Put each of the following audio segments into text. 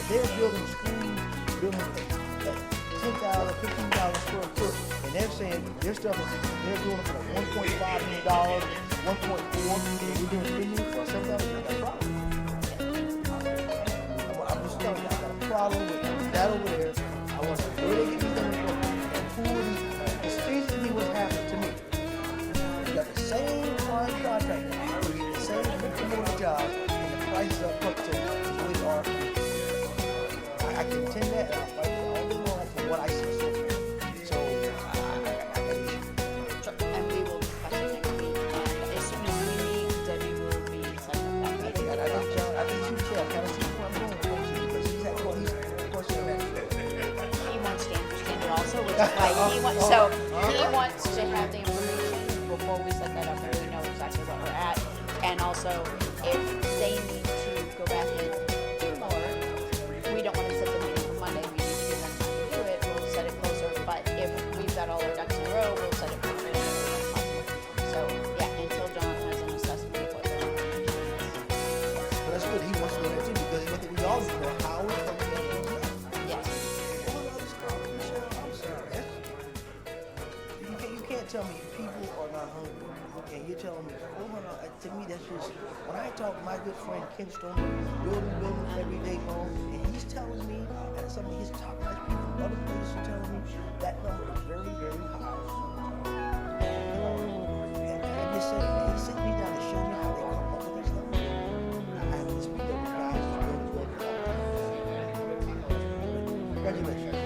they're building schools, building $10,000, $15,000 square foot, and they're saying their stuff is, they're doing it for $1.5 million, 1.4, and we're doing spending for $7,000. I got a problem. I'm just telling you, I got a problem with that over there. I want to really get these things going. And who is, it seems to me what's happened to me. You got the same prime contractor, the same promoted jobs, and the prices are fluctuating the way they are. I can attend that, and I'll fight for all day long for what I see so far. So, I got issues. Sure. And we will discuss it next week. And as soon as we meet, Debbie will be setting up that meeting. I think you tell, kind of see where I'm going with this, because he's at, well, he's pushing that. He wants to understand it also, which is why he wants, so he wants to have the information before we set that up and we know exactly what we're at. And also, if they need to go back and do more, we don't want to set the meeting for Monday, we need to give them time to do it, we'll set it closer. But if we've got all our ducks in a row, we'll set it for Monday when possible. So, yeah, until John has an assessment of what their information is. But that's good, he wants to know that too, because I think we all need to know how we're going to do it. Yes. You can't tell me people are not hungry, and you're telling me, to me that's just, when I talk to my good friend Ken Stone, building every day home, and he's telling me, and some of his top notch people from other places are telling me, that number is very, very high. And I'm just saying, he sent me down to show me how they come up with these numbers. I have to speak to the guys who build Congratulations.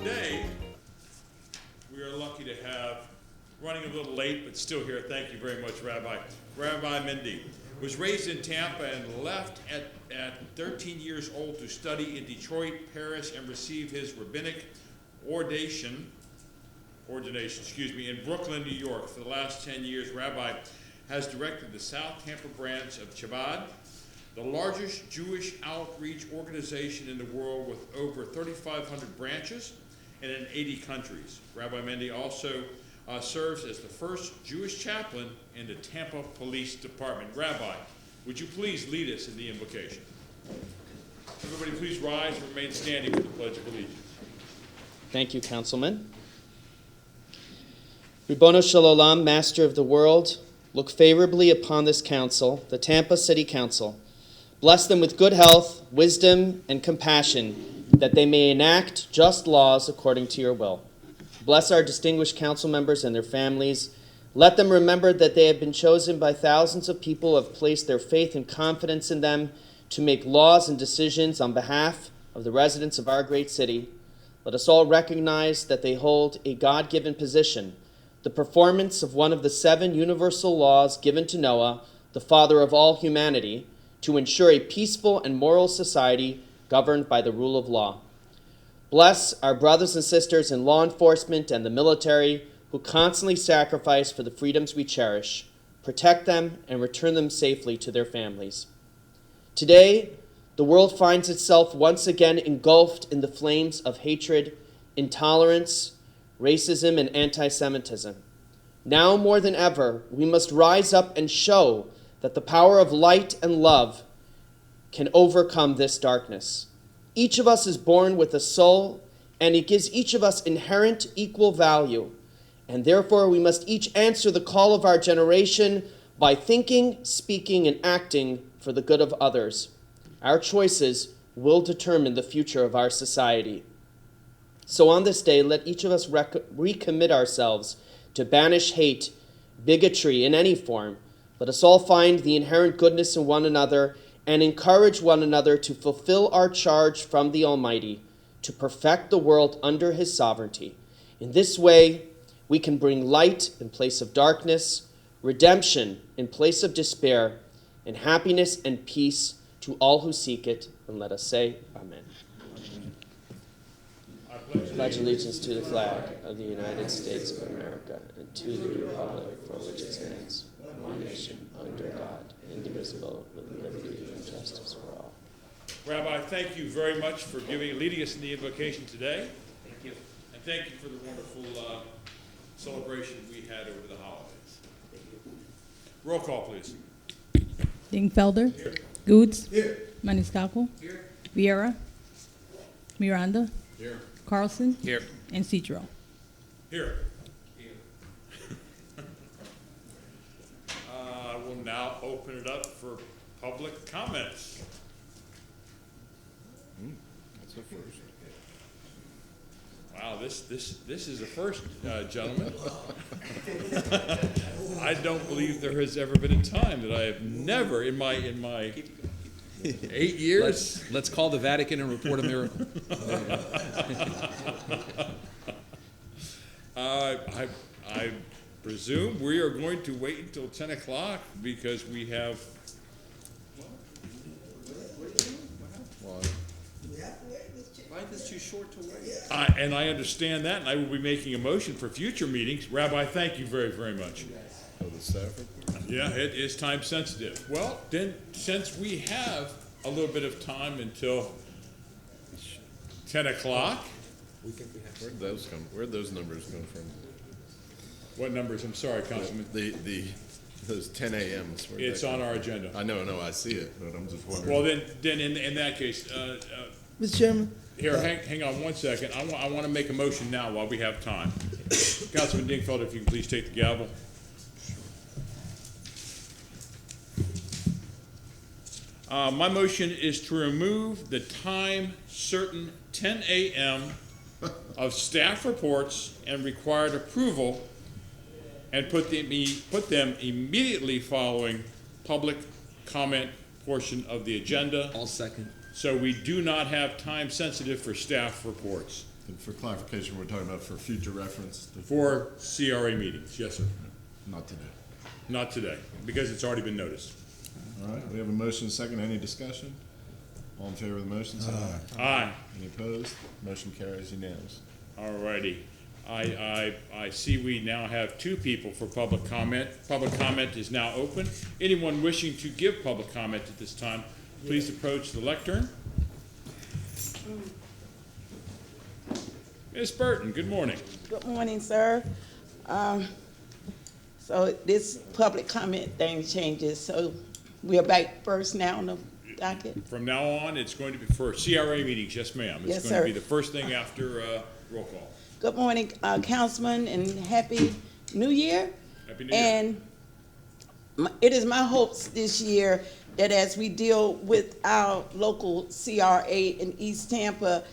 Today, we are lucky to have, running a little late, but still here, thank you very much, Rabbi. Rabbi Mendy was raised in Tampa and left at 13 years old to study in Detroit, Paris, and receive his rabbinic ordination, in Brooklyn, New York. For the last 10 years, Rabbi has directed the South Tampa branch of Chabad, the largest Jewish outreach organization in the world with over 3,500 branches and in 80 countries. Rabbi Mendy also serves as the first Jewish chaplain in the Tampa Police Department. Rabbi, would you please lead us in the invocation? Everybody please rise and remain standing for the Pledge of Allegiance. Thank you, Councilman. Ribono Shel Olam, Master of the world, look favorably upon this council, the Tampa City Council. Bless them with good health, wisdom, and compassion, that they may enact just laws according to your will. Bless our distinguished council members and their families. Let them remember that they have been chosen by thousands of people who have placed their faith and confidence in them to make laws and decisions on behalf of the residents of our great city. Let us all recognize that they hold a God-given position, the performance of one of the 7 universal laws given to Noah, the father of all humanity, to ensure a peaceful and moral society governed by the rule of law. Bless our brothers and sisters in law enforcement and the military who constantly sacrifice for the freedoms we cherish. Protect them and return them safely to their families. Today, the world finds itself once again engulfed in the flames of hatred, intolerance, racism, and anti-Semitism. Now more than ever, we must rise up and show that the power of light and love can overcome this darkness. Each of us is born with a soul, and it gives each of us inherent equal value. And therefore, we must each answer the call of our generation by thinking, speaking, and acting for the good of others. Our choices will determine the future of our society. So on this day, let each of us recommit ourselves to banish hate, bigotry in any form. Let us all find the inherent goodness in one another and encourage one another to fulfill our charge from the Almighty, to perfect the world under His sovereignty. In this way, we can bring light in place of darkness, redemption in place of despair, and happiness and peace to all who seek it. And let us say, Amen. I pledge allegiance to the flag of the United States of America and to the republic for which it stands, one nation, under God, indivisible, with liberty and justice for all. Rabbi, thank you very much for leading us in the invocation today. Thank you. And thank you for the wonderful celebration we had over the holidays. Thank you. Roll call, please. Dingfelder. Here. Goods. Here. Maniscalco. Here. Vieira. Miranda. Here. Carlson. Here. And Citro. Here. I will now open it up for public comments. That's a first. Wow, this is a first, gentlemen. I don't believe there has ever been a time that I have never in my 8 years. Let's call the Vatican and report a miracle. I presume we are going to wait until 10 o'clock because we have. Why is this too short to wait? And I understand that, and I will be making a motion for future meetings. Rabbi, thank you very, very much. Oh, the staff report? Yeah, it is time sensitive. Well, then, since we have a little bit of time until 10 o'clock, Where'd those numbers come from? What numbers? I'm sorry, Councilman. Those 10 a.m.s. It's on our agenda. I know, I see it, but I'm just wondering. Well, then in that case, Mr. Chairman, here, hang on one second. I want to make a motion now while we have time. Councilman Dingfelder, if you can please take the gavel. My motion is to remove the time certain 10 a.m. of staff reports and required approval and put them immediately following public comment portion of the agenda. I'll second. So we do not have time sensitive for staff reports And for clarification, we're talking about for future reference, for CRA meetings. Yes, sir. not today. Not today, because it's already been noticed. All right, we have a motion and a second. Any discussion? All in favor of the motion, say aye. Aye. Any opposed? Motion carries unanimous. All righty. I see we now have two people for public comment. Public comment is now open. Anyone wishing to give public comment at this time, please approach the lectern. Ms. Burton, good morning. Good morning, sir. So this public comment thing changes, so we are back first now on the docket? From now on, it's going to be for CRA meetings, yes, ma'am. Yes, It's going to be sir. the first thing after roll call. Good morning, Councilman, and Happy New Year. Happy New Year. And it is my hopes this year that as we deal with our local CRA in East Tampa,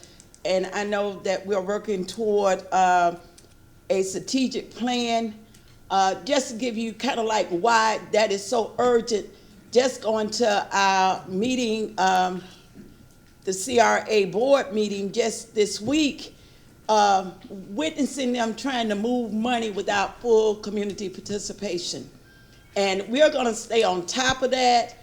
and I know that we're working toward a strategic plan, just to give you kind of like why that is so urgent, just going to our meeting, the CRA board meeting just this week, witnessing them trying to move money without full community participation. And we're going to stay on top of that.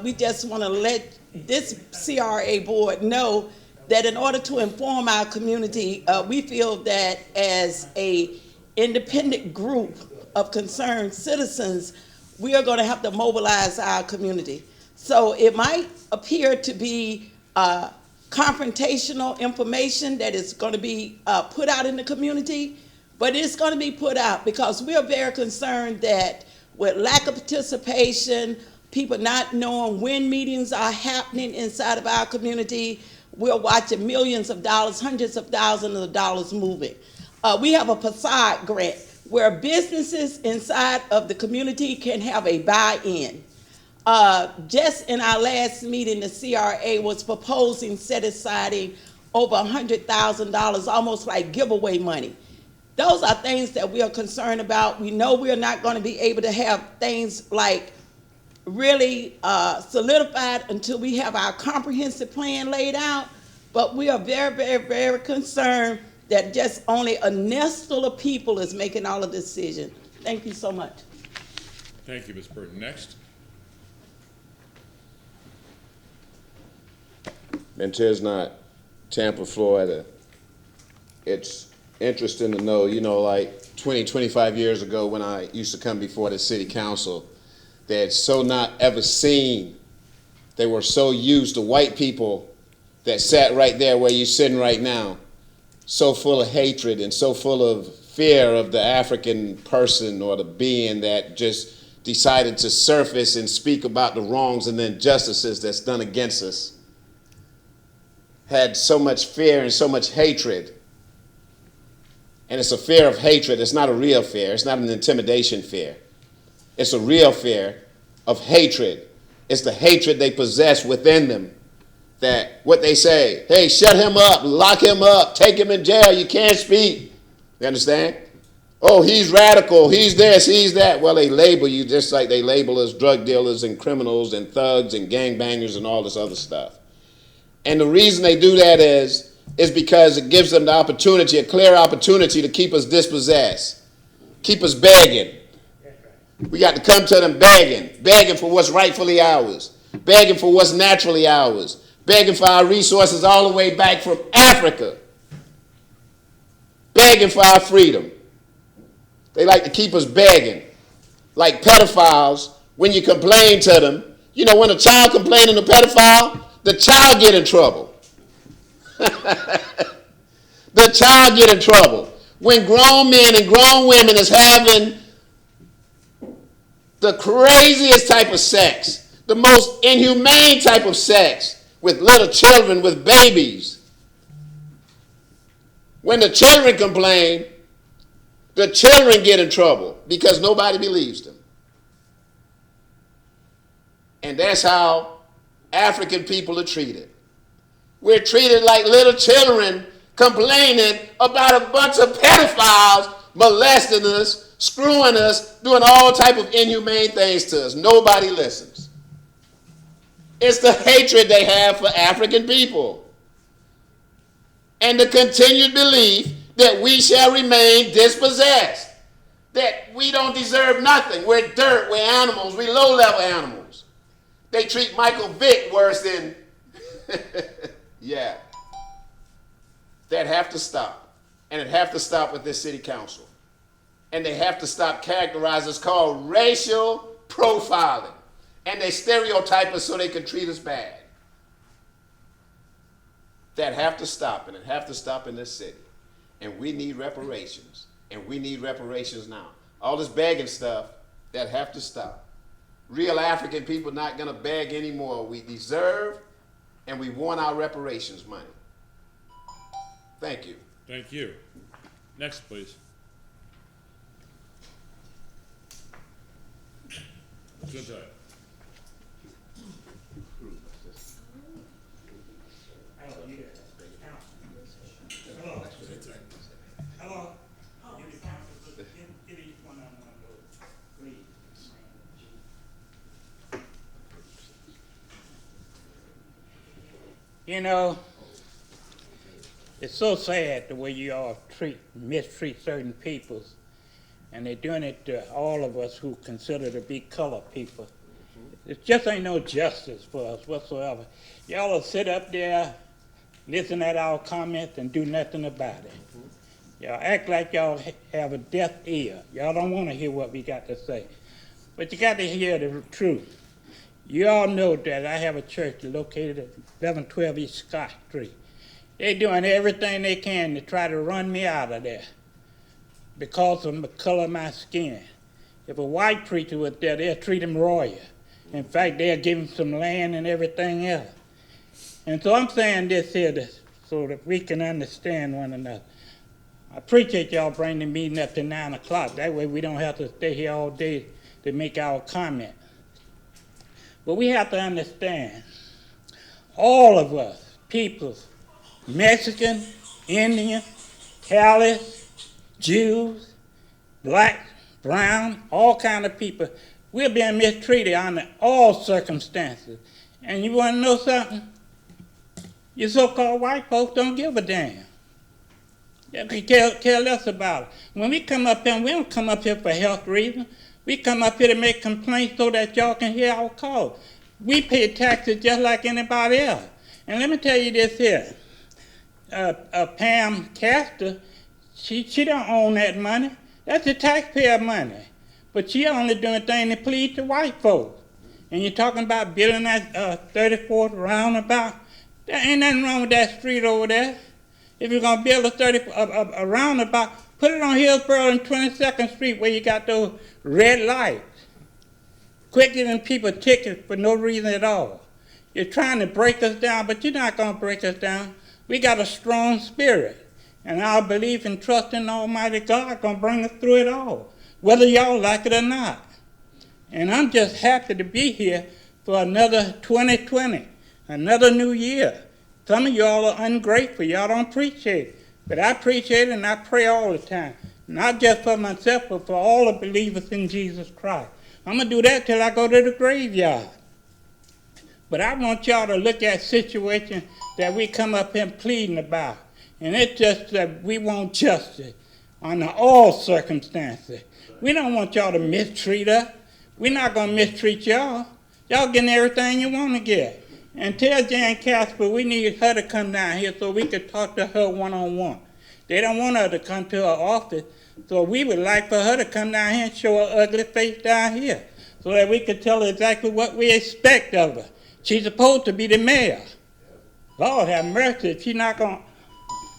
We just want to let this CRA board know that in order to inform our community, we feel that as a independent group of concerned citizens, we are going to have to mobilize our community. So it might appear to be confrontational information that is going to be put out in the community, but it's going to be put out because we are very concerned that with lack of participation, people not knowing when meetings are happening inside of our community, we're watching millions of dollars, hundreds of thousands of dollars moving. We have a facade grant where businesses inside of the community can have a buy-in. Just in our last meeting, the CRA was proposing set aside over $100,000, almost like giveaway money. Those are things that we are concerned about. We know we are not going to be able to have things like really solidified until we have our comprehensive plan laid out, but we are very, very, very concerned that just only a nest full of people is making all of the decisions. Thank you so much. Thank you, Ms. Burton. Next. Mentesnot, Tampa, Florida. It's interesting to know, like 20, 25 years ago when I used to come before the city council, they had so not ever seen, they were so used to white people that sat right there where you're sitting right now, so full of hatred and so full of fear of the African person or the being that just decided to surface and speak about the wrongs and the injustices that's done against us. Had so much fear and so much hatred. And it's a fear of hatred. It's not a real fear. It's not an intimidation fear. It's a real fear of hatred. It's the hatred they possess within them. That what they say, hey, shut him up, lock him up, take him in jail, you can't speak. You understand? Oh, he's radical, he's this, he's that. Well, they label you just like they label us drug dealers and criminals and thugs and gangbangers and all this other stuff. And the reason they do that is because it gives them the opportunity, a clear opportunity to keep us dispossessed, keep us begging. We got to come to them begging for what's rightfully ours, begging for what's naturally ours, begging for our resources all the way back from Africa, begging for our freedom. They like to keep us begging, like pedophiles. When you complain to them, when a child complaining to a pedophile, the child get in trouble. the child get in trouble. When grown men and grown women is having the craziest type of sex, the most inhumane type of sex with little children, with babies. When the children complain, the children get in trouble because nobody believes them. And that's how African people are treated. We're treated like little children complaining about a bunch of pedophiles molesting us, screwing us, doing all type of inhumane things to us. Nobody listens. It's the hatred they have for African people and the continued belief that we shall remain dispossessed, that we don't deserve nothing. We're dirt, we're animals, we're low-level animals. They treat Michael Vick worse than, yeah. That have to stop. And it have to stop with this city council. And they have to stop characterizing us called racial profiling. And they stereotype us so they can treat us bad. That have to stop, and it have to stop in this city. And we need reparations. And we need reparations now. All this begging stuff, that have to stop. Real African people not gonna beg anymore. We deserve and we want our reparations money. Thank you. Thank you. Next, please. Good time. Hello. Get each one of them, please. You know, it's so sad the way you all mistreat certain peoples, and they're doing it to all of us who consider to be colored people. It just ain't no justice for us whatsoever. Y'all will sit up there, listen at our comments, and do nothing about it. Y'all act like y'all have a deaf ear. Y'all don't want to hear what we got to say. But you got to hear the truth. You all know that I have a church located at 1112 East Scott Street. They're doing everything they can to try to run me out of there because of the color of my skin. If a white preacher was there, they'll treat him royal. In fact, they'll give him some land and everything else. And so I'm saying this here so that we can understand one another. I appreciate y'all bringing the meeting up to 9 o'clock. That way we don't have to stay here all day to make our comment. But we have to understand, all of us, peoples, Mexican, Indian, Cali, Jews, black, brown, all kind of people, we're being mistreated under all circumstances. And you want to know something? You so-called white folks don't give a damn. You can care less about it. When we come up here, we don't come up here for health reasons. We come up here to make complaints so that y'all can hear our call. We pay taxes just like anybody else. And let me tell you this here. Pam Castor, she don't own that money. That's the taxpayer money. But she only doing things to please the white folks. And you're talking about building that 34th roundabout. There ain't nothing wrong with that street over there. If you're going to build a roundabout, put it on Hillsborough and 22nd Street where you got those red lights. Quit giving people tickets for no reason at all. You're trying to break us down, but you're not going to break us down. We got a strong spirit, and our belief and trust in Almighty God going to bring us through it all, whether y'all like it or not. And I'm just happy to be here for another 2020, another new year. Some of y'all are ungrateful. Y'all don't appreciate it. But I appreciate it, and I pray all the time, not just for myself, but for all the believers in Jesus Christ. I'm going to do that till I go to the graveyard. But I want y'all to look at situations that we come up here pleading about. And it's just that we want justice under all circumstances. We don't want y'all to mistreat us. We're not going to mistreat y'all. Y'all getting everything you want to get. And tell Jan Casper we need her to come down here so we could talk to her one-on-one. They don't want her to come to her office, so we would like for her to come down here and show her ugly face down here so that we could tell her exactly what we expect of her. She's supposed to be the mayor. Lord have mercy if she's not going to...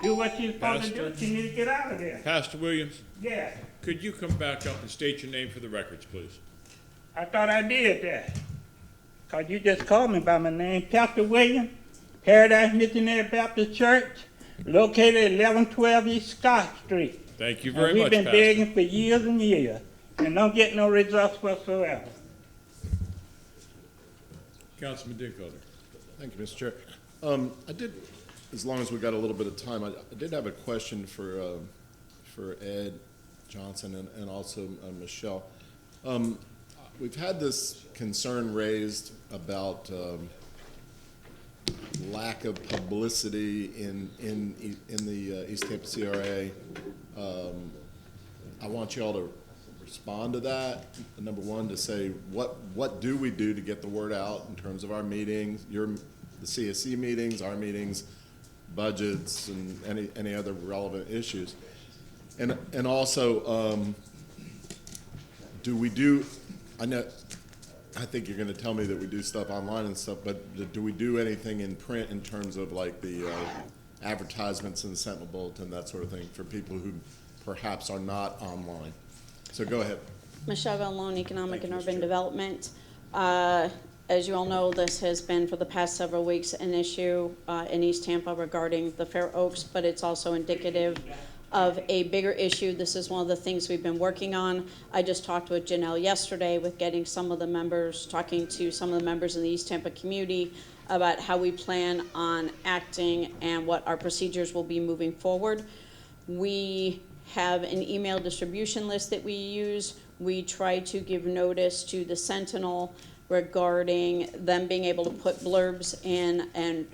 do what you're supposed to Pastor? do. You need to get out of there. Pastor Williams, Yeah, could you come back up and state your name for the records, please? I thought I did that. Cause you just called me by my name, Pastor William, Paradise Missionary Baptist Church, located at 1112 East Scott Street. Thank you And very much, we've been Pastor. begging for years and years, and don't get no results whatsoever. Councilman Dingfelder. Thank you, Mr. Chair. I did, as long as we got a little bit of time, I did have a question for Ed Johnson and also Michelle. We've had this concern raised about lack of publicity in the East Tampa CRA. I want you all to respond to that. Number one, to say what do we do to get the word out in terms of our meetings, the CSC meetings, our meetings, budgets, and any other relevant issues, and also do we do? I think you're going to tell me that we do stuff online and stuff, but do we do anything in print in terms of like the advertisements in the Sentinel Bulletin, that sort of thing, for people who perhaps are not online? So go ahead. Michelle Vallone, Economic Thank and you, Mr. Urban Chair. Development. As you all know, this has been for the past several weeks an issue in East Tampa regarding the Fair Oaks, but it's also indicative of a bigger issue. This is one of the things we've been working on. I just talked with Janelle yesterday with getting some of the members, talking to some of the members in the East Tampa community about how we plan on acting and what our procedures will be moving forward. We have an email distribution list that we use. We try to give notice to the Sentinel regarding them being able to put blurbs in and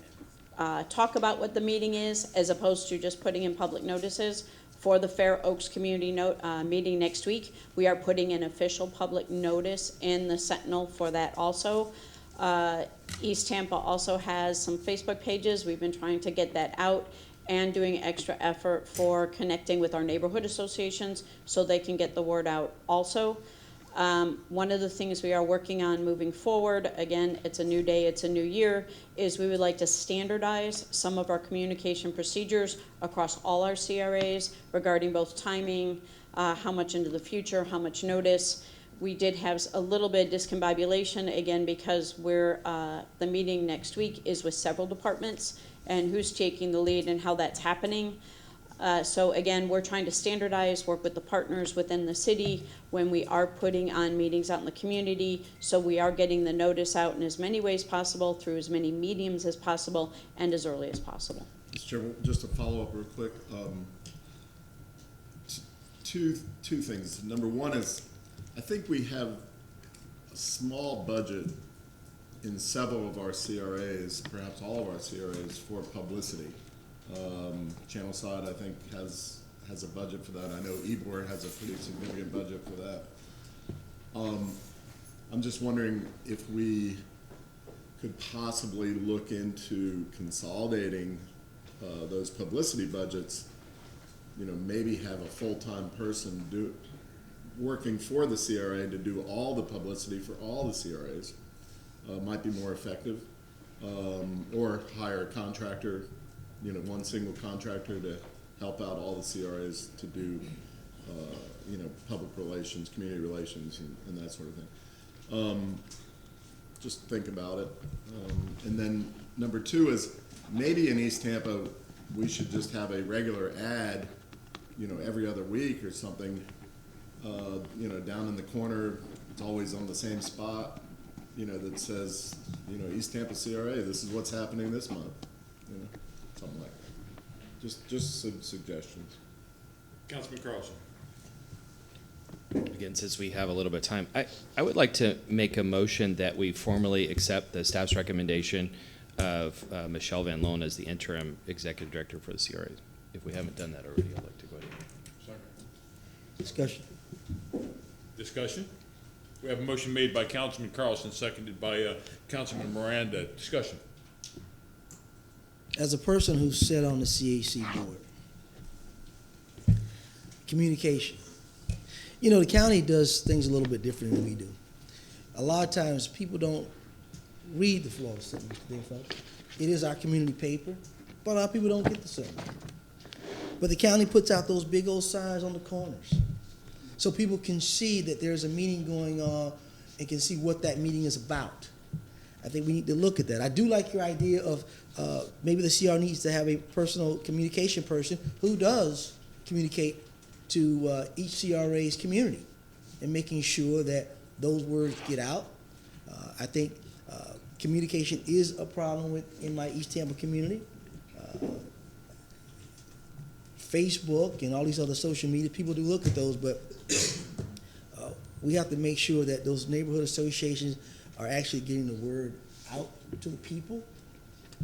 talk about what the meeting is, as opposed to just putting in public notices. For the Fair Oaks community meeting next week, we are putting an official public notice in the Sentinel for that also. East Tampa also has some Facebook pages. We've been trying to get that out and doing extra effort for connecting with our neighborhood associations so they can get the word out also. One of the things we are working on moving forward, again, it's a new day, it's a new year, is we would like to standardize some of our communication procedures across all our CRAs regarding both timing, how much into the future, how much notice. We did have a little bit of discombobulation, again, because the meeting next week is with several departments and who's taking the lead and how that's happening. So again, we're trying to standardize, work with the partners within the city when we are putting on meetings out in the community. So we are getting the notice out in as many ways possible, through as many mediums as possible, and as early as possible. Mr. Chairman, just to follow up real quick, two things. Number one is, I think we have a small budget in several of our CRAs, perhaps all of our CRAs, for publicity. Channel Side, I think, has a budget for that. I know Ybor has a pretty significant budget for that. I'm just wondering if we could possibly look into consolidating those publicity budgets. You know, maybe have a full-time person working for the CRA to do all the publicity for all the CRAs. Might be more effective, or hire a contractor, one single contractor to help out all the CRAs to do, public relations, community relations, and that sort of thing. Just think about it. And then number two is, maybe in East Tampa, we should just have a regular ad, every other week or something, down in the corner. It's always on the same spot, that says, East Tampa CRA, this is what's happening this month, something like that. Just some suggestions. Councilman Carlson. Again, since we have a little bit of time, I would like to make a motion that we formally accept the staff's recommendation of Michelle Van Loan as the interim executive director for the CRA. If we haven't done that already, I'd like to go ahead. Discussion. Discussion? We have a motion made by Councilman Carlson, seconded by Councilman Miranda. Discussion. As a person who sat on the CAC board, communication. The county does things a little bit different than we do. A lot of times people don't read the Florida Sentinel, Mr. Dingfelder. It is our community paper, but a lot of people don't get the Sentinel. But the county puts out those big old signs on the corners, so people can see that there's a meeting going on and can see what that meeting is about. I think we need to look at that. I do like your idea of maybe the CR needs to have a personal communication person who does communicate to each CRA's community and making sure that those words get out. I think communication is a problem in my East Tampa community. Facebook and all these other social media, people do look at those, but we have to make sure that those neighborhood associations are actually getting the word out to the people.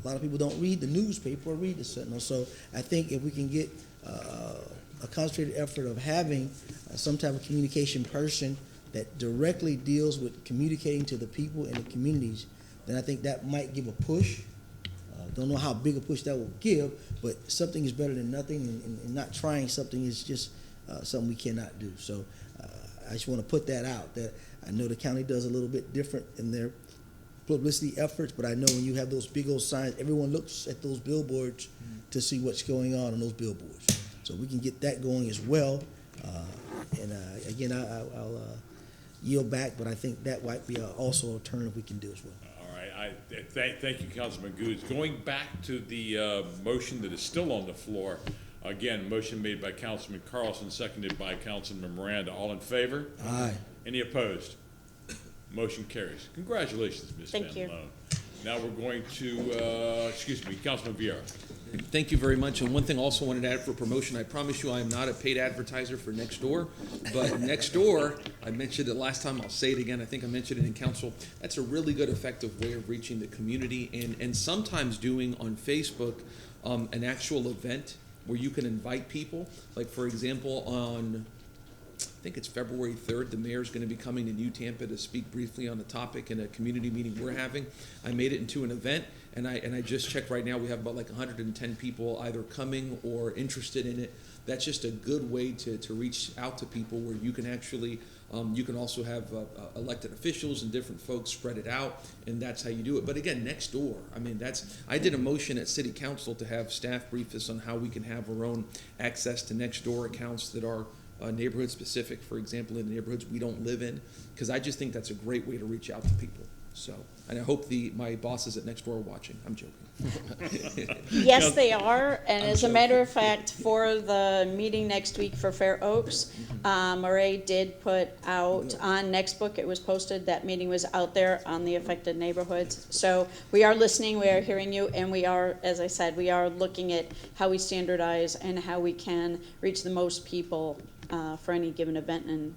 A lot of people don't read the newspaper or read the Sentinel, so I think if we can get a concentrated effort of having some type of communication person that directly deals with communicating to the people in the communities, then I think that might give a push. Don't know how big a push that will give, but something is better than nothing, and not trying something is just something we cannot do. So I just want to put that out, that I know the county does a little bit different in their publicity efforts, but I know when you have those big old signs, everyone looks at those billboards to see what's going on those billboards. So we can get that going as well. Again, I'll yield back, but I think that might be also an alternative we can do as well. All right, thank you, Councilman Goods. Going back to the motion that is still on the floor, again, motion made by Councilman Carlson, seconded by Councilman Miranda. All in favor? Aye. Any opposed? Motion carries. Congratulations, Ms. Van Thank you. Loan. Now we're going to, Councilman Vieira. Thank you very much. And one thing I also wanted to add for promotion, I promise you I am not a paid advertiser for Nextdoor, but Nextdoor, I mentioned it last time, I'll say it again, I think I mentioned it in council, that's a really good effective way of reaching the community and sometimes doing on Facebook an actual event where you can invite people. Like for example, on I think it's February 3rd, the mayor's going to be coming to New Tampa to speak briefly on a topic in a community meeting we're having. I made it into an event, and I just checked right now, we have about like 110 people either coming or interested in it. That's just a good way to reach out to people where you can actually, you can also have elected officials and different folks spread it out, and that's how you do it. But again, Nextdoor, I mean, I did a motion at City Council to have staff brief us on how we can have our own access to Nextdoor accounts that are neighborhood specific, for example, in the neighborhoods we don't live in, because I just think that's a great way to reach out to people. So, and I hope my bosses at Nextdoor are watching. I'm joking. Yes, they are, and as a matter of fact, for the meeting next week for Fair Oaks, Murray did put out on Nextbook, it was posted, that meeting was out there on the affected neighborhoods. So we are listening, we are hearing you, and we are, as I said, we are looking at how we standardize and how we can reach the most people for any given event and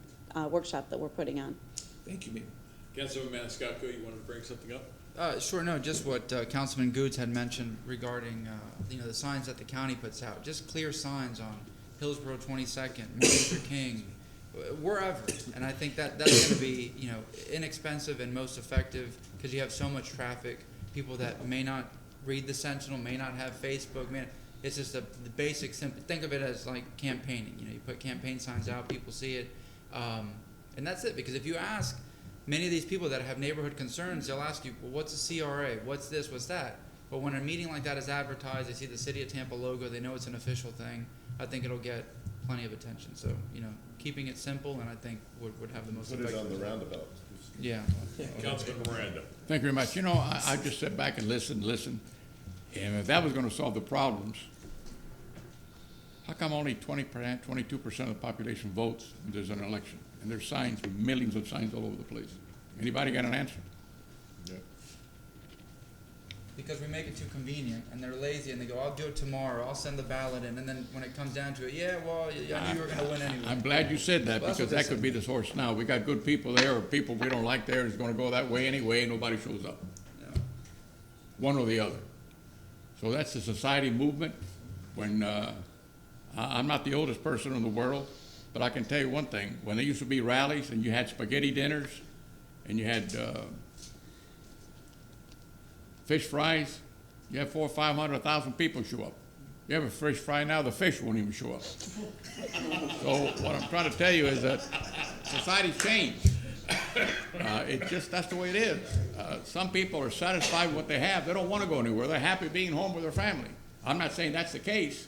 workshop that we're putting on. Thank you, ma'am. Councilman Maniscalco, you want to bring something up? Sure. No, just what Councilman Goods had mentioned regarding the signs that the county puts out. Just clear signs on Hillsborough 22nd, Martin Luther King, wherever. And I think that's going to be inexpensive and most effective because you have so much traffic. People that may not read the Sentinel, may not have Facebook. It's just the basic simple. Think of it as like campaigning. You put campaign signs out, people see it, and that's it. Because if you ask many of these people that have neighborhood concerns, they'll ask you, well, what's a CRA? What's this? What's that? But when a meeting like that is advertised, they see the City of Tampa logo, they know it's an official thing, I think it'll get plenty of attention. So, keeping it simple, and I think would have the most Put effect. it on the roundabout. Yeah. Councilman Miranda. Thank you very much. I just sat back and listened, and if that was going to solve the problems, how come only 20%, 22% of the population votes when there's an election? And there's signs, millions of signs all over the place. Anybody got an answer? Yeah. Because we make it too convenient, and they're lazy, and they go, I'll do it tomorrow, I'll send the ballot in, and then when it comes down to it, I knew you were going to win anyway. I'm glad you said that, Well, that's because what they that could said. be the source now. We got good people there, or people we don't like there, it's gonna go that way anyway, and nobody shows up. Yeah. One or the other. So that's the society movement. When, I'm not the oldest person in the world, but I can tell you one thing. When there used to be rallies and you had spaghetti dinners and you had fish fries, you have 400,000 or 500,000 people show up. You have a fish fry now, the fish won't even show up. So what I'm trying to tell you is that society's changed. That's the way it is. Some people are satisfied with what they have. They don't want to go anywhere. They're happy being home with their family. I'm not saying that's the case,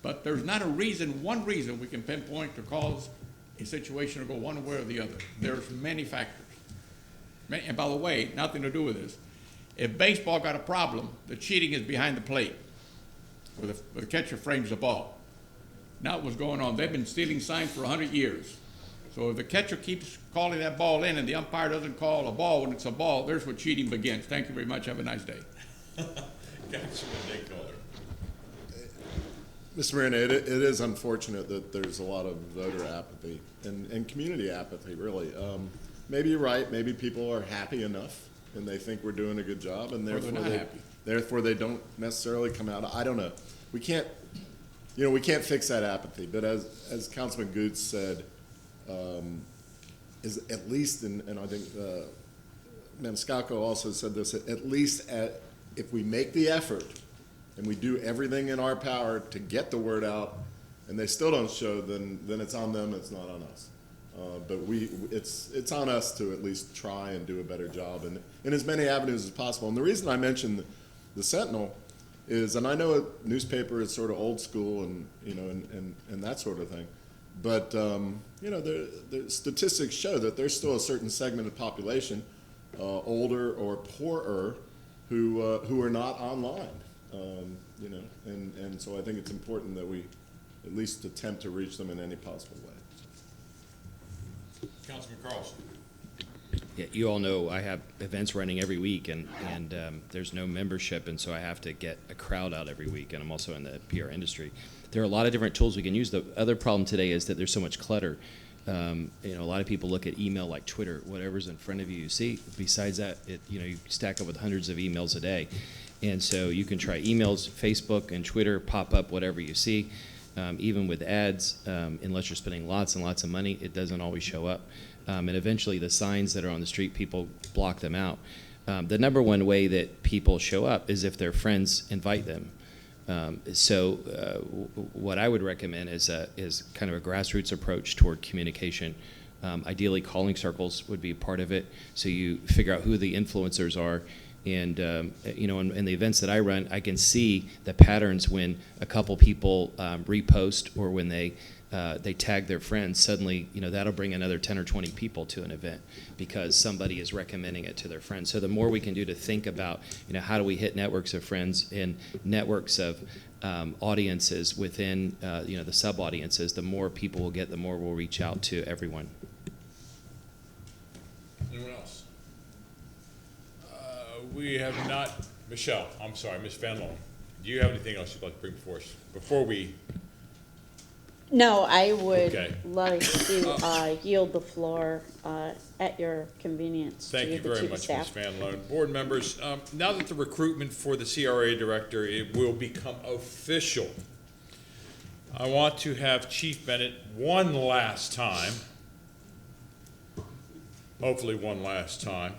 But there's not one reason we can pinpoint to cause a situation to go one way or the other. There's many factors. And by the way, nothing to do with this. If baseball got a problem, the cheating is behind the plate, where the catcher frames the ball. Now what's going on? They've been stealing signs for 100 years. So if the catcher keeps calling that ball in and the umpire doesn't call a ball when it's a ball, there's where cheating begins. Thank you very much. Have a nice day. Councilman Dick Kohler. Mr. Mayor, it is unfortunate that there's a lot of voter apathy and community apathy, really. Maybe you're right. Maybe people are happy enough and they think we're doing a good job, and therefore they don't necessarily come out. I don't know. We can't fix that apathy. But as Councilman Goods said, is at least, and I think Maniscalco also said this, at least if we make the effort and we do everything in our power to get the word out, and they still don't show, then it's on them. It's not on us. But it's on us to at least try and do a better job in as many avenues as possible. And the reason I mentioned the Sentinel is, and I know a newspaper is sort of old school and and that sort of thing, but the statistics show that there's still a certain segment of population, older or poorer, who are not online. And so I think it's important that we at least attempt to reach them in any possible way. Councilman Carlson. Yeah, you all know I have events running every week, and there's no membership, and so I have to get a crowd out every week, and I'm also in the PR industry. There are a lot of different tools we can use. The other problem today is that there's so much clutter. A lot of people look at email like Twitter, whatever's in front of you see. Besides that, you stack up with hundreds of emails a day. And so you can try emails, Facebook and Twitter, pop up whatever you see. Even with ads, unless you're spending lots and lots of money, it doesn't always show up. And eventually the signs that are on the street, people block them out. The number one way that people show up is if their friends invite them. So what I would recommend is kind of a grassroots approach toward communication. Ideally, calling circles would be part of it. So you figure out who the influencers are. And in the events that I run, I can see the patterns when a couple people repost or when they tag their friends. Suddenly, that'll bring another 10 or 20 people to an event because somebody is recommending it to their friends. So the more we can do to think about, how do we hit networks of friends and networks of audiences within, the sub-audiences, the more people we'll get, the more we'll reach out to everyone. Anyone else? We have not, Ms. Van Loan. Do you have anything else you'd like to bring before us before we? No, I would Okay. like to yield the floor at your convenience. Thank you very much, Ms. Van Loan. Board members, now that the recruitment for the CRA director, it will become official, I want to have Chief Bennett one last time, hopefully one last time,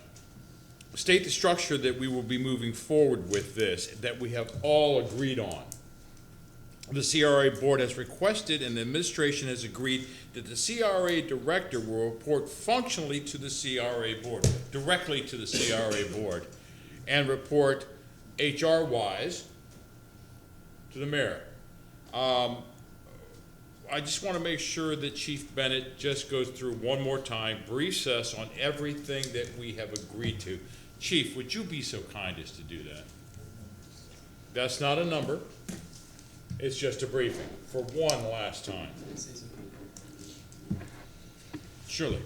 state the structure that we will be moving forward with this, that we have all agreed on. The CRA board has requested and the administration has agreed that the CRA director will report functionally to the CRA board, directly to the CRA board, and report HR-wise to the mayor. I just want to make sure that Chief Bennett just goes through one more time, briefs us on everything that we have agreed to. Chief, would you be so kind as to do that? That's not a number. It's just a briefing for one last time. Surely.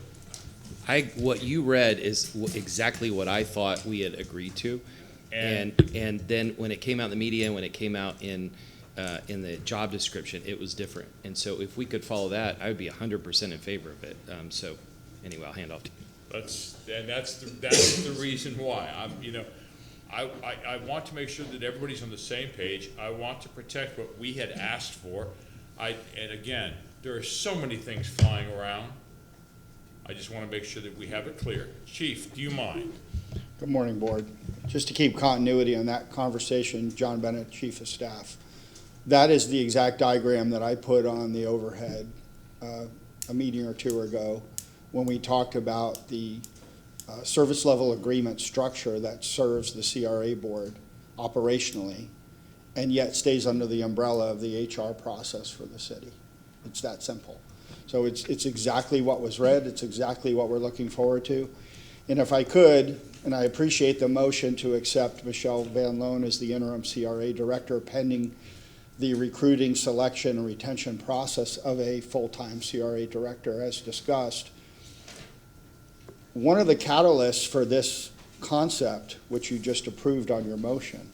What you read is exactly what I thought we had agreed to. And then when it came out in the media, when it came out in the job description, it was different. And so if we could follow that, I would be 100% in favor of it. So anyway, I'll hand off to you. That's the reason why. I want to make sure that everybody's on the same page. I want to protect what we had asked for. And again, there are so many things flying around. I just want to make sure that we have it clear. Chief, do you mind? Good morning, Board. Just to keep continuity on that conversation, John Bennett, Chief of Staff. That is the exact diagram that I put on the overhead a meeting or two ago when we talked about the service level agreement structure that serves the CRA board operationally. and yet stays under the umbrella of the HR process for the city. It's that simple. So it's exactly what was read, it's exactly what we're looking forward to. And if I could, and I appreciate the motion to accept Michelle Van Loan as the interim CRA director pending the recruiting, selection, and retention process of a full-time CRA director as discussed. One of the catalysts for this concept, which you just approved on your motion,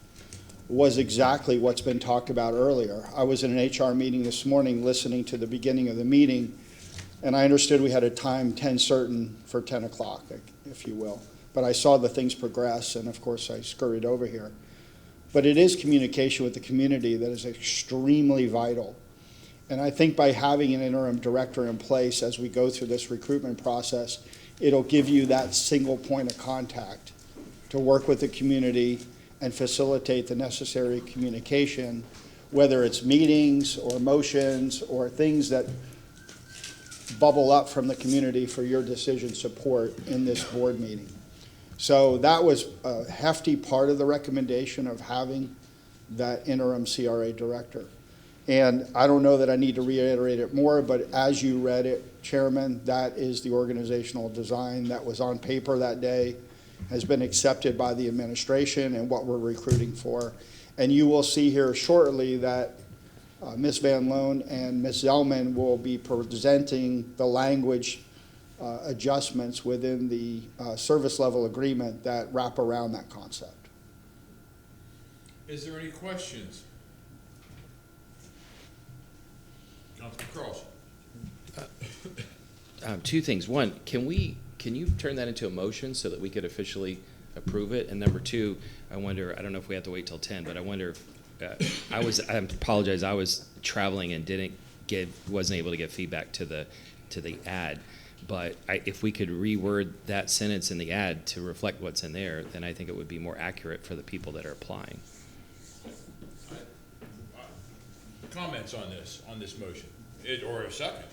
was exactly what's been talked about earlier. I was in an HR meeting this morning listening to the beginning of the meeting, and I understood we had a time 10 certain for 10 o'clock, if you will. But I saw the things progress, and of course I scurried over here. But it is communication with the community that is extremely vital. And I think by having an interim director in place as we go through this recruitment process, it'll give you that single point of contact to work with the community and facilitate the necessary communication, whether it's meetings or motions or things that bubble up from the community for your decision support in this board meeting. So that was a hefty part of the recommendation of having that interim CRA director. And I don't know that I need to reiterate it more, but as you read it, Chairman, that is the organizational design that was on paper that day, has been accepted by the administration and what we're recruiting for. And you will see here shortly that Ms. Van Loan and Ms. Zellman will be presenting the language adjustments within the service level agreement that wrap around that concept. Is there any questions? Councilman Carlson. Two things. One, can you turn that into a motion so that we could officially approve it? And number two, I wonder, I don't know if we have to wait till 10, but I wonder if, I apologize, I was traveling and wasn't able to get feedback to the ad. But if we could reword that sentence in the ad to reflect what's in there, then I think it would be more accurate for the people that are applying. Comments on this motion, or a second?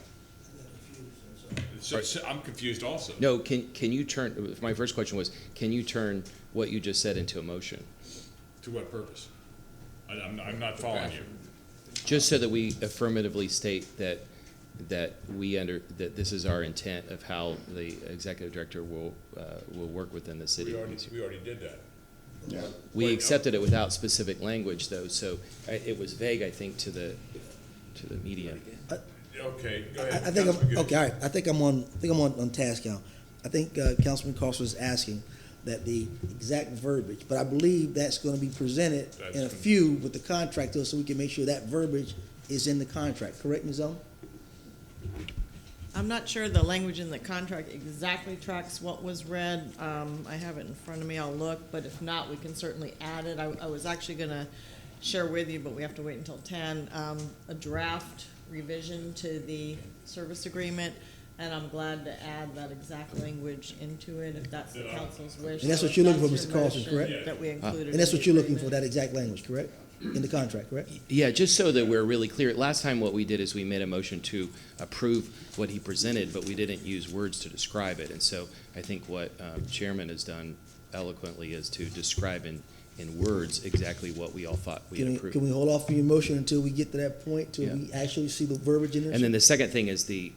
I'm confused also. No, can you turn, my first question was, can you turn what you just said into a motion? To what purpose? I'm not following you. Just so that we affirmatively state that this is our intent of how the executive director will work within the city. We already did that. Yeah. We accepted it without specific language, though, so it was vague, I think, to the media. Okay, go ahead. I think I think I'm on task now. I think Councilman Carlson was asking that the exact verbiage, but I believe that's going to be presented in a few with the contract, so we can make sure that verbiage is in the contract. Correct, Ms. Owen? I'm not sure the language in the contract exactly tracks what was read. I have it in front of me, I'll look, but if not, we can certainly add it. I was actually gonna share with you, but we have to wait until 10, a draft revision to the service agreement, and I'm glad to add that exact language into it if that's the council's wish. And that's what So you're if looking for, that's Mr. your Carlson, motion, correct? That we included. And that's in what the you're looking for, agreement. that exact language, correct? In the contract, correct? Yeah, just so that we're really clear. Last time what we did is we made a motion to approve what he presented, but we didn't use words to describe it. And so I think what Chairman has done eloquently is to describe in words exactly what we all thought we had approved. Can we hold off on your motion until we get to that point, till we actually see the verbiage in there? And then the second thing is do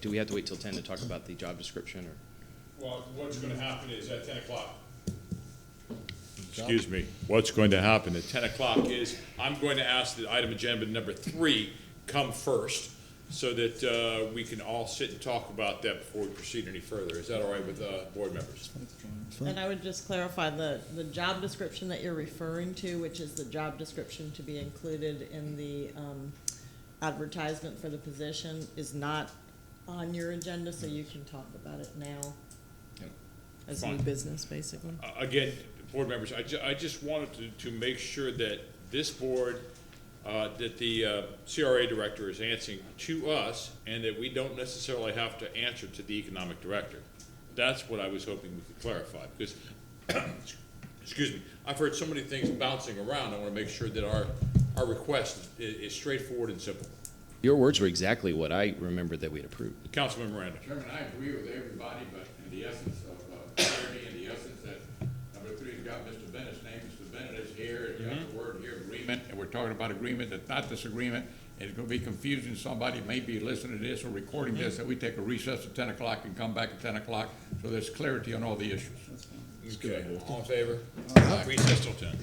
we have to wait till 10 to talk about the job description? Or? Well, what's going to happen is at 10 o'clock. Excuse me. What's going to happen at 10 o'clock is I'm going to ask that item agenda number 3 come first so that we can all sit and talk about that before we proceed any further. Is that all right with board members? And I would just clarify the job description that you're referring to, which is the job description to be included in the advertisement for the position, is not on your agenda, so you can talk about it now as new business, basically. Again, board members, I just wanted to make sure that this board, that the CRA director is answering to us and that we don't necessarily have to answer to the economic director. That's what I was hoping we could clarify because, excuse me, I've heard so many things bouncing around. I want to make sure that our request is straightforward and simple. Your words were exactly what I remember that we had approved. Councilman Miranda. Chairman, I agree with everybody, but in the essence of clarity, in the essence that number number three's got Mr. Bennett's name. Mr. Bennett is here, it's got the word here, agreement, and we're talking about agreement, that's not disagreement. It's gonna be confusing somebody, maybe listening to this or recording this, that we take a recess at 10 o'clock and come back at 10 o'clock, so there's clarity on all the issues. Okay, all in favor? Recess till 10.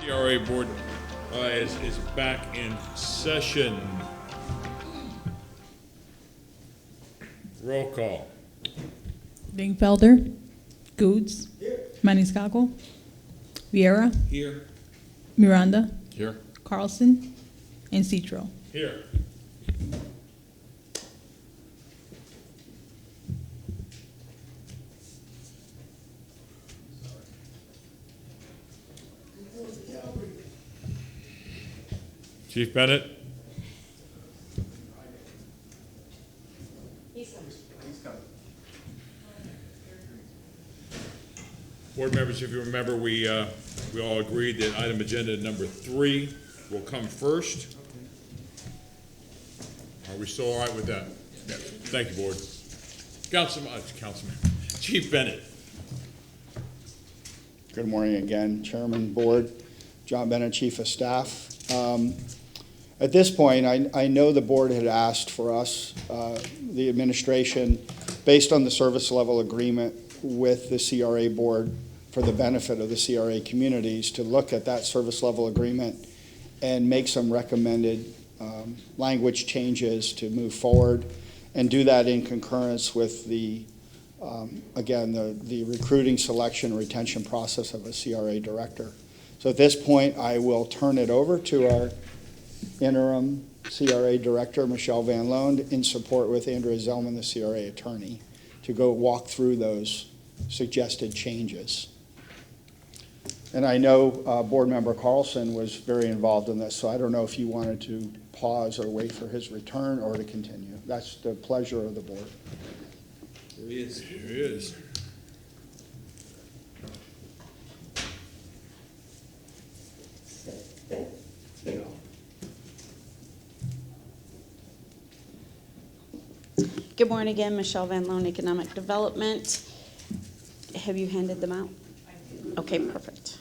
CRA board is back in session. Roll call. Dingfelder. Goods. Maniscalco. Viera. Here. Miranda. Here. Carlson. And Citro. Here. Chief Bennett? Board members, if you remember, we all agreed that item agenda number 3 will come first. Are we still all right with that? Yes. Thank you, board. Councilman, Chief Bennett. Good morning again, Chairman, Board. John Bennett, Chief of Staff. At this point, I know the board had asked for us, the administration, based on the service level agreement with the CRA board for the benefit of the CRA communities, to look at that service level agreement and make some recommended language changes to move forward, and do that in concurrence with the, again, the recruiting, selection, retention process of a CRA director. So at this point, I will turn it over to our interim CRA director, Michelle Van Loan, in support with Andrea Zellman, the CRA attorney, to go walk through those suggested changes. And I know Board Member Carlson was very involved in this, so I don't know if you wanted to pause or wait for his return or to continue. That's the pleasure of the board. There he is. Here he is. Good morning again, Michelle Van Loan, Economic Development. Have you handed them out? Okay, perfect.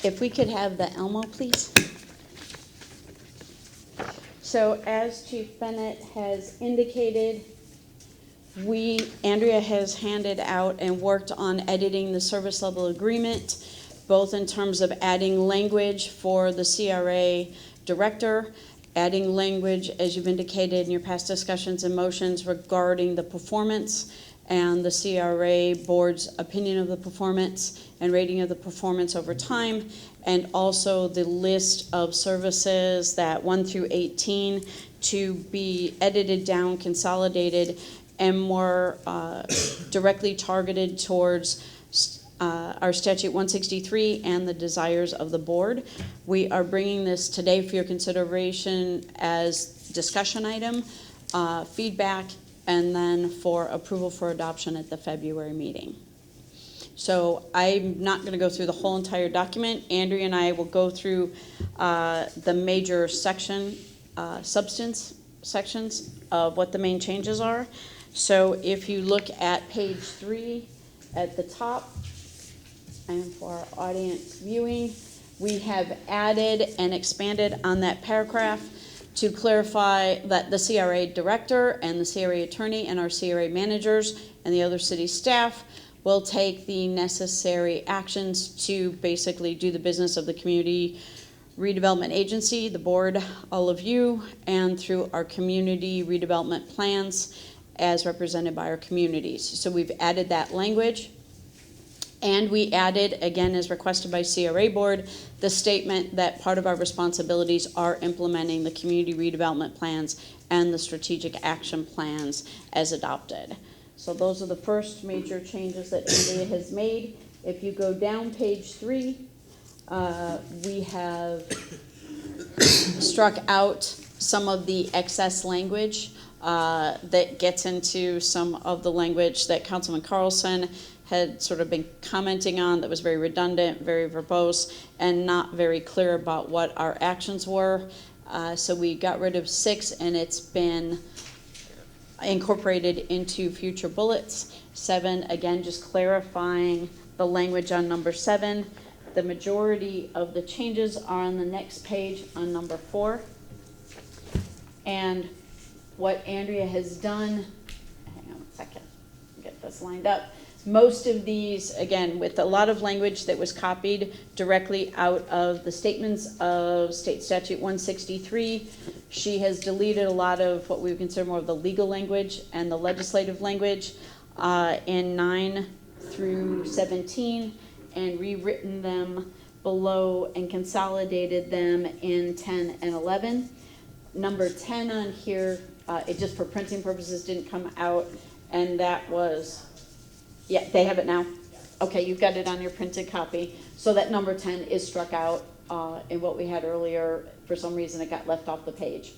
If we could have the Elmo, please. So as Chief Bennett has indicated, Andrea has handed out and worked on editing the service level agreement, both in terms of adding language for the CRA director, adding language, as you've indicated in your past discussions and motions, regarding the performance and the CRA board's opinion of the performance and rating of the performance over time, and also the list of services that 1 through 18 to be edited down, consolidated, and more directly targeted towards our statute 163 and the desires of the board. We are bringing this today for your consideration as discussion item, feedback, and then for approval for adoption at the February meeting. So I'm not going to go through the whole entire document. Andrea and I will go through the major substance sections of what the main changes are. So if you look at page 3 at the top, and for our audience viewing, we have added and expanded on that paragraph to clarify that the CRA director and the CRA attorney and our CRA managers and the other city staff will take the necessary actions to basically do the business of the Community Redevelopment Agency, the board, all of you, and through our community redevelopment plans as represented by our communities. So we've added that language. And we added, again, as requested by CRA Board, the statement that part of our responsibilities are implementing the community redevelopment plans and the strategic action plans as adopted. So those are the first major changes that Andrea has made. If you go down page 3, we have struck out some of the excess language that gets into some of the language that Councilman Carlson had sort of been commenting on that was very redundant, very verbose, and not very clear about what our actions were. So we got rid of 6, and it's been incorporated into future bullets. 7, again, just clarifying the language on number 7. The majority of the changes are on the next page on number 4. And what Andrea has done, hang on a second, get this lined up. Most of these, again, with a lot of language that was copied directly out of the statements of State Statute 163. She has deleted a lot of what we would consider more of the legal language and the legislative language in 9 through 17 and rewritten them below and consolidated them in 10 and 11. Number 10 on here, it just for printing purposes didn't come out, and that was, yeah, they have it now? Okay, you've got it on your printed copy. So that number 10 is struck out in what we had earlier. For some reason, it got left off the page.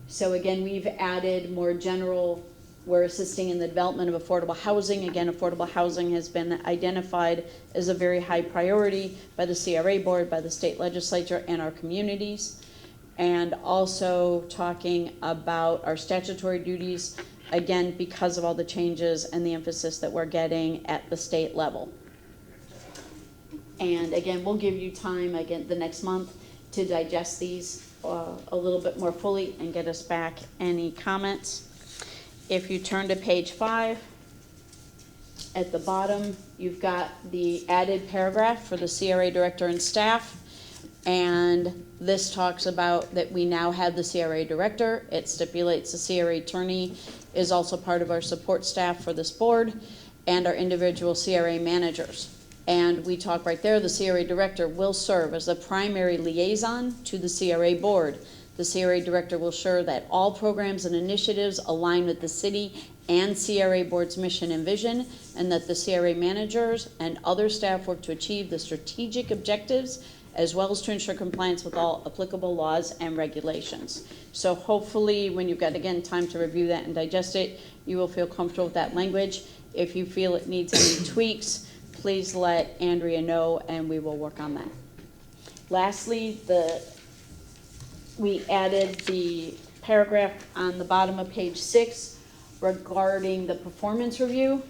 So again, we've added more general, we're assisting in the development of affordable housing. Again, affordable housing has been identified as a very high priority by the CRA board, by the state legislature, and our communities. And also talking about our statutory duties, again, because of all the changes and the emphasis that we're getting at the state level. And again, we'll give you time again the next month to digest these a little bit more fully and get us back any comments. If you turn to page 5, at the bottom, you've got the added paragraph for the CRA director and staff. And this talks about that we now have the CRA director. It stipulates the CRA attorney is also part of our support staff for this board and our individual CRA managers. And we talk right there, the CRA director will serve as the primary liaison to the CRA board. The CRA director will ensure that all programs and initiatives align with the city and CRA board's mission and vision, and that the CRA managers and other staff work to achieve the strategic objectives as well as to ensure compliance with all applicable laws and regulations. So hopefully when you've got, again, time to review that and digest it, you will feel comfortable with that language. If you feel it needs any tweaks, please let Andrea know and we will work on that. Lastly, we added the paragraph on the bottom of page 6 regarding the performance review.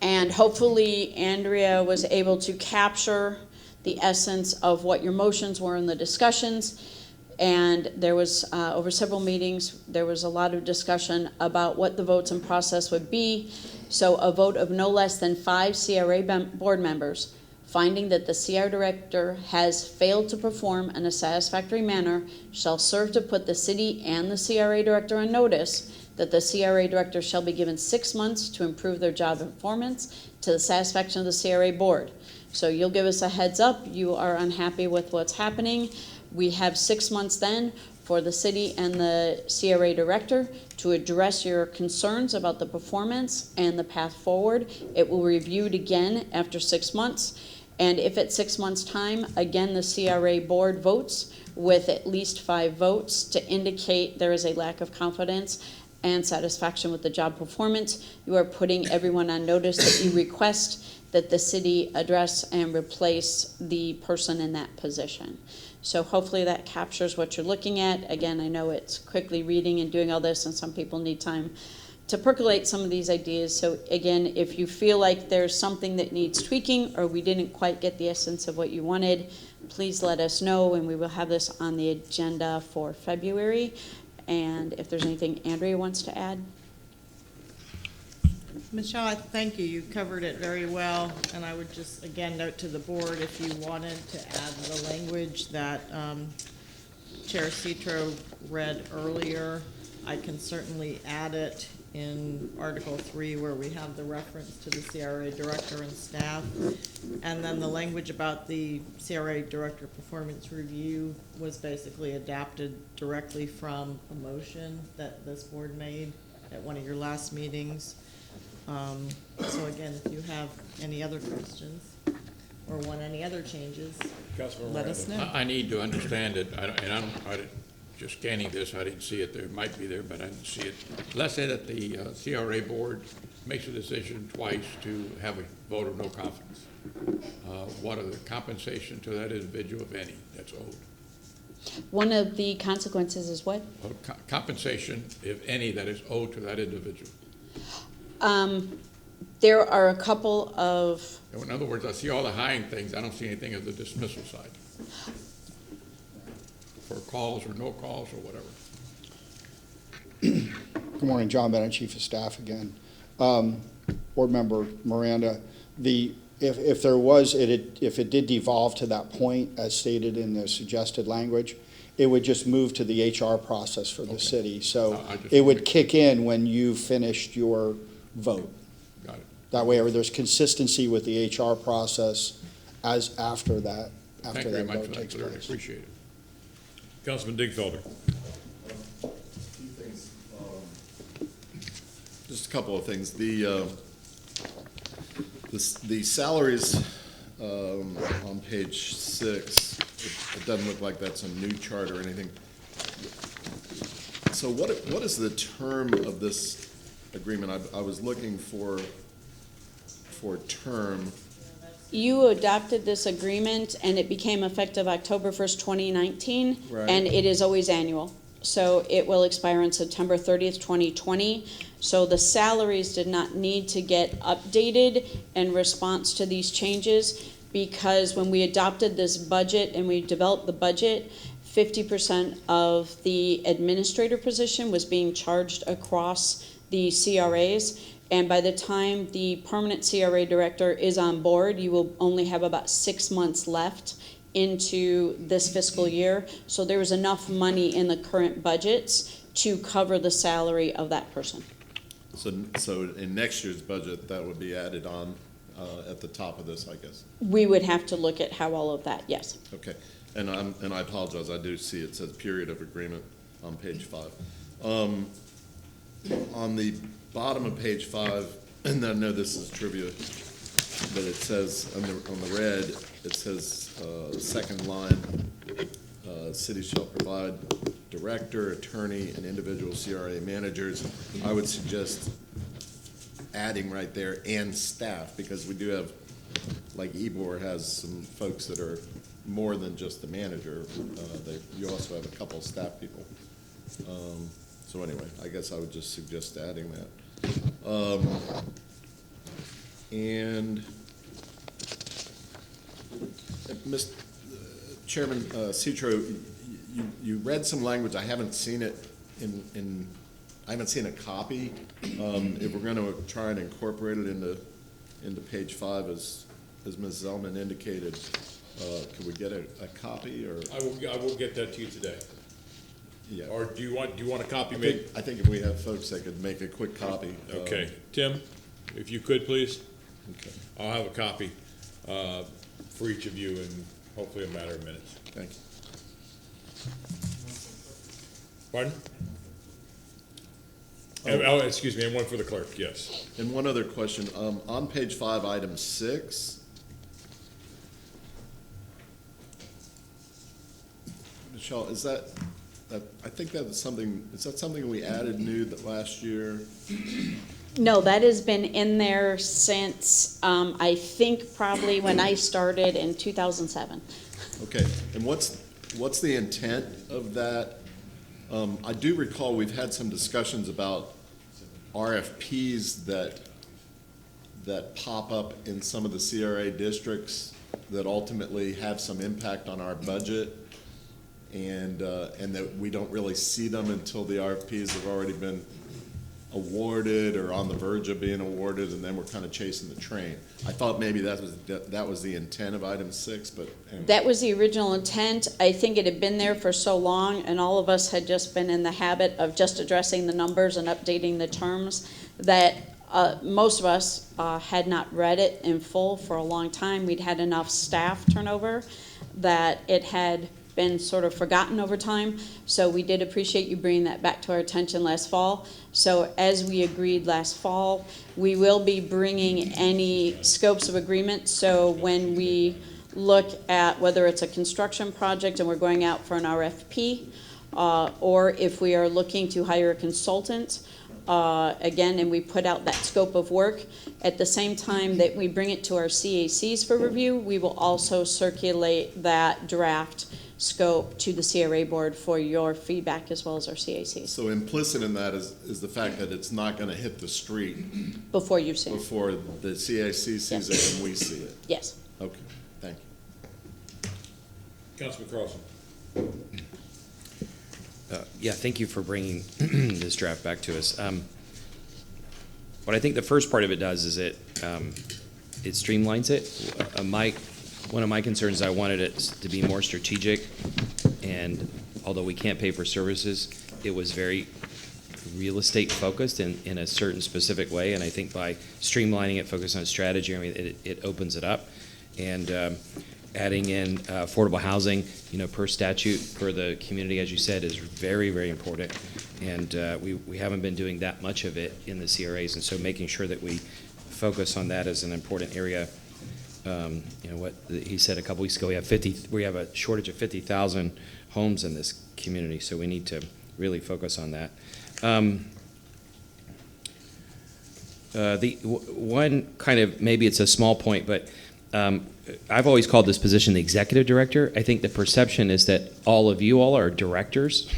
And hopefully Andrea was able to capture the essence of what your motions were in the discussions. And there was, over several meetings, there was a lot of discussion about what the votes and process would be. So a vote of no less than 5 CRA board members finding that the CR director has failed to perform in a satisfactory manner shall serve to put the city and the CRA director on notice that the CRA director shall be given 6 months to improve their job performance to the satisfaction of the CRA board. So you'll give us a heads up, you are unhappy with what's happening. We have 6 months then for the city and the CRA director to address your concerns about the performance and the path forward. It will be reviewed again after 6 months. And if at 6 months' time, again, the CRA board votes with at least 5 votes to indicate there is a lack of confidence and satisfaction with the job performance, you are putting everyone on notice that you request that the city address and replace the person in that position. So hopefully that captures what you're looking at. Again, I know it's quickly reading and doing all this, and some people need time to percolate some of these ideas. So again, if you feel like there's something that needs tweaking or we didn't quite get the essence of what you wanted, please let us know, and we will have this on the agenda for February. And if there's anything Andrea wants to add. Michelle, I thank you. You covered it very well, and I would just, again, note to the board, if you wanted to add the language that Chair Citro read earlier, I can certainly add it in Article 3 where we have the reference to the CRA director and staff. And then the language about the CRA director performance review was basically adapted directly from a motion that this board made at one of your last meetings. So again, if you have any other questions or want any other changes, let us know. I need to understand it, just scanning this, I didn't see it there. It might be there, but I didn't see it. Let's say that the CRA board makes a decision twice to have a vote of no confidence. What are the compensation to that individual, if any, that's owed? One of the consequences is what? Compensation, if any, that is owed to that individual. There are a couple of... In other words, I see all the hiring things. I don't see anything of the dismissal side. For calls or no calls or whatever. Good morning, John Bennett, Chief of Staff again. Board Member Miranda, if there was, if it did devolve to that point, as stated in the suggested language, it would just move to the HR process for the city. So it would kick in when you finished your vote. Got it. That way, there's consistency with the HR process as after that Thank you very much vote for that takes clarity. place. Appreciate it. Councilman Digfelder. Just a couple of things. The salaries on page 6, it doesn't look like that's a new chart or anything. So what is the term of this agreement? I was looking for term. You adopted this agreement and it became effective October 1st, 2019. Right. And it is always annual. So it will expire on September 30th, 2020. So the salaries did not need to get updated in response to these changes, because when we adopted this budget and we developed the budget, 50% of the administrator position was being charged across the CRAs. And by the time the permanent CRA director is on board, you will only have about 6 months left into this fiscal year. So there was enough money in the current budgets to cover the salary of that person. So in next year's budget, that would be added on at the top of this, I guess. We would have to look at how all of that, yes. Okay, and I apologize, I do see it says period of agreement on page 5. On the bottom of page 5, and I know this is trivia, but it says on the red, it says second line, city shall provide director, attorney, and individual CRA managers. I would suggest adding right there and staff, because we do have, like Ebor has some folks that are more than just the manager. You also have a couple of staff people. So anyway, I guess I would just suggest adding that. And Mr. Chairman Citro, you read some language. I haven't seen it I haven't seen a copy. If we're going to try and incorporate it into page 5, as Ms. Zellman indicated, could we get a copy? Or I will get that to you today. Yeah. Or do you want a copy made? I think if we have folks that could make a quick copy. Okay, Tim, if you could, please. Okay. I'll have a copy for each of you in hopefully a matter of minutes. Thank you. Pardon? Oh, excuse me, and one for the clerk, yes. And one other question. On page 5, item 6, Michelle, is that I think that was something, is that something we added new that last year? No, that has been in there since, I think probably when I started in 2007. Okay, and what's the intent of that? I do recall we've had some discussions about RFPs that pop up in some of the CRA districts that ultimately have some impact on our budget, and that we don't really see them until the RFPs have already been awarded or on the verge of being awarded, and then we're kind of chasing the train. I thought maybe that was the intent of item 6, but anyway. That was the original intent. I think it had been there for so long, and all of us had just been in the habit of just addressing the numbers and updating the terms, that most of us had not read it in full for a long time. We'd had enough staff turnover that it had been sort of forgotten over time. So we did appreciate you bringing that back to our attention last fall. So as we agreed last fall, we will be bringing any scopes of agreement. So when we look at whether it's a construction project and we're going out for an RFP, or if we are looking to hire a consultant, again, and we put out that scope of work, at the same time that we bring it to our CACs for review, we will also circulate that draft scope to the CRA board for your feedback as well as our CACs. So implicit in that is the fact that it's not going to hit the street Before you've seen it. before the CAC sees it and we see it. Yes. Okay, thank you. Councilman Carlson. Yeah, thank you for bringing this draft back to us. what I think the first part of it does is it streamlines it. One of my concerns, I wanted it to be more strategic, and although we can't pay for services, it was very real estate focused in a certain specific way, and I think by streamlining it, focused on strategy, I mean, it opens it up. And adding in affordable housing, per statute for the community, as you said, is very, very important. And we haven't been doing that much of it in the CRAs, and so making sure that we focus on that is an important area. What he said a couple weeks ago, we have a shortage of 50,000 homes in this community, so we need to really focus on that. One kind of, maybe it's a small point, but I've always called this position the executive director. I think the perception is that all of you all are directors.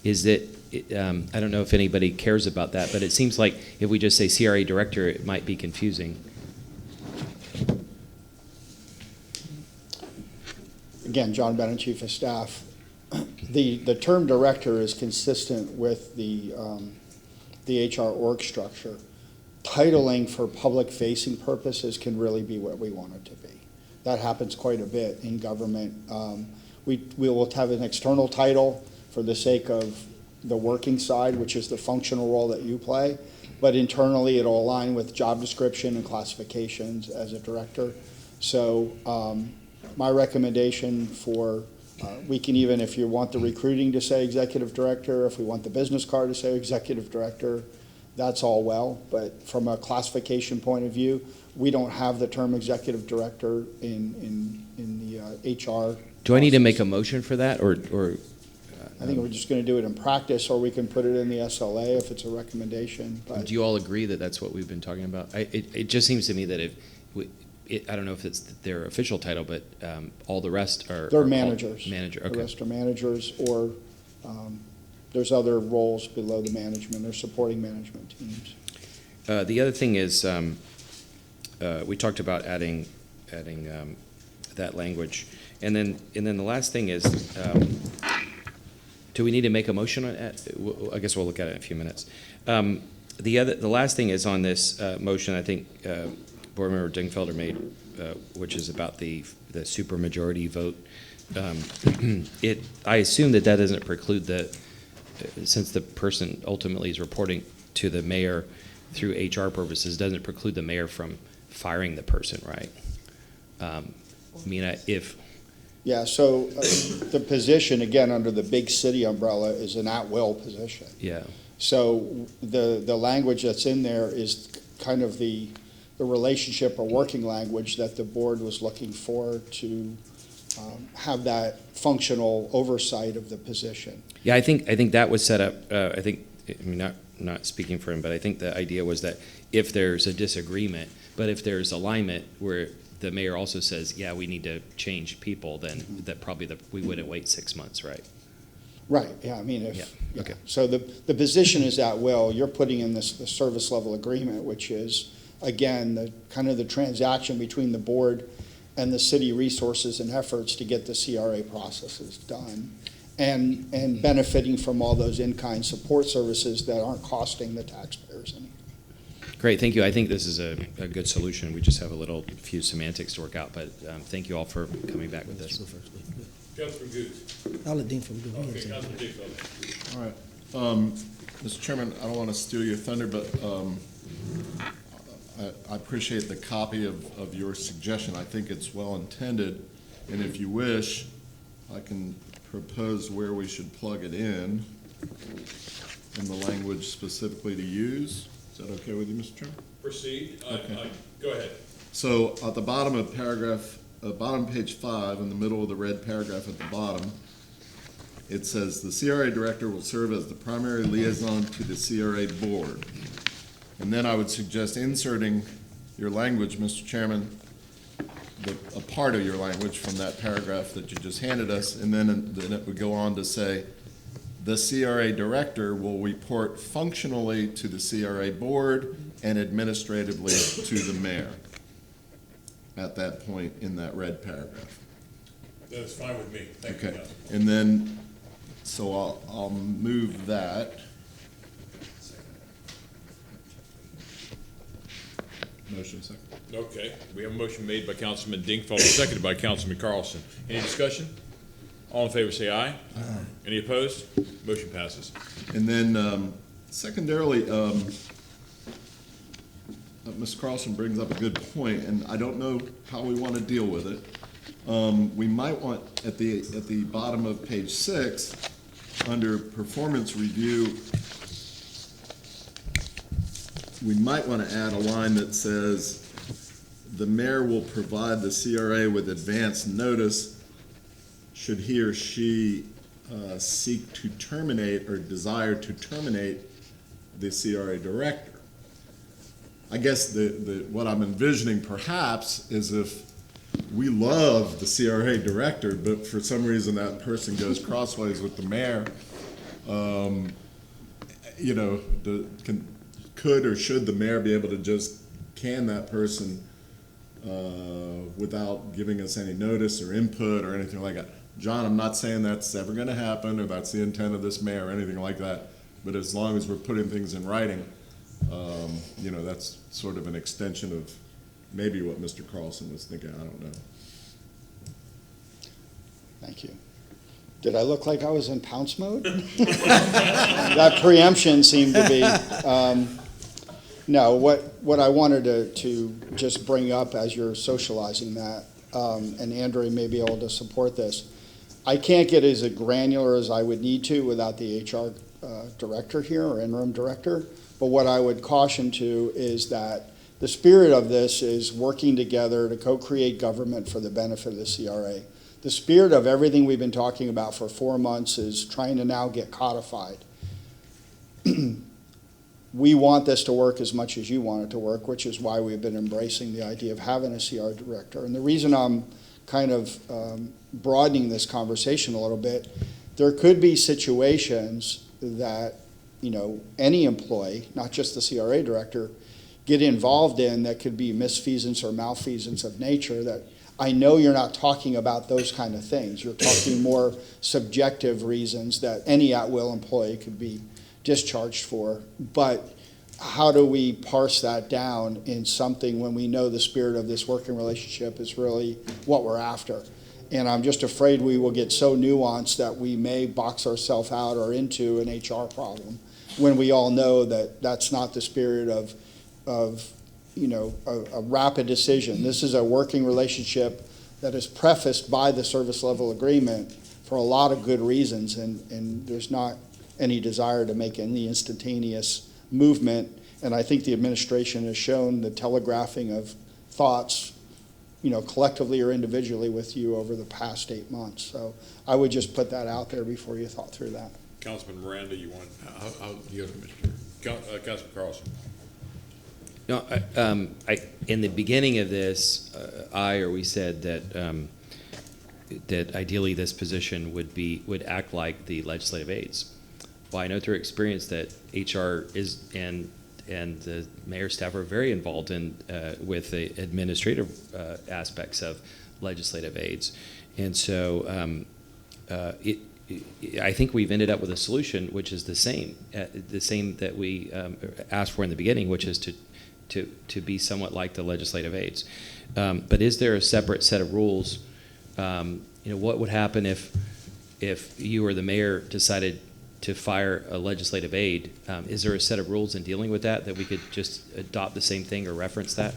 Is that, I don't know if anybody cares about that, but it seems like if we just say CRA director, it might be confusing. Again, John Bennett, Chief of Staff. The term director is consistent with the HR org structure. Titling for public-facing purposes can really be what we want it to be. That happens quite a bit in government. We will have an external title for the sake of the working side, which is the functional role that you play, but internally it'll align with job description and classifications as a director. So my recommendation for, we can even, if you want the recruiting to say executive director, if we want the business card to say executive director, that's all well, but from a classification point of view, we don't have the term executive director in the HR. Do I need to make a motion for that, or I think we're just going to do it in practice, or we can put it in the SLA if it's a recommendation. But do you all agree that that's what we've been talking about? It just seems to me that I don't know if it's their official title, but all the rest are... They're managers. Manager, okay. The rest are managers, or there's other roles below the management or supporting management teams. The other thing is, we talked about adding that language, and then the last thing is, do we need to make a motion on it? I guess we'll look at it in a few minutes. The last thing is on this motion. I think Board Member Dingfelder made, which is about the supermajority vote. I assume that doesn't preclude since the person ultimately is reporting to the mayor through HR purposes, doesn't preclude the mayor from firing the person, right? Yeah, so the position, again, under the big city umbrella is an at-will position. Yeah. So the language that's in there is kind of the relationship or working language that the board was looking for to have that functional oversight of the position. Yeah, I think that was set up. Not speaking for him, but I think the idea was that if there's a disagreement, but if there's alignment where the mayor also says, yeah, we need to change people, then that probably we wouldn't wait 6 months, right? Right, yeah, I mean, okay. So the position is at will. You're putting in the service level agreement, which is, again, the kind of the transaction between the board and the city resources and efforts to get the CRA processes done, and benefiting from all those in-kind support services that aren't costing the taxpayers anything. Great, thank you. I think this is a good solution. We just have a few semantics to work out, but thank you all for coming back with this. Councilman Goods. I'll let Dean from do it. Okay, Councilman Dingfelder. All right. Mr. Chairman, I don't want to steal your thunder, but I appreciate the copy of your suggestion. I think it's well intended, and if you wish, I can propose where we should plug it in the language specifically to use. Is that okay with you, Mr. Chairman? Proceed. Okay. Go ahead. So at the bottom of bottom page 5, in the middle of the red paragraph at the bottom, it says the CRA director will serve as the primary liaison to the CRA board. And then I would suggest inserting your language, Mr. Chairman, a part of your language from that paragraph that you just handed us, and then it would go on to say, the CRA director will report functionally to the CRA board and administratively to the mayor at that point in that red paragraph. That is fine with me. Thank you. Okay, and then, so I'll move that. Motion second. Okay, we have a motion made by Councilman Dingfelder, seconded by Councilman Carlson. Any discussion? All in favor say aye. Any opposed? Motion passes. And then secondarily, Ms. Carlson brings up a good point, and I don't know how we want to deal with it. We might want, at the bottom of page 6, under performance review, we might want to add a line that says, the mayor will provide the CRA with advance notice should he or she seek to terminate or desire to terminate the CRA director. I guess what I'm envisioning perhaps is if we love the CRA director, but for some reason that person goes crossways with the mayor, you know, could or should the mayor be able to just can that person without giving us any notice or input or anything like that? John, I'm not saying that's ever going to happen or that's the intent of this mayor or anything like that, but as long as we're putting things in writing, you know, that's sort of an extension of maybe what Mr. Carlson was thinking. I don't know. Thank you. Did I look like I was in pounce mode? That preemption seemed to be. No, what I wanted to just bring up as you're socializing that, and Andrea may be able to support this, I can't get as granular as I would need to without the HR director here or interim director. But what I would caution to is that the spirit of this is working together to co-create government for the benefit of the CRA. The spirit of everything we've been talking about for 4 months is trying to now get codified. We want this to work as much as you want it to work, which is why we've been embracing the idea of having a CR director. And the reason I'm kind of broadening this conversation a little bit, there could be situations that, you know, any employee, not just the CRA director, get involved in that could be misfeasance or malfeasance of nature that I know you're not talking about those kind of things. You're talking more subjective reasons that any at-will employee could be discharged for. But how do we parse that down in something when we know the spirit of this working relationship is really what we're after? And I'm just afraid we will get so nuanced that we may box ourselves out or into an HR problem when we all know that that's not the spirit of you know, a rapid decision. This is a working relationship that is prefaced by the service level agreement for a lot of good reasons, and there's not any desire to make any instantaneous movement. And I think the administration has shown the telegraphing of thoughts, you know, collectively or individually with you over the past 8 months. So I would just put that out there before you thought through that. Councilman Miranda, you want? I'll yield to Mr. Councilman Carlson. No, in the beginning of this, we said that that ideally this position would act like the legislative aides. Well, I know through experience that HR is and the mayor's staff are very involved in with the administrative aspects of legislative aides, and so I think we've ended up with a solution which is the same that we asked for in the beginning, which is to be somewhat like the legislative aides. But is there a separate set of rules? You know, what would happen if you or the mayor decided to fire a legislative aide? Is there a set of rules in dealing with that we could just adopt the same thing or reference that?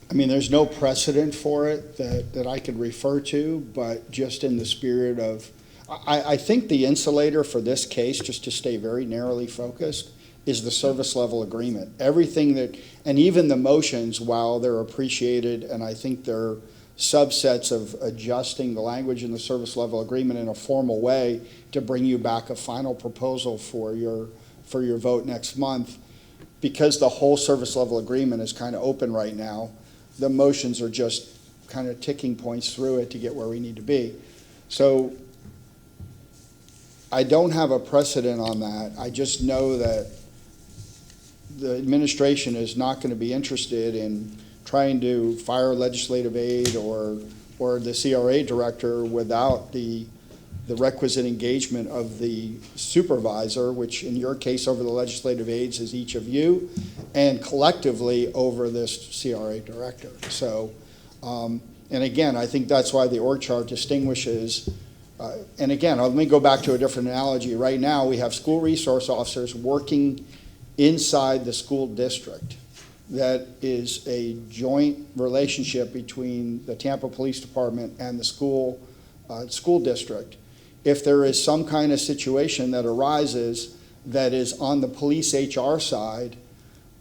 I mean, there's no precedent for it that I could refer to, but just in the spirit of, I think the insulator for this case, just to stay very narrowly focused, is the service level agreement. Everything that, and even the motions, while they're appreciated, and I think they're subsets of adjusting the language in the service level agreement in a formal way to bring you back a final proposal for your vote next month, because the whole service level agreement is kind of open right now, the motions are just kind of ticking points through it to get where we need to be. So I don't have a precedent on that. I just know that the administration is not going to be interested in trying to fire a legislative aide or the CRA director without the the requisite engagement of the supervisor, which in your case over the legislative aides is each of you, and collectively over this CRA director. So, and again, I think that's why the org chart distinguishes, and again, let me go back to a different analogy. Right now, we have school resource officers working inside the school district. That is a joint relationship between the Tampa Police Department and the school district. If there is some kind of situation that arises that is on the police HR side,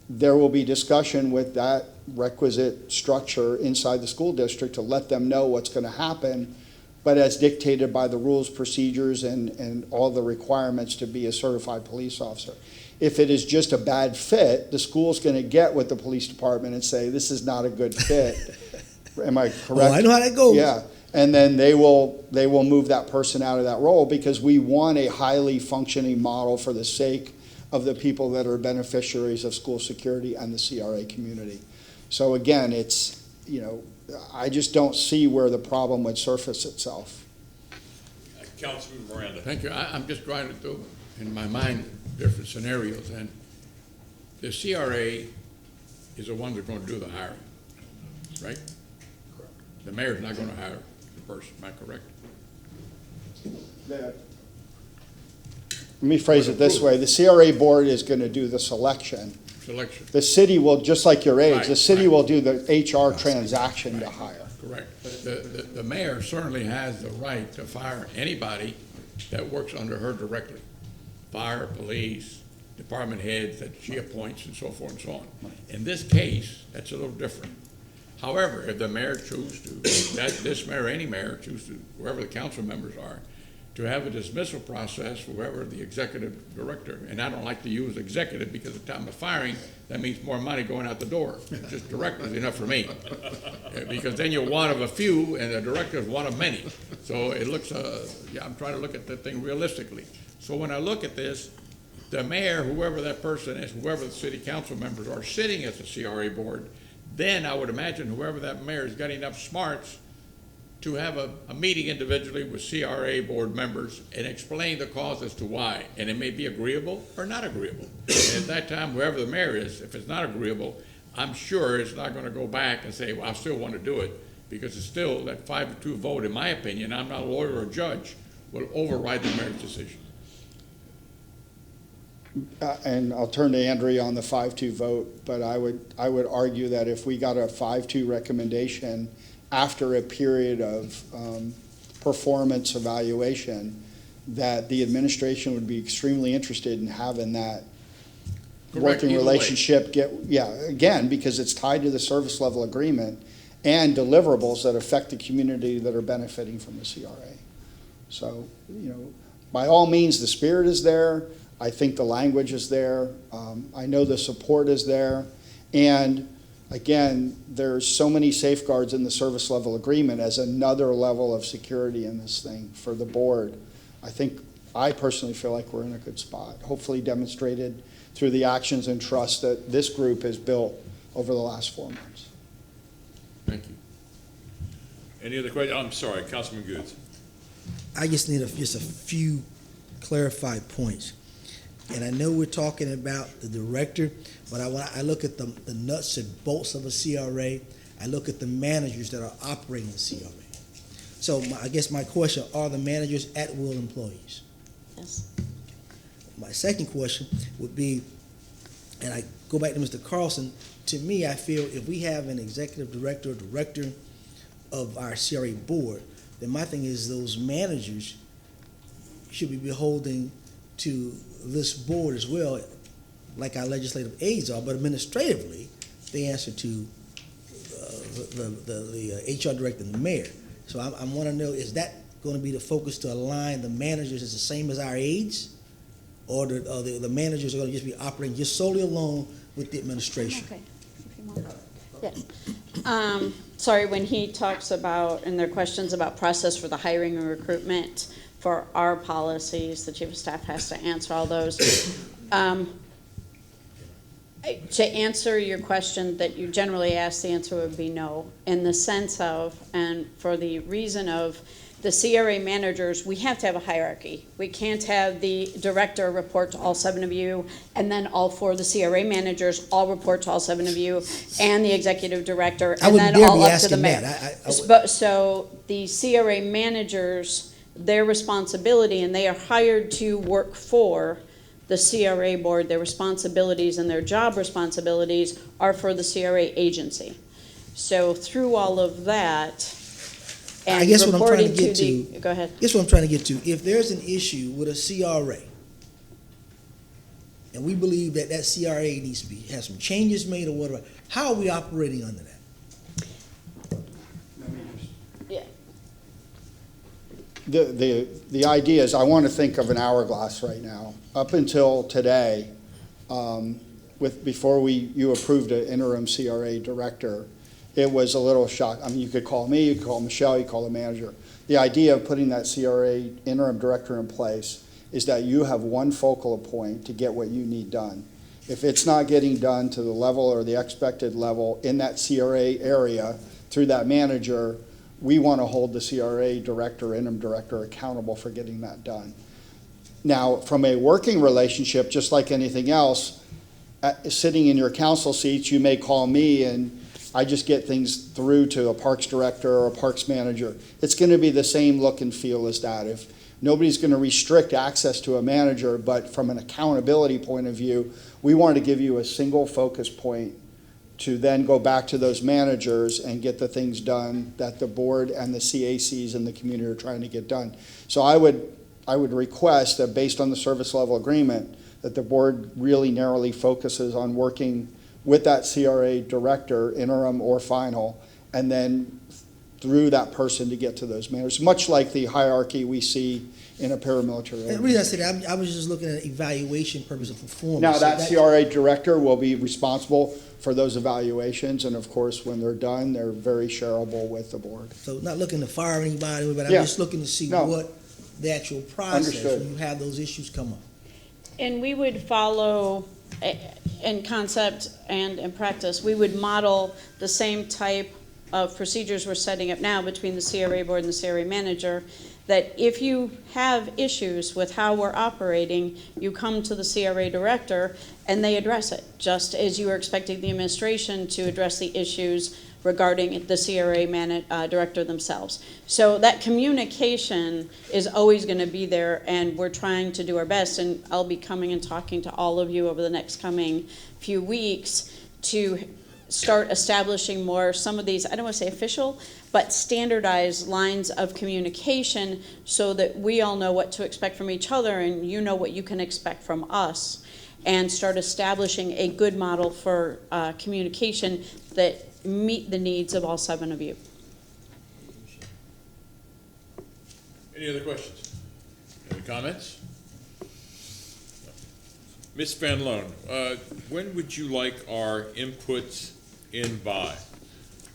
there will be discussion with that requisite structure inside the school district to let them know what's going to happen, but as dictated by the rules, procedures, and all the requirements to be a certified police officer. If it is just a bad fit, the school's going to get with the police department and say, this is not a good fit. Am I correct? Oh, I know how that goes. Yeah. And then they will move that person out of that role because we want a highly functioning model for the sake of the people that are beneficiaries of school security and the CRA community. So again, it's, I just don't see where the problem would surface itself. Councilman Miranda. Thank you. I'm just trying to do, in my mind, different scenarios, and the CRA is the one that's going to do the hiring, right? Correct. The mayor's not going to hire the person, am I correct? Let me phrase it this way. The CRA board is going to do the selection. The city will, just like your age, Right, the city will do the HR transaction to hire. Correct. The mayor certainly has the right to fire anybody that works under her directly. Fire, police, department heads that she appoints, and so forth and so on. In this case, that's a little different. However, if the mayor chooses to, this mayor or any mayor chooses to, whoever the council members are, to have a dismissal process, whoever the executive director, and I don't like to use executive because at the time of firing, that means more money going out the door. Just director is enough for me. Because then you're one of a few and the director is one of many. So it looks, I'm trying to look at the thing realistically. So when I look at this, the mayor, whoever that person is, whoever the city council members are sitting at the CRA board, then I would imagine whoever that mayor has got enough smarts to have a meeting individually with CRA board members and explain the cause as to why. And it may be agreeable or not agreeable. And at that time, whoever the mayor is, if it's not agreeable, I'm sure it's not going to go back and say, well, I still want to do it, because it's still that 5-2 vote, in my opinion, I'm not a lawyer or a judge, will override the mayor's decision. And I'll turn to Andrea on the 5-2 vote, but I would argue that if we got a 5-2 recommendation after a period of performance evaluation, that the administration would be extremely interested in having that working relationship again, because it's tied to the service level agreement and deliverables that affect the community that are benefiting from the CRA. So, by all means, the spirit is there. I think the language is there. I know the support is there. And again, there's so many safeguards in the service level agreement as another level of security in this thing for the board. I personally feel like we're in a good spot, hopefully demonstrated through the actions and trust that this group has built over the last 4 months. Thank you. Any other questions? I'm sorry, Councilman Goods. I just need just a few clarified points. And I know we're talking about the director, but I look at the nuts and bolts of a CRA. I look at the managers that are operating the CRA. So I guess my question, are the managers at-will employees? Yes. My second question would be, and I go back to Mr. Carlson, to me, I feel if we have an executive director or director of our CRA board, then my thing is those managers should be beholding to this board as well, like our legislative aides are, but administratively, they answer to the HR director and the mayor. So I want to know, is that going to be the focus to align the managers as the same as our aides? Or the managers are going to just be operating just solely alone with the administration? Okay. If you want. Yeah. Sorry, when he talks about, and there are questions about process for the hiring and recruitment for our policies, the chief of staff has to answer all those. To answer your question that you generally ask, the answer would be no, in the sense of, and for the reason of, the CRA managers, we have to have a hierarchy. We can't have the director report to all 7 of you, and then all 4 of the CRA managers all report to all 7 of you, and the executive director, I and wouldn't then dare all be up to asking the mayor. that. I would- But, so the CRA managers, their responsibility, and they are hired to work for the CRA board, their responsibilities and their job responsibilities are for the CRA agency. So through all of that, and I guess what I'm trying to reporting get the, to. go ahead. Guess what I'm trying to get to. If there's an issue with a CRA, and we believe that that CRA needs to have some changes made or whatever, how are we operating under that? Yeah. The idea is, I want to think of an hourglass right now. Up until today, before you approved an interim CRA director, it was a little shock. I mean, you could call me, you could call Michelle, you could call the manager. The idea of putting that CRA interim director in place is that you have one focal point to get what you need done. If it's not getting done to the level or the expected level in that CRA area through that manager, we want to hold the CRA director, interim director accountable for getting that done. Now, from a working relationship, just like anything else, sitting in your council seats, you may call me and I just get things through to a parks director or a parks manager. It's going to be the same look and feel as that. If nobody's going to restrict access to a manager, but from an accountability point of view, we want to give you a single focus point to then go back to those managers and get the things done that the board and the CACs and the community are trying to get done. So I would request that, based on the service level agreement, that the board really narrowly focuses on working with that CRA director, interim or final, and then through that person to get to those managers, much like the hierarchy we see in a paramilitary The reason I said that, I was just looking at evaluation purpose of performance. Now, So that CRA director will be responsible for those evaluations, and of course, when they're done, they're very shareable with the board. So not looking to fire anybody, but I'm Yeah. just looking to see No. what the actual process Understood. when you have those issues come up. And we would follow, in concept and in practice, we would model the same type of procedures we're setting up now between the CRA board and the CRA manager, that if you have issues with how we're operating, you come to the CRA director and they address it, just as you are expecting the administration to address the issues regarding the CRA director themselves. So that communication is always going to be there, and we're trying to do our best, and I'll be coming and talking to all of you over the next coming few weeks to start establishing more, some of these, I don't want to say official, but standardized lines of communication so that we all know what to expect from each other and you know what you can expect from us, and start establishing a good model for communication that meet the needs of all 7 of you. Any other questions? Any comments? Ms. Van Loan, when would you like our inputs in by?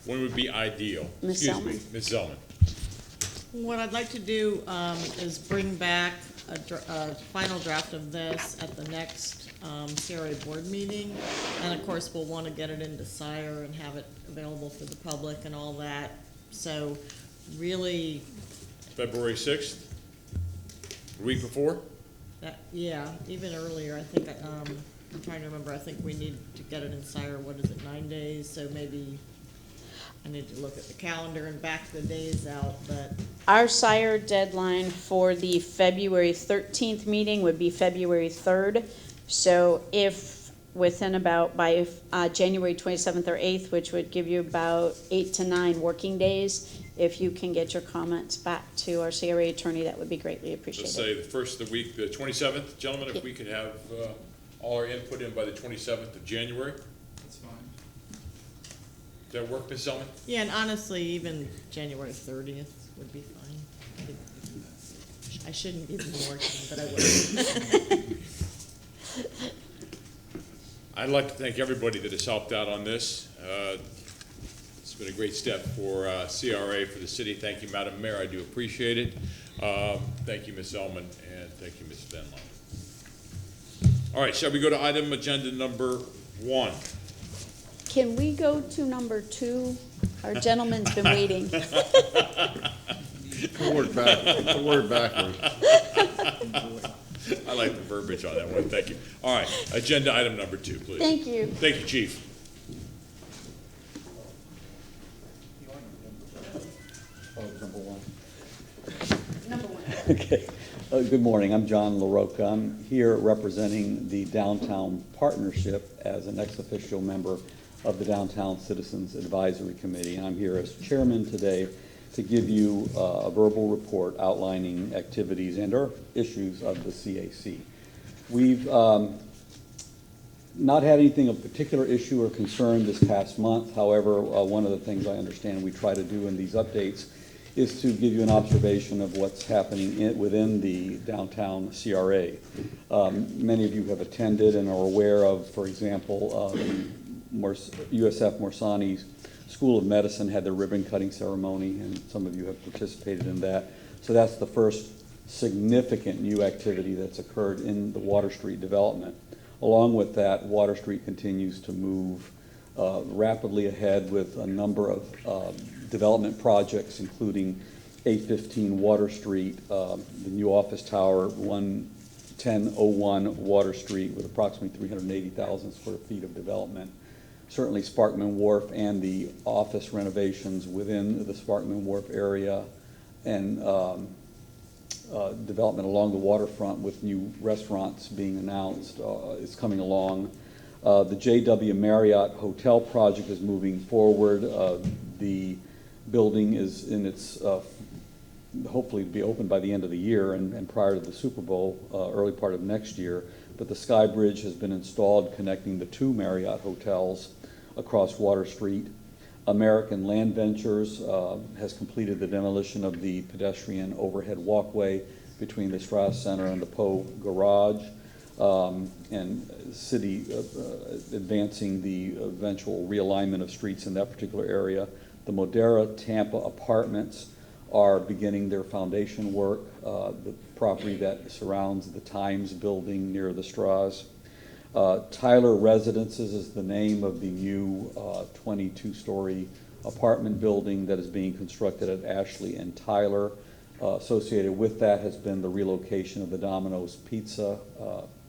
When would be ideal? Ms. Excuse me, Zelman. Ms. Zelman. What I'd like to do is bring back a final draft of this at the next CRA board meeting. And of course, we'll want to get it into SIRE and have it available for the public and all that. So really, February 6th? The week before? yeah, even earlier, I think, I'm trying to remember, I think we need to get it in SIRE, what is it, 9 days? So maybe I need to look at the calendar and back the days out, but Our SIRE deadline for the February 13th meeting would be February 3rd. So if within about, by January 27th or 8th, which would give you about 8 to 9 working days, if you can get your comments back to our CRA attorney, that would be greatly Let's appreciated. say the first of the week, the 27th, gentlemen, if we could have all our input in by the 27th of January. That's fine. Does that work, Ms. Zelman? yeah, and honestly, even January 30th would be fine. I shouldn't give you more time, but I will. I'd like to thank everybody that has helped out on this. It's been a great step for CRA, for the city. Thank you, Madam Mayor. I do appreciate it. Thank you, Ms. Zelman, and thank you, Ms. Van Loan. All right, shall we go to item agenda number 1? Can we go to number 2? Our gentleman's been waiting. It's a word backwards. I like the verbiage on that one, thank you. All right, agenda item number 2, please. Thank you. Thank you, Chief. Number one. Okay. Good morning. I'm John LaRocca. I'm here representing the Downtown Partnership as an ex-officio member of the Downtown Citizens Advisory Committee. And I'm here as chairman today to give you a verbal report outlining activities and or issues of the CAC. We've not had anything of particular issue or concern this past month. However, one of the things I understand we try to do in these updates is to give you an observation of what's happening within the downtown CRA. Many of you have attended and are aware of, for example, USF Morsani's School of Medicine had their ribbon cutting ceremony, and some of you have participated in that. So that's the first significant new activity that's occurred in the Water Street development. Along with that, Water Street continues to move rapidly ahead with a number of development projects, including 815 Water Street, the new office tower, 1001 Water Street with approximately 380,000 square feet of development. Certainly Sparkman Wharf and the office renovations within the Sparkman Wharf area, and development along the waterfront with new restaurants being announced is coming along. The JW Marriott Hotel project is moving forward. The building is in its, hopefully to be open by the end of the year and prior to the Super Bowl, early part of next year. But the Sky Bridge has been installed connecting the 2 Marriott hotels across Water Street. American Land Ventures has completed the demolition of the pedestrian overhead walkway between the Strauss Center and the Poe Garage, and city advancing the eventual realignment of streets in that particular area. The Modera Tampa Apartments are beginning their foundation work, the property that surrounds the Times building near the Strauss. Tyler Residences is the name of the new 22-story apartment building that is being constructed at Ashley and Tyler. Associated with that has been the relocation of the Domino's Pizza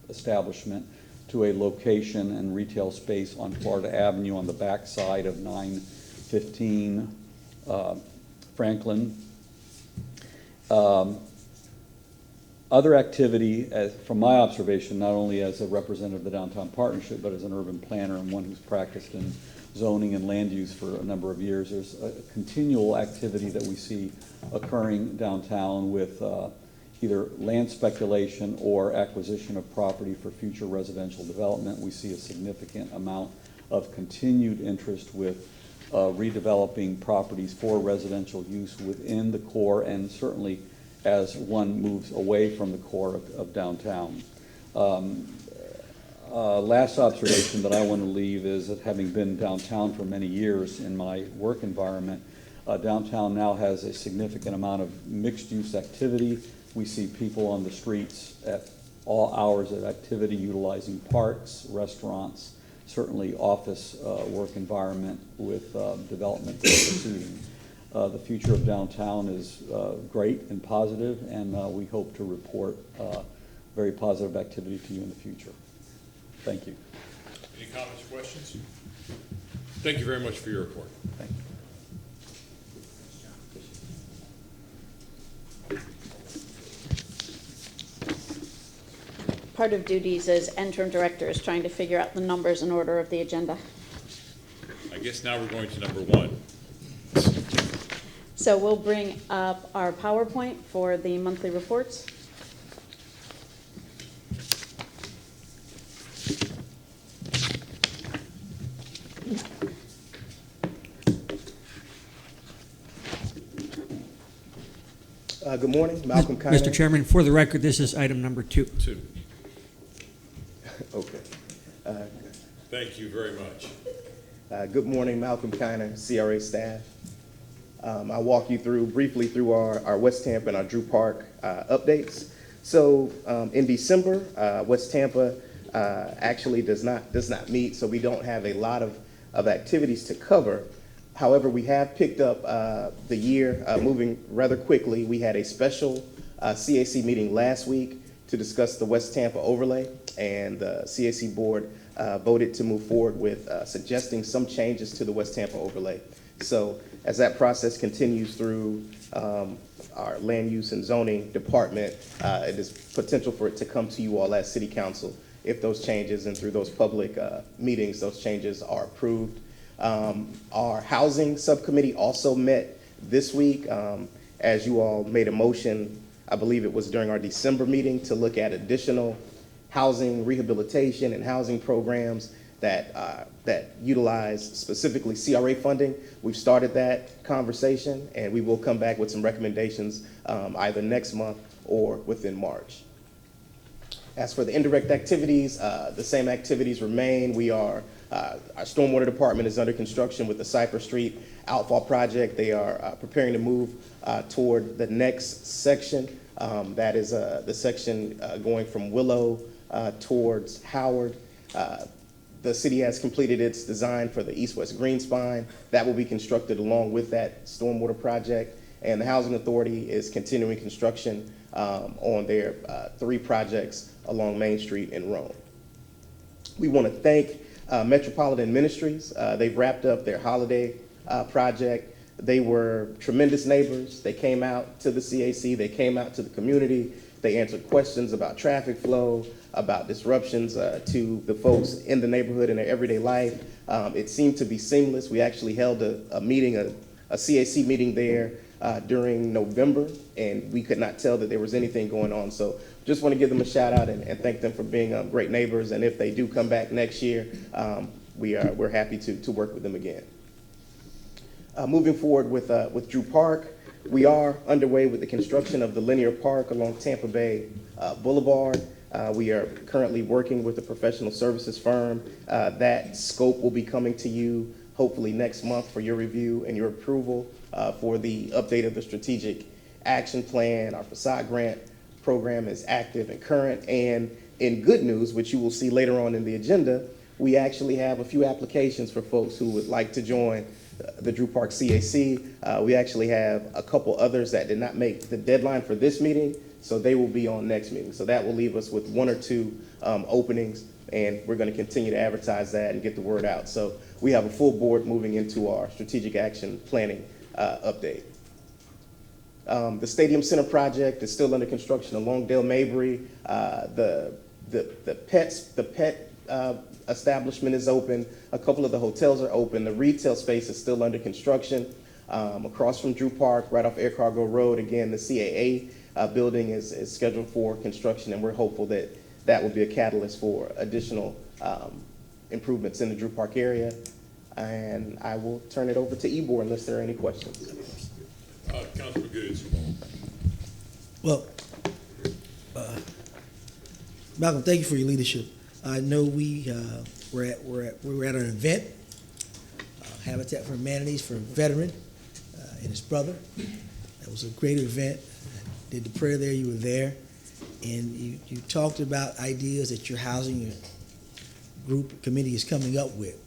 establishment to a location and retail space on Florida Avenue on the backside of 915 Franklin. Other activity, from my observation, not only as a representative of the Downtown Partnership, but as an urban planner and one who's practiced in zoning and land use for a number of years, there's a continual activity that we see occurring downtown with either land speculation or acquisition of property for future residential development. We see a significant amount of continued interest with redeveloping properties for residential use within the core, and certainly as one moves away from the core of downtown. Last observation that I want to leave is that having been downtown for many years in my work environment, downtown now has a significant amount of mixed-use activity. We see people on the streets at all hours of activity utilizing parks, restaurants, certainly office work environment with development that's proceeding. The future of downtown is great and positive, and we hope to report very positive activity to you in the future. Thank you. Any comments or questions? Thank you very much for your report. Thank you. Part of duties as interim director is trying to figure out the numbers and order of the agenda. I guess now we're going to number 1. So we'll bring up our PowerPoint for the monthly reports. Good morning, Malcolm Kiner. Mr. Chairman, for the record, this is item number 2. Okay. Thank you very much. Good morning, Malcolm Kiner, CRA staff. I'll walk you briefly through our West Tampa and our Drew Park updates. So in December, West Tampa actually does not meet, so we don't have a lot of activities to cover. However, we have picked up the year moving rather quickly. We had a special CAC meeting last week to discuss the West Tampa overlay, and the CAC board voted to move forward with suggesting some changes to the West Tampa overlay. So as that process continues through our land use and zoning department, it is potential for it to come to you all as city council if those changes and through those public meetings, those changes are approved. Our housing subcommittee also met this week. As you all made a motion, I believe it was during our December meeting, to look at additional housing rehabilitation and housing programs that utilize specifically CRA funding. We've started that conversation, and we will come back with some recommendations either next month or within March. As for the indirect activities, the same activities remain. Our stormwater department is under construction with the Cypress Street outfall project. They are preparing to move toward the next section. That is the section going from Willow towards Howard. The city has completed its design for the east-west green spine. That will be constructed along with that stormwater project. And the Housing Authority is continuing construction on their 3 projects along Main Street in Rome. We want to thank Metropolitan Ministries. They've wrapped up their holiday project. They were tremendous neighbors. They came out to the CAC. They came out to the community. They answered questions about traffic flow, about disruptions to the folks in the neighborhood in their everyday life. It seemed to be seamless. We actually held a meeting, a CAC meeting there during November, and we could not tell that there was anything going on. So just want to give them a shout out and thank them for being great neighbors. And if they do come back next year, we're happy to work with them again. Moving forward with Drew Park, we are underway with the construction of the linear park along Tampa Bay Boulevard. We are currently working with a professional services firm. That scope will be coming to you hopefully next month for your review and your approval for the update of the strategic action plan. Our facade grant program is active and current. And in good news, which you will see later on in the agenda, we actually have a few applications for folks who would like to join the Drew Park CAC. We actually have a couple others that did not make the deadline for this meeting, so they will be on next meeting. So that will leave us with 1 or 2 openings, and we're going to continue to advertise that and get the word out. So we have a full board moving into our strategic action planning update. The Stadium Center project is still under construction along Dale Mabry. The pet establishment is open. A couple of the hotels are open. The retail space is still under construction. Across from Drew Park, right off Air Cargo Road, again, the CAA building is scheduled for construction, and we're hopeful that that will be a catalyst for additional improvements in the Drew Park area. And I will turn it over to Ebor unless there are any questions. Councilman Goods. Well, Malcolm, thank you for your leadership. I know we're at an event, Habitat for Humanities for a veteran and his brother. That was a great event. I did the prayer there. You were there, and you talked about ideas that your housing group committee is coming up with.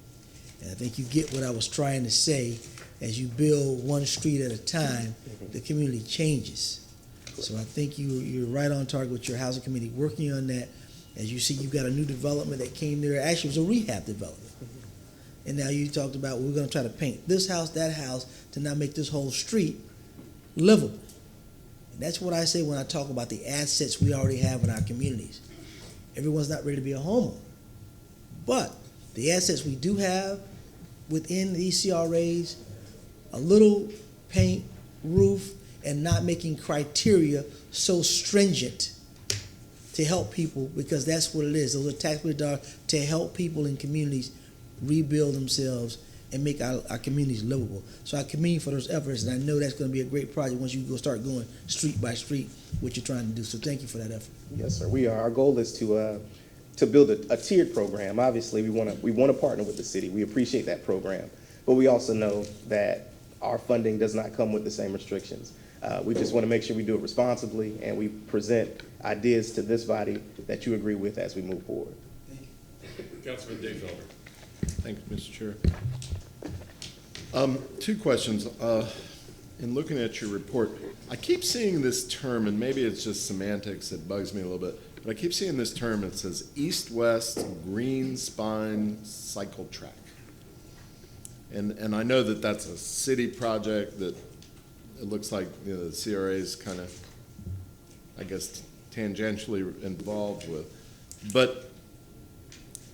And I think you get what I was trying to say. As you build one street at a time, the community changes. So I think you're right on target with your housing committee working on that. As you see, you've got a new development that came there. Actually, it was a rehab development. And now you talked about, we're going to try to paint this house, that house, to now make this whole street livable. And that's what I say when I talk about the assets we already have in our communities. Everyone's not ready to be a homeowner. But the assets we do have within these CRAs, a little paint, roof, and not making criteria so stringent to help people, because that's what it is. Those are tax dollars to help people in communities rebuild themselves and make our communities livable. So I commend you for those efforts, and I know that's going to be a great project once you start going street by street what you're trying to do. So thank you for that effort. Yes, sir. We are. Our goal is to build a tiered program. Obviously, we want to partner with the city. We appreciate that program, but we also know that our funding does not come with the same restrictions. We just want to make sure we do it responsibly, and we present ideas to this body that you agree with as we move forward. Councilman Dayfelder. Thank you, Mr. Chair. Two questions. In looking at your report, I keep seeing this term, and maybe it's just semantics that bugs me a little bit, but I keep seeing this term. It says east-west green spine cycle track. And I know that that's a city project that it looks like, you know, the CRA is kind of, I guess, tangentially involved with. But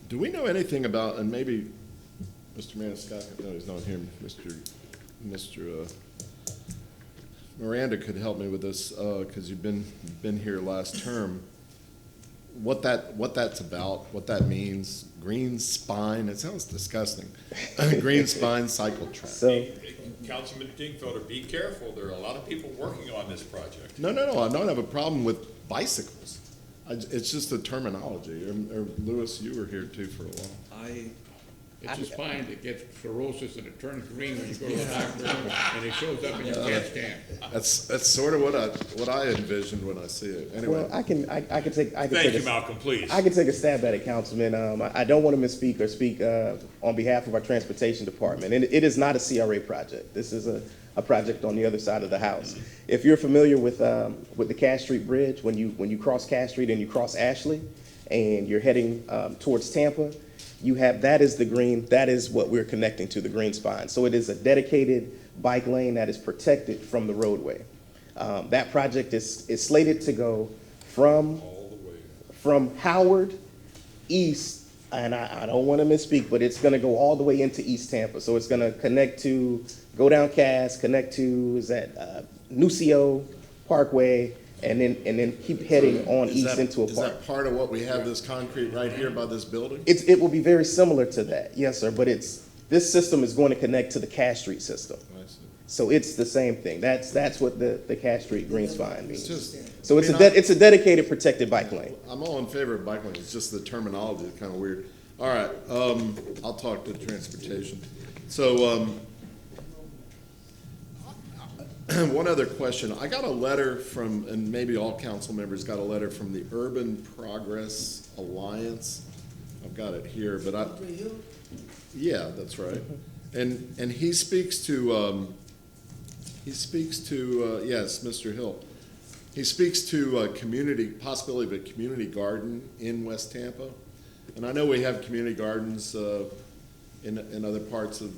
do we know anything about, and maybe Mr. Maniscalco, no, he's not here, Mr. Miranda could help me with this, because you've been here last term. What that's about, what that means, green spine, it sounds disgusting. Green spine cycle track. So, Councilman Dingfelder, be careful. There are a lot of people working on this project. No, I don't have a problem with bicycles. It's just the terminology. Or Louis, you were here too for a while. It's a spine that gets cirrhosis and it turns green when you go to the doctor and it shows up in your CAT scan. That's sort of what I envisioned when I see it. Anyway. well, I can take. Thank you, Malcolm, please. I can take a stab at it, Councilman. I don't want to misspeak or speak on behalf of our transportation department. And it is not a CRA project. This is a project on the other side of the house. If you're familiar with the Cass Street Bridge, when you cross Cass Street and you cross Ashley, and you're heading towards Tampa, that is the green. That is what we're connecting to, the green spine. So it is a dedicated bike lane that is protected from the roadway. That project is slated to go from Howard east, and I don't want to misspeak, but it's going to go all the way into East Tampa. So it's going to go down Cass, connect to Nucio Parkway, and then keep heading on east into a park. Is that part of what we have, this concrete right here by this building? It will be very similar to that, yes, sir. But this system is going to connect to the Cass Street system. I see. So it's the same thing. That's what the Cass Street green spine means. So it's a dedicated protected bike lane. I'm all in favor of bike lanes. It's just the terminology is kind of weird. All right, I'll talk to transportation. So one other question. I got a letter from, and maybe all council members got a letter from the Urban Progress Alliance. I've got it here, but yeah, that's right. And he speaks to yes, Mr. Hill. He speaks to possibility of a community garden in West Tampa. And I know we have community gardens in other parts of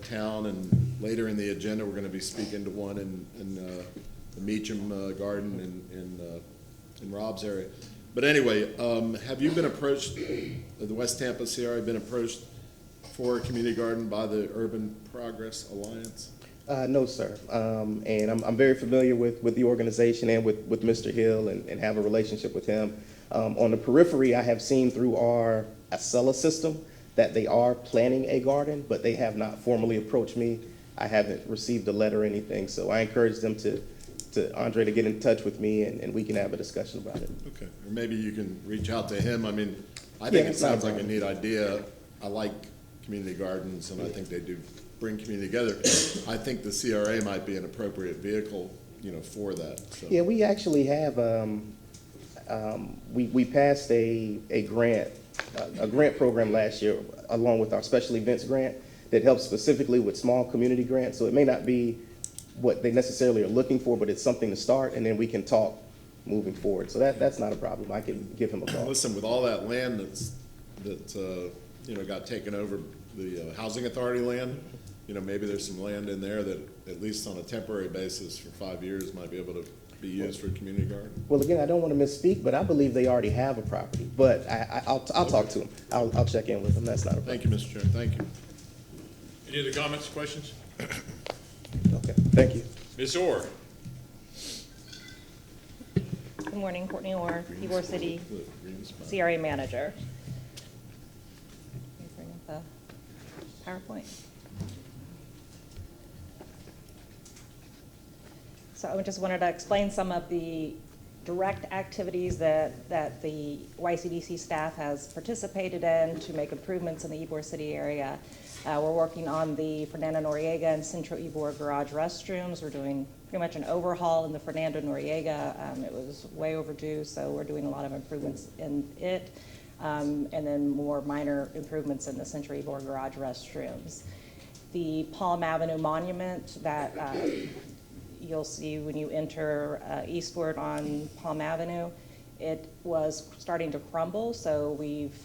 town, and later in the agenda, we're going to be speaking to one in the Meacham Garden in Rob's area. But anyway, have you been approached, the West Tampa CRA been approached for a community garden by the Urban Progress Alliance? No, sir. And I'm very familiar with the organization and with Mr. Hill and have a relationship with him. On the periphery, I have seen through our Acela system that they are planning a garden, but they have not formally approached me. I haven't received a letter or anything, so I encourage them to Andre to get in touch with me and we can have a discussion about it. Okay, or maybe you can reach out to him. I mean, I think it sounds like a neat idea. I like community gardens, and I think they do bring community together. I think the CRA might be an appropriate vehicle, for that. So. Yeah, we actually have. We passed a grant program last year, along with our special events grant, that helps specifically with small community grants. So it may not be what they necessarily are looking for, but it's something to start, and then we can talk moving forward. So that's not a problem. I can give him a call. Listen, with all that land that got taken over, the housing authority land, maybe there's some land in there that, at least on a temporary basis for 5 years, might be able to be used for a community garden. Well, again, I don't want to misspeak, but I believe they already have a property. But I'll talk to them. I'll check in with them. That's not a problem. Thank you, Mr. Chair. Thank you. Any other comments, questions? Okay, thank you. Ms. Orr. Good morning, Courtney Orr, Ybor City CRA Manager. Let me bring up the PowerPoint. So I just wanted to explain some of the direct activities that the YCDC staff has participated in to make improvements in the Ybor City area. We're working on the Fernando Noriega and Centro Ybor garage restrooms. We're doing pretty much an overhaul in the Fernando Noriega. It was way overdue, so we're doing a lot of improvements in it, and then more minor improvements in the Centro Ybor garage restrooms. the Palm Avenue monument that you'll see when you enter eastward on Palm Avenue. It was starting to crumble, so we've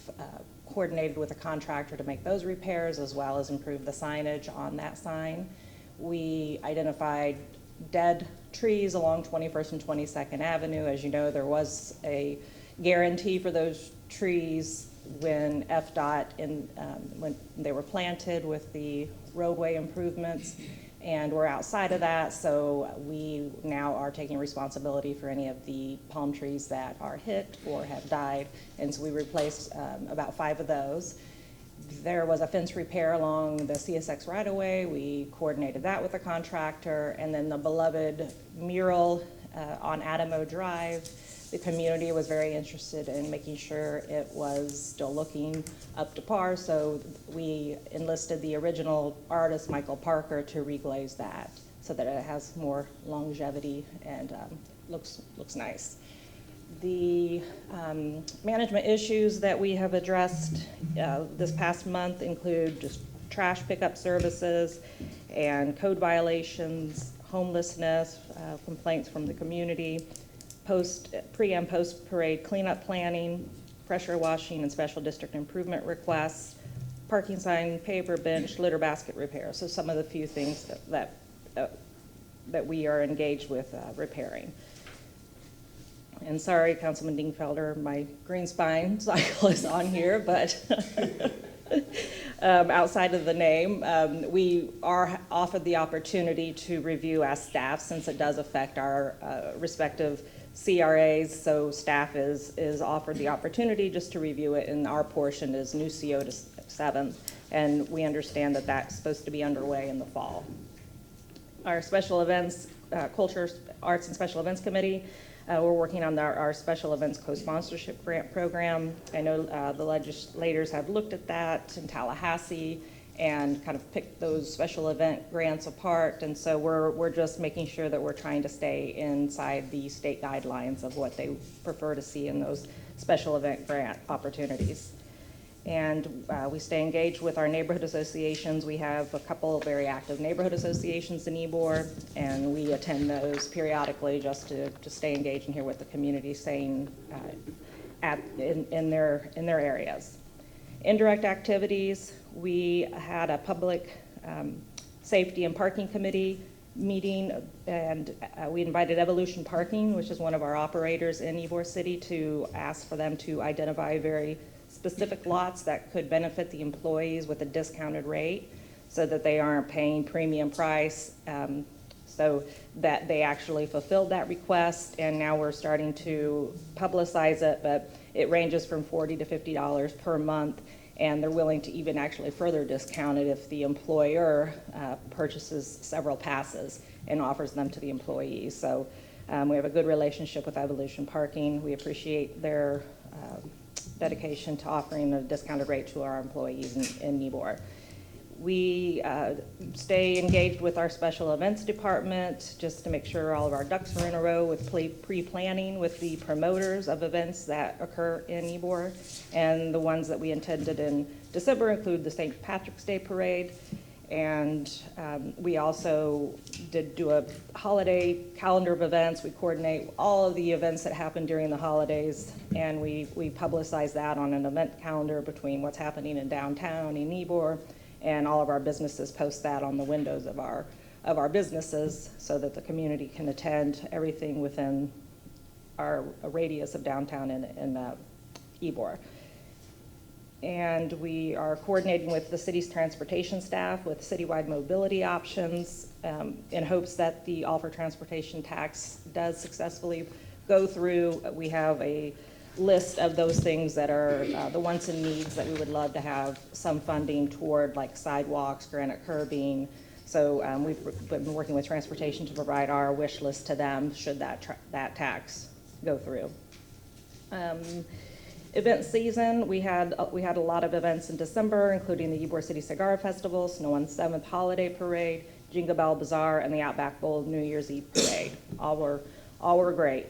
coordinated with a contractor to make those repairs as well as improve the signage on that sign. We identified dead trees along 21st and 22nd Avenue. As you know, there was a guarantee for those trees when FDOT, when they were planted with the roadway improvements, and we're outside of that, so we now are taking responsibility for any of the palm trees that are hit or have died, and so we replaced about 5 of those. There was a fence repair along the CSX right-of-way. We coordinated that with the contractor, and then the beloved mural on Adamo Drive. The community was very interested in making sure it was still looking up to par, so we enlisted the original artist, Michael Parker, to reglaze that so that it has more longevity and looks nice. The management issues that we have addressed this past month include just trash pickup services and code violations, homelessness, complaints from the community, pre and post parade cleanup planning, pressure washing and special district improvement requests, parking sign, paper bench, litter basket repair. So some of the few things that we are engaged with repairing. And sorry, Councilman Dingfelder, my green spine cycle is on here, but outside of the name, we are offered the opportunity to review as staff since it does affect our respective CRAs, so staff is offered the opportunity just to review it, and our portion is new CO to 7th, and we understand that that's supposed to be underway in the fall. Our special events, Culture, Arts, and Special Events Committee, we're working on our special events co-sponsorship grant program. I know the legislators have looked at that in Tallahassee and kind of picked those special event grants apart, and so we're just making sure that we're trying to stay inside the state guidelines of what they prefer to see in those special event grant opportunities. And we stay engaged with our neighborhood associations. We have a couple of very active neighborhood associations in Ybor, and we attend those periodically just to stay engaged and hear what the community is saying in their areas. Indirect activities, we had a public safety and parking committee meeting, and we invited Evolution Parking, which is one of our operators in Ybor City, to ask for them to identify very specific lots that could benefit the employees with a discounted rate so that they aren't paying premium price, so that they actually fulfilled that request, and now we're starting to publicize it, but it ranges from $40 to $50 per month, and they're willing to even actually further discount it if the employer purchases several passes and offers them to the employees. So we have a good relationship with Evolution Parking. We appreciate their dedication to offering a discounted rate to our employees in Ybor. We stay engaged with our special events department just to make sure all of our ducks are in a row with pre-planning with the promoters of events that occur in Ybor. And the ones that we intended in December include the St. Patrick's Day Parade. And we also did do a holiday calendar of events. We coordinate all of the events that happen during the holidays, and we publicize that on an event calendar between what's happening in downtown in Ybor, and all of our businesses post that on the windows of our businesses so that the community can attend everything within our radius of downtown in Ybor. And we are coordinating with the city's transportation staff with citywide mobility options in hopes that the All-for Transportation tax does successfully go through. We have a list of those things that are the wants and needs that we would love to have some funding toward, like sidewalks, granite curbing. So we've been working with transportation to provide our wish list to them should that tax go through. Event season, we had a lot of events in December, including the Ybor City Cigar Festival, Snow on 7th Holiday Parade, Jingle Bell Bazaar, and the Outback Bowl New Year's Eve Parade. All were great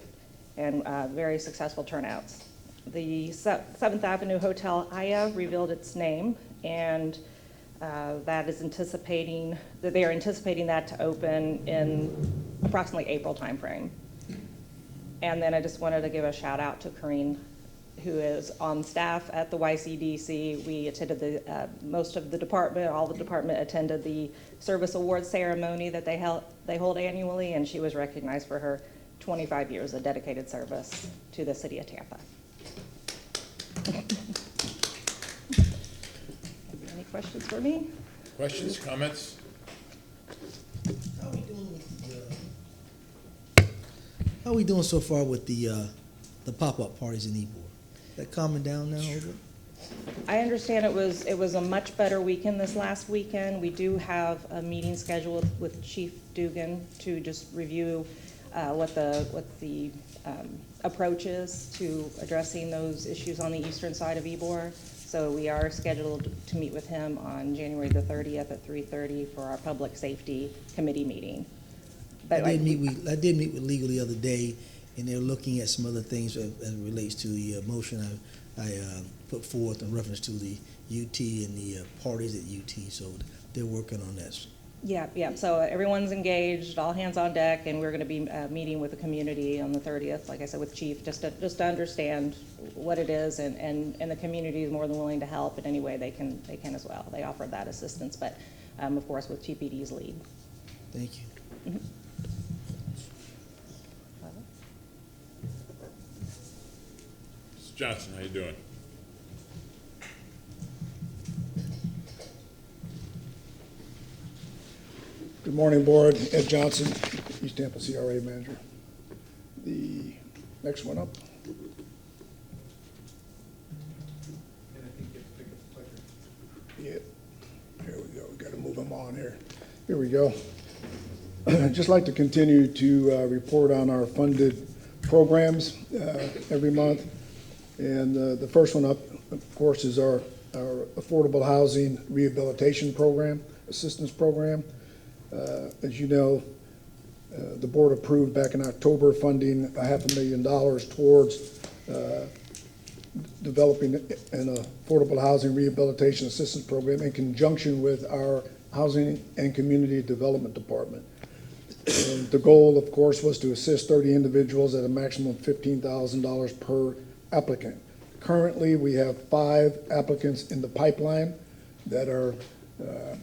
and very successful turnouts. The 7th Avenue Hotel Aya revealed its name, and That is anticipating, that they are anticipating that to open in approximately April timeframe. And then I just wanted to give a shout out to Corrine, who is on staff at the YCDC. We attended the, most of the department, all the department attended the service awards ceremony that they hold annually, and she was recognized for her 25 years of dedicated service to the city of Tampa. Any questions for me? Questions, comments? How are we doing so far with the pop-up parties in Ybor? That calming down now over? I understand it was a much better weekend this last weekend. We do have a meeting scheduled with Chief Dugan to just review what the approach is to addressing those issues on the eastern side of Ybor. So we are scheduled to meet with him on January the 30th at 3:30 for our Public Safety Committee meeting. But I did meet with legal the other day, and they're looking at some other things as it relates to the motion I put forth in reference to the UT and the parties at UT. So they're working on that. Yeah. So everyone's engaged, all hands on deck, and we're going to be meeting with the community on the 30th, like I said, with Chief, just to understand what it is, and the community is more than willing to help in any way they can as well. They offer that assistance, but of course with Chief PD's lead. Thank you. Mm-hmm. Mr. Johnson, how you doing? Good morning, Board. Ed Johnson, East Tampa CRA Manager. The next one up. Yeah, here we go. We got to move them on here. Here we go. I'd just like to continue to report on our funded programs every month. And the first one up, of course, is our Affordable Housing Rehabilitation Program, Assistance Program. As you know, the board approved back in October funding $500,000 towards developing an affordable housing rehabilitation assistance program in conjunction with our Housing and Community Development Department. And the goal, of course, was to assist 30 individuals at a maximum of $15,000 per applicant. Currently, we have 5 applicants in the pipeline that our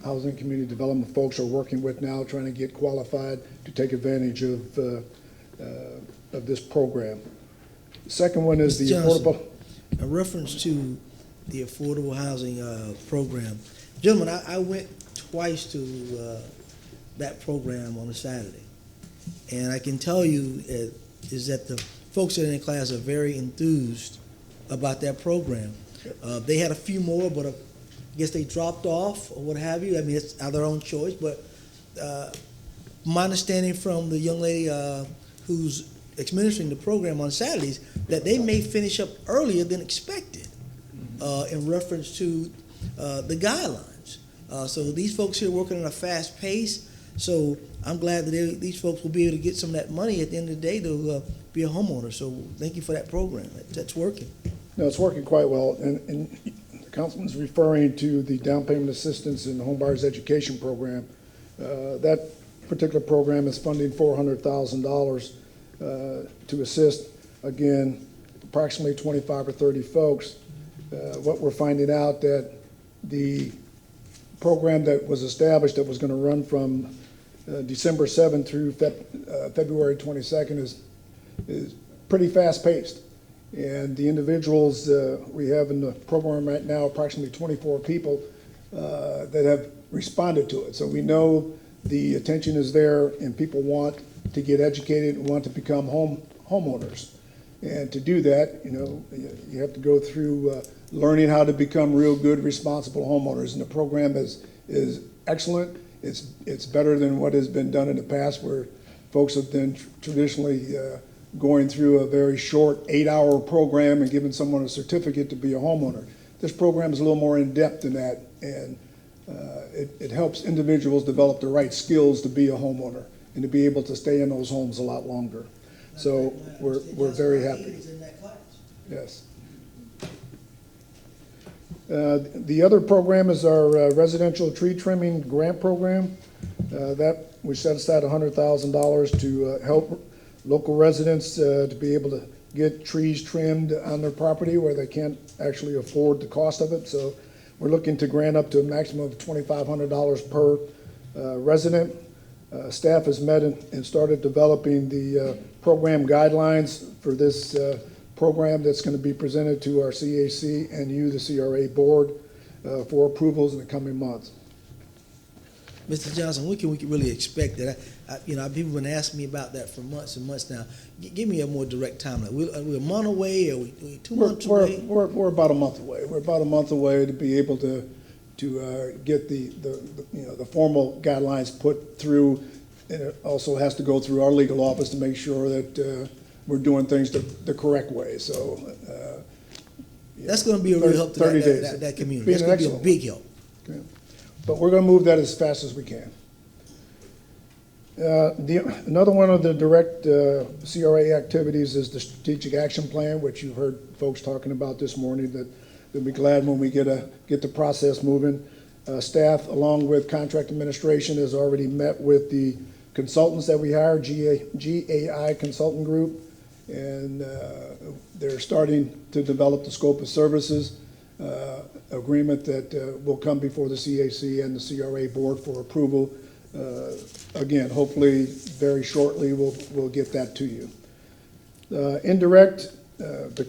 Housing and Community Development folks are working with now, trying to get qualified to take advantage of this program. The second one is the affordable. A reference to the affordable housing program. Gentlemen, I went twice to that program on a Saturday. And I can tell you is that the folks that are in class are very enthused about that program. They had a few more, but I guess they dropped off or what have you. I mean, it's their own choice, but my understanding from the young lady who's administering the program on Saturdays, that they may finish up earlier than expected in reference to the guidelines. So these folks here working on a fast pace, so I'm glad that these folks will be able to get some of that money at the end of the day to be a homeowner. So thank you for that program. That's working. No, it's working quite well. And the councilman's referring to the down payment assistance and home buyers education program. That particular program is funding $400,000 to assist, again, approximately 25 or 30 folks. What we're finding out that the program that was established that was going to run from December 7th through February 22nd is pretty fast-paced. And the individuals we have in the program right now, approximately 24 people that have responded to it. So we know the attention is there and people want to get educated and want to become homeowners. And to do that, you have to go through learning how to become real good, responsible homeowners. And the program is excellent. It's better than what has been done in the past, where folks have been traditionally going through a very short 8-hour program and giving someone a certificate to be a homeowner. This program is a little more in-depth than that, and it helps individuals develop the right skills to be a homeowner and to be able to stay in those homes a lot longer. So we're very happy. Yes. The other program is our residential tree trimming grant program. That we set aside $100,000 to help local residents to be able to get trees trimmed on their property where they can't actually afford the cost of it. So we're looking to grant up to a maximum of $2,500 per resident. Staff has met and started developing the program guidelines for this program that's going to be presented to our CAC and you, the CRA board, for approvals in the coming months. Mr. Johnson, when can we really expect that? People have been asking me about that for months and months now. Give me a more direct timeline. Are we a month away? Are we 2 months away? We're about a month away. We're about a month away to be able to get the formal guidelines put through, and it also has to go through our legal office to make sure that we're doing things the correct way. So that's going to be a real help to that community. That's going to be a big help. Okay. But we're going to move that as fast as we can. Another one of the direct CRA activities is the strategic action plan, which you've heard folks talking about this morning. That they'll be glad when we get the process moving. Staff, along with contract administration, has already met with the consultants that we hired, GAI Consultant Group, and they're starting to develop the scope of services agreement that will come before the CAC and the CRA board for approval. Again, hopefully very shortly we'll get that to you. Indirect, the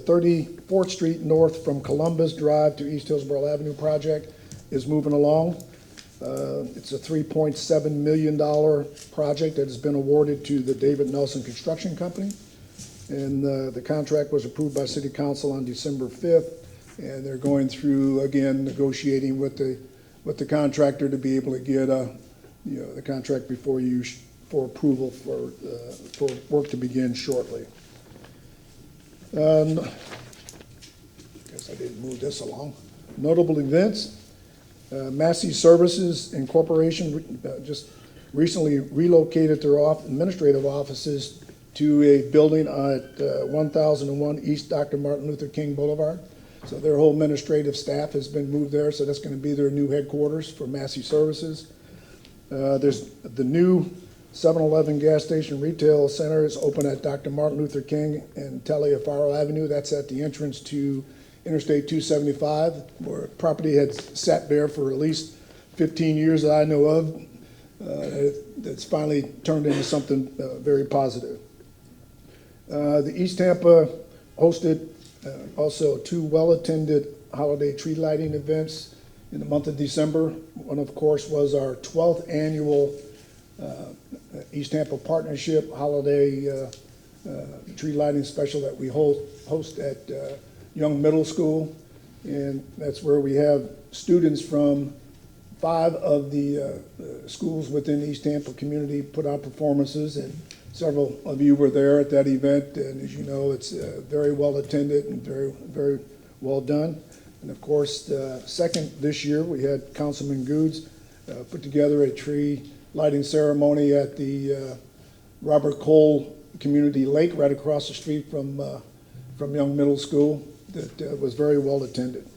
34th Street North from Columbus Drive to East Hillsborough Avenue project is moving along. It's a $3.7 million project that has been awarded to the David Nelson Construction Company. And the contract was approved by City Council on December 5th. And they're going through, again, negotiating with the contractor to be able to get the contract before you for approval for work to begin shortly. I guess I didn't move this along. Notable events. Massey Services Incorporation just recently relocated their administrative offices to a building at 1001 East Dr. Martin Luther King Boulevard. So their whole administrative staff has been moved there, so that's going to be their new headquarters for Massey Services. There's the new 7-Eleven gas station retail center is open at Dr. Martin Luther King and Taliaferro Avenue. That's at the entrance to Interstate 275, where property had sat there for at least 15 years that I know of. That's finally turned into something very positive. The East Tampa hosted also 2 well-attended holiday tree lighting events in the month of December. One, of course, was our 12th annual East Tampa Partnership holiday tree lighting special that we host at Young Middle School. And that's where we have students from 5 of the schools within the East Tampa community put on performances, and several of you were there at that event, and as you know, it's very well attended and very, very well done. And of course, second this year, we had Councilman Goods put together a tree lighting ceremony at the Robert Cole Community Lake right across the street from Young Middle School that was very well attended.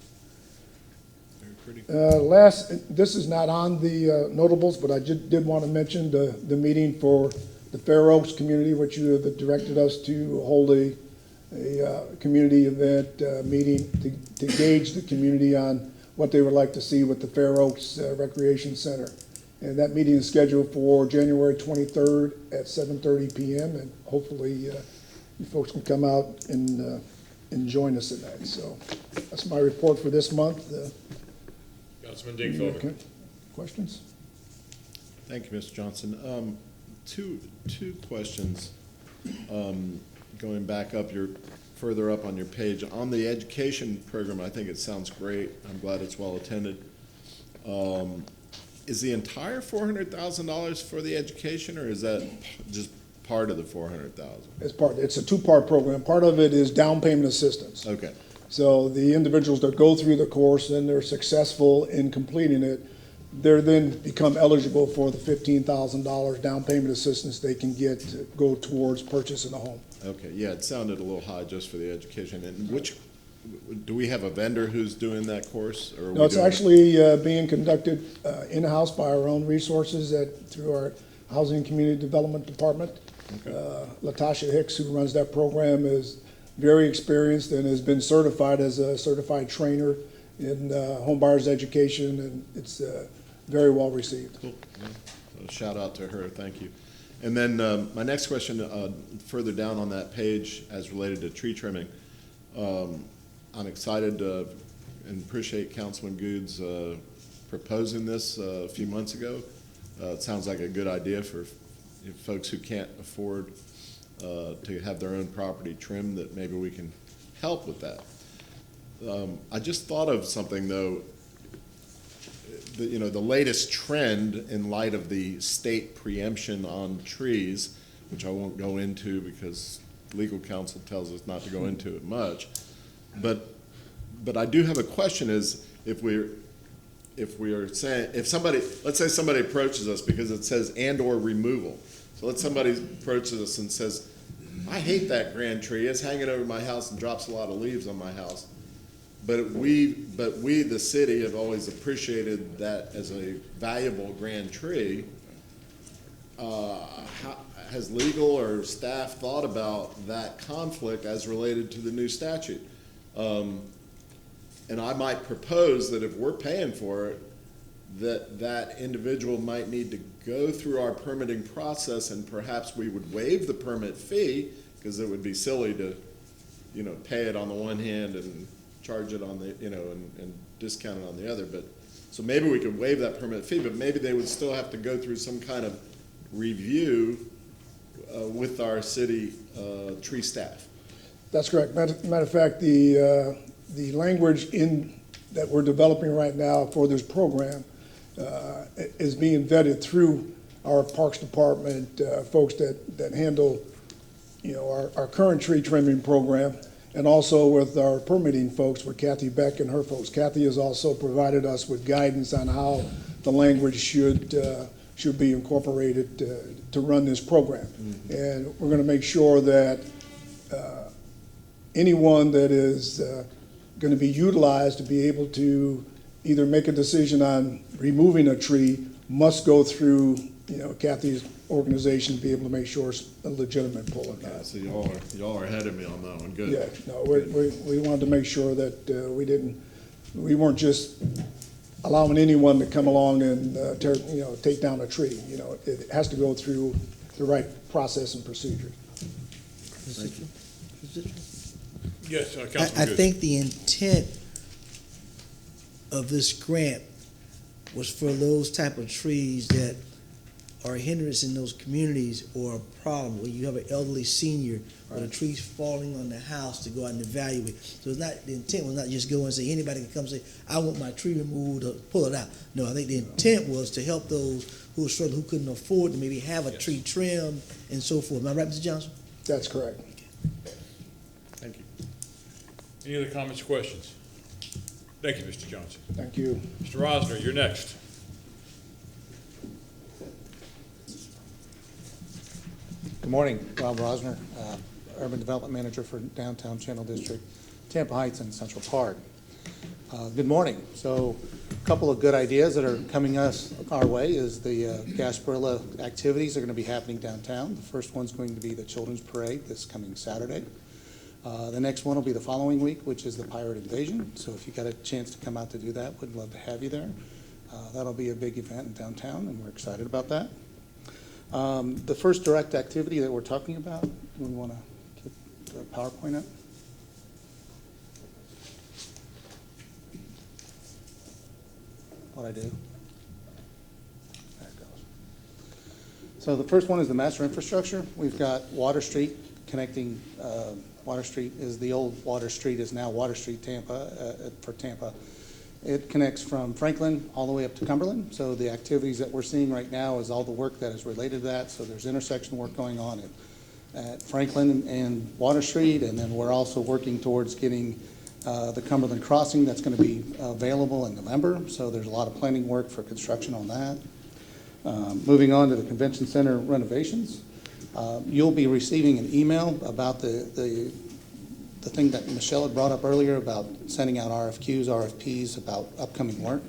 This is not on the notables, but I did want to mention the meeting for the Fair Oaks community, which you have directed us to hold a community event meeting to gauge the community on what they would like to see with the Fair Oaks Recreation Center. And that meeting is scheduled for January 23rd at 7:30 p.m. And hopefully you folks can come out and join us in that. So that's my report for this month. Councilman Dingfelder. Okay. Questions? Thank you, Mr. Johnson. Two questions. Going back up, further up on your page. On the education program, I think it sounds great. I'm glad it's well attended. Is the entire $400,000 for the education, or is that just part of the $400,000? It's a 2-part program. Part of it is down payment assistance. Okay. So the individuals that go through the course and they're successful in completing it, they're then become eligible for the $15,000 down payment assistance they can get to go towards purchasing a home. Okay, yeah, it sounded a little high just for the education. And which do we have a vendor who's doing that course? Or are No, we it's doing it? actually being conducted in-house by our own resources through our Housing and Community Development Department. Latasha Hicks, who runs that program, is very experienced and has been certified as a certified trainer in home buyers education, and it's very well received. Cool. Yeah. So shout out to her. Thank you. And then my next question, further down on that page, as related to tree trimming, I'm excited and appreciate Councilman Good's proposing this a few months ago. It sounds like a good idea for folks who can't afford to have their own property trimmed, that maybe we can help with that. I just thought of something, though. The latest trend in light of the state preemption on trees, which I won't go into because legal counsel tells us not to go into it much, but I do have a question: is if we are saying, if somebody, let's say somebody approaches us because it says and/or removal. So let's somebody approaches us and says, I hate that grand tree. It's hanging over my house and drops a lot of leaves on my house. But we, the city, have always appreciated that as a valuable grand tree. Has legal or staff thought about that conflict as related to the new statute? And I might propose that if we're paying for it, that individual might need to go through our permitting process, and perhaps we would waive the permit fee, because it would be silly to, pay it on the one hand and charge it on the, and discount it on the other. But so maybe we could waive that permit fee, but maybe they would still have to go through some kind of review with our city tree staff. That's correct. Matter of fact, the language that we're developing right now for this program is being vetted through our Parks Department folks that handle, our current tree trimming program, and also with our permitting folks, with Kathy Beck and her folks. Kathy has also provided us with guidance on how the language should be incorporated to run this program. Mm-hmm. And we're going to make sure that anyone that is going to be utilized to be able to either make a decision on removing a tree must go through, Kathy's organization to be able to make sure it's a legitimate pull or not. So y'all are ahead of me on that one. Good. Yeah, no, we wanted to make sure that we weren't just allowing anyone to come along and take down a tree. It has to go through the right process and procedure. Thank you. Yes, I Councilman Good. think the intent of this grant was for those type of trees that are a hindrance in those communities, or a problem where you have an elderly senior or the tree's falling on the house, to go out and evaluate. So it's not, the intent was not just go and say, anybody can come say, I want my tree removed, or pull it out. No, I think the intent was to help those who were struggling, who couldn't afford to maybe have a tree trimmed and so forth. Am I right, Mr. Johnson? That's correct. Thank you. Any other comments or questions? Thank you, Mr. Johnson. Thank you. Mr. Rosner, you're next. Good morning, Rob Rosner, Urban Development Manager for Downtown Channel District, Tampa Heights and Central Park. Good morning. So a couple of good ideas that are coming our way is the Gasparilla activities are going to be happening downtown. The first one's going to be the Children's Parade this coming Saturday. The next one will be the following week, which is the Pirate Invasion. So if you got a chance to come out to do that, we'd love to have you there. That'll be a big event in downtown, and we're excited about that. The first direct activity that we're talking about, we want to get the PowerPoint up. What'd I do? There it goes. So the first one is the master infrastructure. We've got Water Street connecting. Water Street is the old Water Street, is now Water Street Tampa for Tampa. It connects from Franklin all the way up to Cumberland. So the activities that we're seeing right now is all the work that is related to that. So there's intersection work going on at Franklin and Water Street, and then we're also working towards getting the Cumberland Crossing that's going to be available in November. So there's a lot of planning work for construction on that. Moving on to the Convention Center renovations. You'll be receiving an email about the the thing that Michelle had brought up earlier about sending out RFQs, RFPs about upcoming work.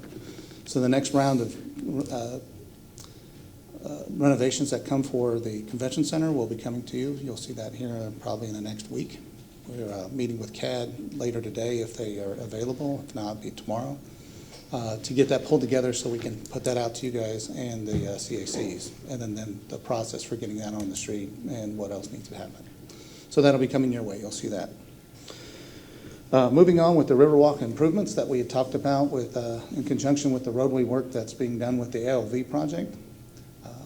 So the next round of renovations that come for the convention center will be coming to you. You'll see that here probably in the next week. We're meeting with CAD later today if they are available. If not, it'll be tomorrow. To get that pulled together so we can put that out to you guys and the CACs, and then the process for getting that on the street and what else needs to happen. So that'll be coming your way. You'll see that. Moving on with the Riverwalk improvements that we had talked about with, in conjunction with the roadway work that's being done with the ALV project.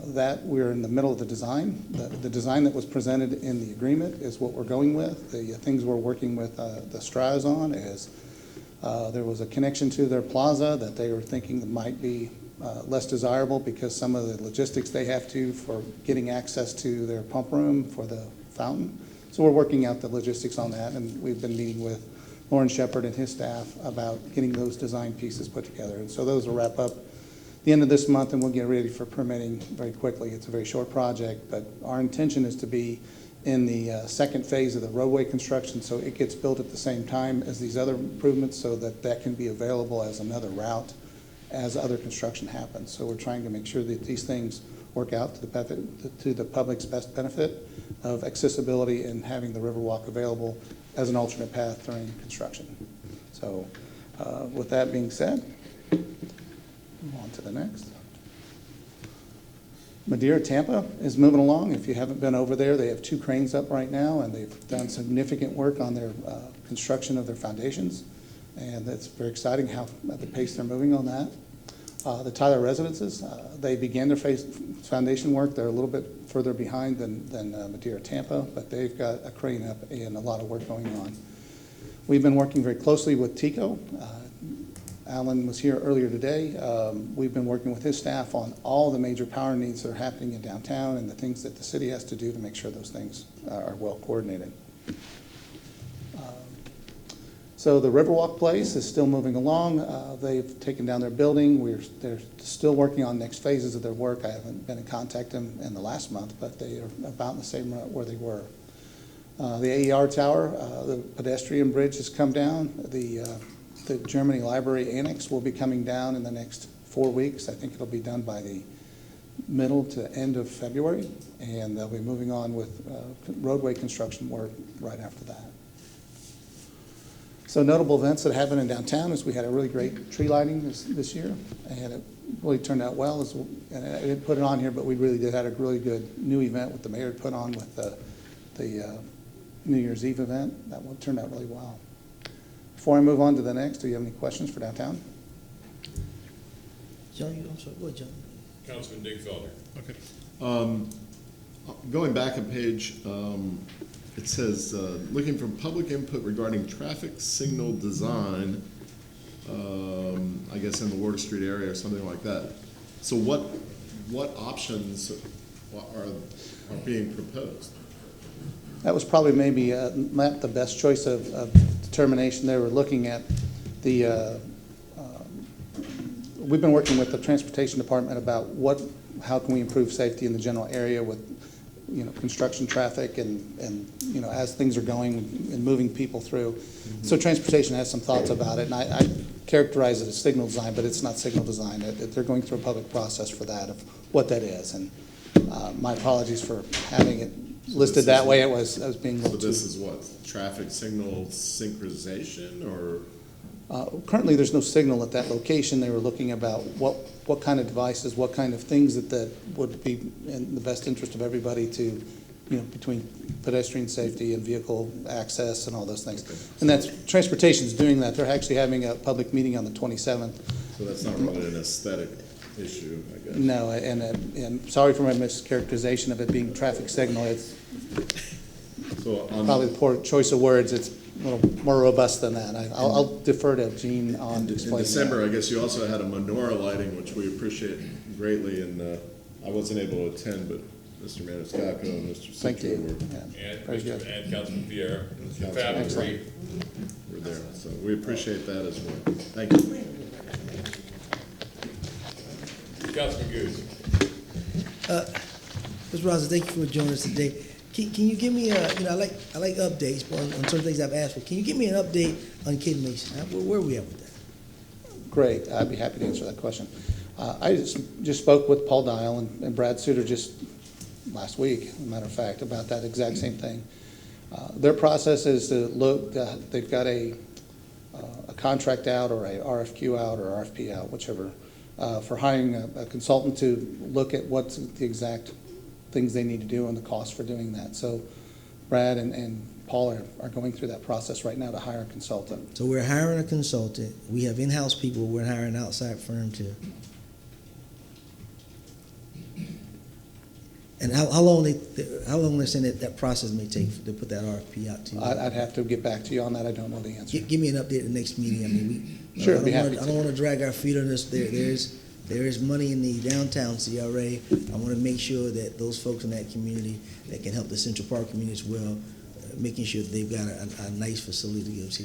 That we're in the middle of the design. The design that was presented in the agreement is what we're going with. The things we're working with the Stras on is there was a connection to their plaza that they were thinking that might be less desirable because some of the logistics they have to for getting access to their pump room for the fountain. So we're working out the logistics on that, and we've been meeting with Lauren Shepard and his staff about getting those design pieces put together. And so those will wrap up the end of this month, and we'll get ready for permitting very quickly. It's a very short project, but our intention is to be in the second phase of the roadway construction, so it gets built at the same time as these other improvements so that that can be available as another route as other construction happens. So we're trying to make sure that these things work out to the public's best benefit of accessibility and having the Riverwalk available as an alternate path during construction. So with that being said, move on to the next. Madeira Tampa is moving along. If you haven't been over there, they have 2 cranes up right now, and they've done significant work on their construction of their foundations. And that's very exciting how at the pace they're moving on that. The Tyler residences, they began their foundation work. They're a little bit further behind than Madeira Tampa, but they've got a crane up and a lot of work going on. We've been working very closely with TICO. Alan was here earlier today. We've been working with his staff on all the major power needs that are happening in downtown and the things that the city has to do to make sure those things are well coordinated. So the Riverwalk place is still moving along. They've taken down their building. They're still working on next phases of their work. I haven't been in contact with them in the last month, but they are about in the same route where they were. The AER Tower, the pedestrian bridge has come down. The Germany Library Annex will be coming down in the next 4 weeks. I think it'll be done by the middle to end of February, and they'll be moving on with roadway construction work right after that. So notable events that happened in downtown is we had a really great tree lighting this year, and it really turned out well. And I didn't put it on here, but we really did have a really good new event with the mayor put on with the New Year's Eve event. That one turned out really well. Before I move on to the next, do you have any questions for downtown? John, I'm sorry, go ahead, John. Councilman Dingfelder. Okay. Going back a page, it says, looking for public input regarding traffic signal design, I guess in the Ward Street area or something like that. So what options are being proposed? That was probably maybe not the best choice of determination. They were looking at the, we've been working with the transportation department about how can we improve safety in the general area with, construction traffic and as things are going and moving people through. Mm-hmm. So transportation has some thoughts about it, and I characterize it as signal design, but it's not signal design. They're going through a public process for that, of what that is. And my apologies for having it listed that way. It was being. So this is what, traffic signal synchronization, or? Currently, there's no signal at that location. They were looking about what kind of devices, what kind of things that would be in the best interest of everybody to, between pedestrian safety and vehicle access and all those things. Okay. And that's transportation's doing that. They're actually having a public meeting on the 27th. So that's not really an aesthetic issue, I guess. No, and sorry for my mischaracterization of it being traffic signal. It's probably the poor choice of words. It's a little more robust than that. I'll defer to Gene on explaining. In December, that. I guess you also had a menorah lighting, which we appreciate greatly, and I wasn't able to attend, but Mr. Maniscalco and Mr. Citro were. And Councilman Vieira. Excellent. We're there, so we appreciate that as well. Thank you. Councilman Goose. Mr. Rosser, thank you for joining us today. Can you give me I like updates on certain things I've asked for. Can you give me an update on Kid Mason? Where are we at with that? Great, I'd be happy to answer that question. I just spoke with Paul Dial and Brad Suter just last week, as a matter of fact, about that exact same thing. Their process is to look, they've got a contract out or a RFQ out or RFP out, whichever, for hiring a consultant to look at what's the exact things they need to do and the cost for doing that. So Brad and Paul are going through that process right now to hire a consultant. So we're hiring a consultant. We have in-house people. We're hiring an outside firm too. And how long they're saying that process may take to put that RFP out to you? I'd have to get back to you on that. I don't know the answer. Give me an update at the next meeting. I mean, Sure, I'd be happy to. I don't want to drag our feet on this. There is money in the downtown CRA. I want to make sure that those folks in that community that can help the Central Park community as well, making sure that they've got a nice facility to give to.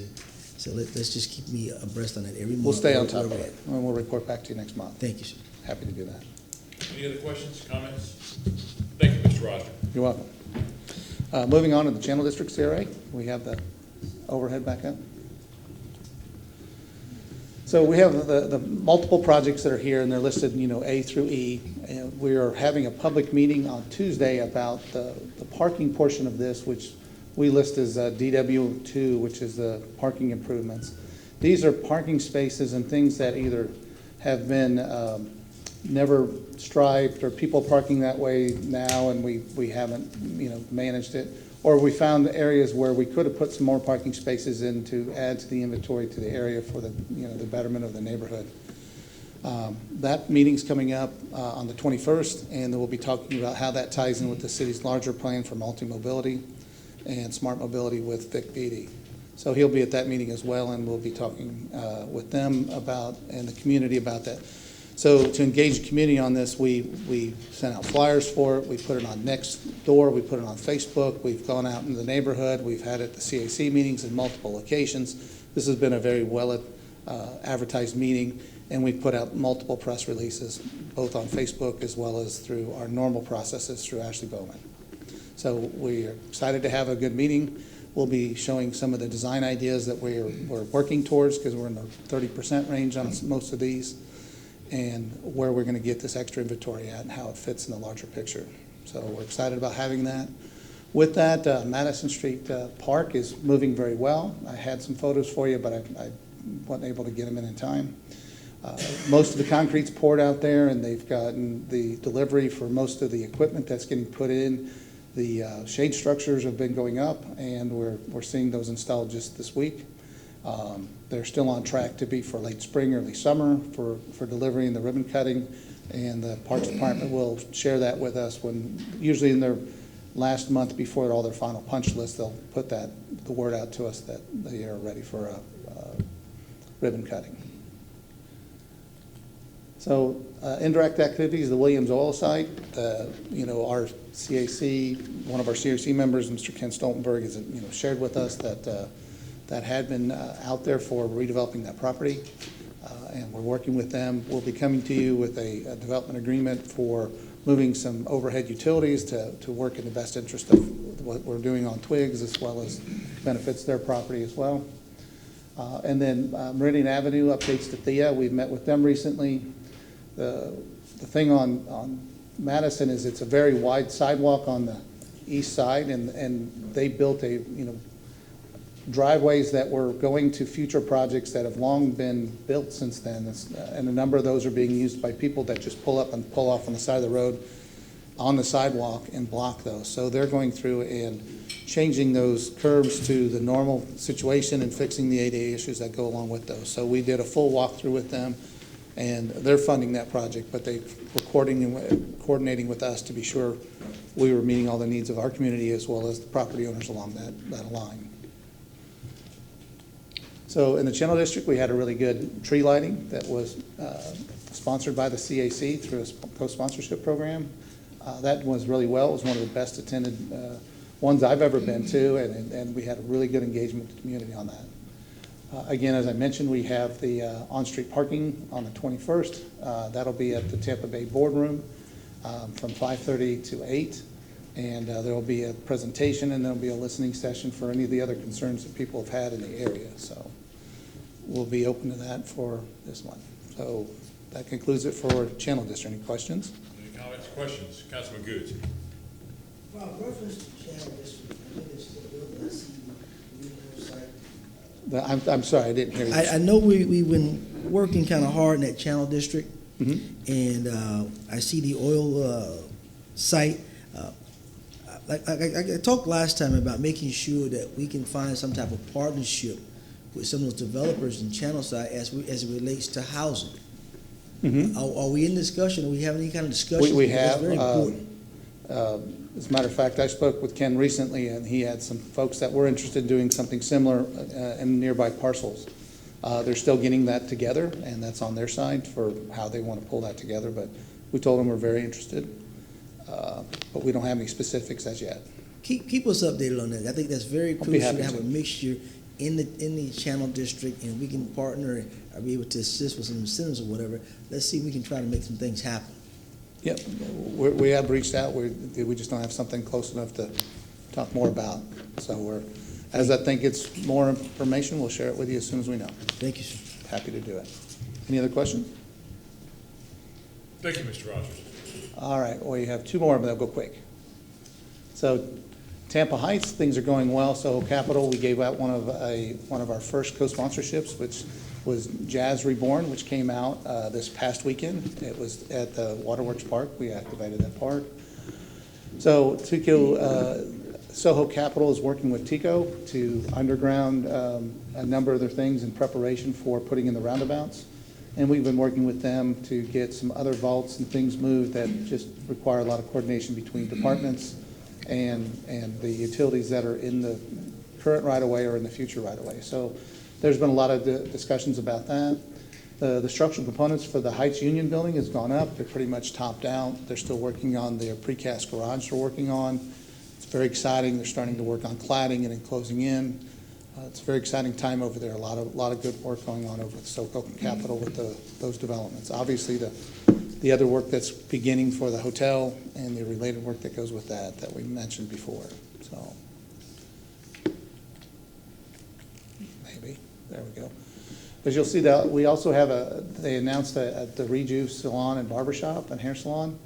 So let's just keep me abreast on that every month. We'll stay on top of it, and we'll report back to you next month. Thank you, sir. Happy to do that. Any other questions, comments? Thank you, Mr. Roger. You're welcome. Moving on to the Channel District CRA, we have the overhead back up. So we have the multiple projects that are here, and they're listed, A through E. And we are having a public meeting on Tuesday about the parking portion of this, which we list as DW2, which is the parking improvements. These are parking spaces and things that either have been never striped, or people parking that way now and we haven't managed it, or we found areas where we could have put some more parking spaces in to add to the inventory to the area for the the betterment of the neighborhood. That meeting's coming up on the 21st, and we'll be talking about how that ties in with the city's larger plan for multi-mobility and smart mobility with Vic Beatty. So he'll be at that meeting as well, and we'll be talking with them about, and the community about that. So to engage the community on this, we sent out flyers for it. We put it on Nextdoor. We put it on Facebook. We've gone out in the neighborhood. We've had it at the CAC meetings in multiple locations. This has been a very well advertised meeting, and we've put out multiple press releases, both on Facebook as well as through our normal processes through Ashley Bowman. So we're excited to have a good meeting. We'll be showing some of the design ideas that we're working towards, because we're in the 30% range on most of these, and where we're going to get this extra inventory at and how it fits in the larger picture. So we're excited about having that. With that, Madison Street Park is moving very well. I had some photos for you, but I wasn't able to get them in time. Most of the concrete's poured out there, and they've gotten the delivery for most of the equipment that's getting put in. The shade structures have been going up, and we're seeing those installed just this week. They're still on track to be for late spring, early summer for delivery and the ribbon cutting, and the Parks Department will share that with us usually in their last month before all their final punch list, they'll put the word out to us that they are ready for ribbon cutting. So indirect activities, the Williams Oil site, our CAC, one of our CAC members, Mr. Ken Stoltenberg, has shared with us that had been out there for redeveloping that property, and we're working with them. We'll be coming to you with a development agreement for moving some overhead utilities to work in the best interest of what we're doing on Twigs, as well as benefits their property as well. And then Meridian Avenue updates to Thea. We've met with them recently. The thing on Madison is it's a very wide sidewalk on the east side, and they built driveways that were going to future projects that have long been built since then, and a number of those are being used by people that just pull up and pull off on the side of the road on the sidewalk and block those. So they're going through and changing those curbs to the normal situation and fixing the ADA issues that go along with those. So we did a full walkthrough with them, and they're funding that project, but they were coordinating with us to be sure we were meeting all the needs of our community as well as the property owners along that line. So in the Channel District, we had a really good tree lighting that was sponsored by the CAC through a co-sponsorship program. That was really well. It was one of the best attended ones I've ever been to, and we had a really good engagement with the community on that. Again, as I mentioned, we have the on-street parking on the 21st. That'll be at the Tampa Bay Boardroom from 5:30 to 8. And there will be a presentation, and there will be a listening session for any of the other concerns that people have had in the area. So we'll be open to that for this one. So that concludes it for Channel District. Any questions? Any comments, questions? Councilman Goods. Well, reference to Channel District, I think it's the building, I see the site. I'm sorry, I didn't hear you. I know we've been working kind of hard in that Channel District, and I see the oil site. I talked last time about making sure that we can find some type of partnership with some of those developers in Channel side as it relates to housing. Are we in discussion? Are we having any kind of discussion? We Because have. that's very important. As a matter of fact, I spoke with Ken recently, and he had some folks that were interested in doing something similar in nearby parcels. They're still getting that together, and that's on their side for how they want to pull that together. But we told them we're very interested, but we don't have any specifics as yet. Keep us updated on that. I think that's very I'll be crucial happy to have to. a mixture in the Channel District, and we can partner or be able to assist with some incentives or whatever. Let's see if we can try to make some things happen. Yep, we have reached out. We just don't have something close enough to talk more about. So as I think it's more information, we'll share it with you as soon as we know. Thank you, sir. Happy to do it. Any other questions? Thank you, Mr. Rogers. All right, well, you have two more, but they'll go quick. So Tampa Heights, things are going well. So Capital, we gave out one of our first co-sponsorships, which was Jazz Reborn, which came out this past weekend. It was at the Waterworks Park. We activated that park. So Soho Capital is working with Tico to underground a number of their things in preparation for putting in the roundabouts. And we've been working with them to get some other vaults and things moved that just require a lot of coordination between departments and the utilities that are in the current right-of-way or in the future right-of-way. So there's been a lot of discussions about that. The structural components for the Heights Union building has gone up. They're pretty much topped out. They're still working on their precast garage they're working on. It's very exciting. They're starting to work on cladding and enclosing in. It's a very exciting time over there. A lot of good work going on over at SoCo Capital with those developments. Obviously, the other work that's beginning for the hotel and the related work that goes with that we mentioned before. So maybe there we go. As you'll see, that we also have they announced at the Reju Salon and Barbershop and Hair Salon.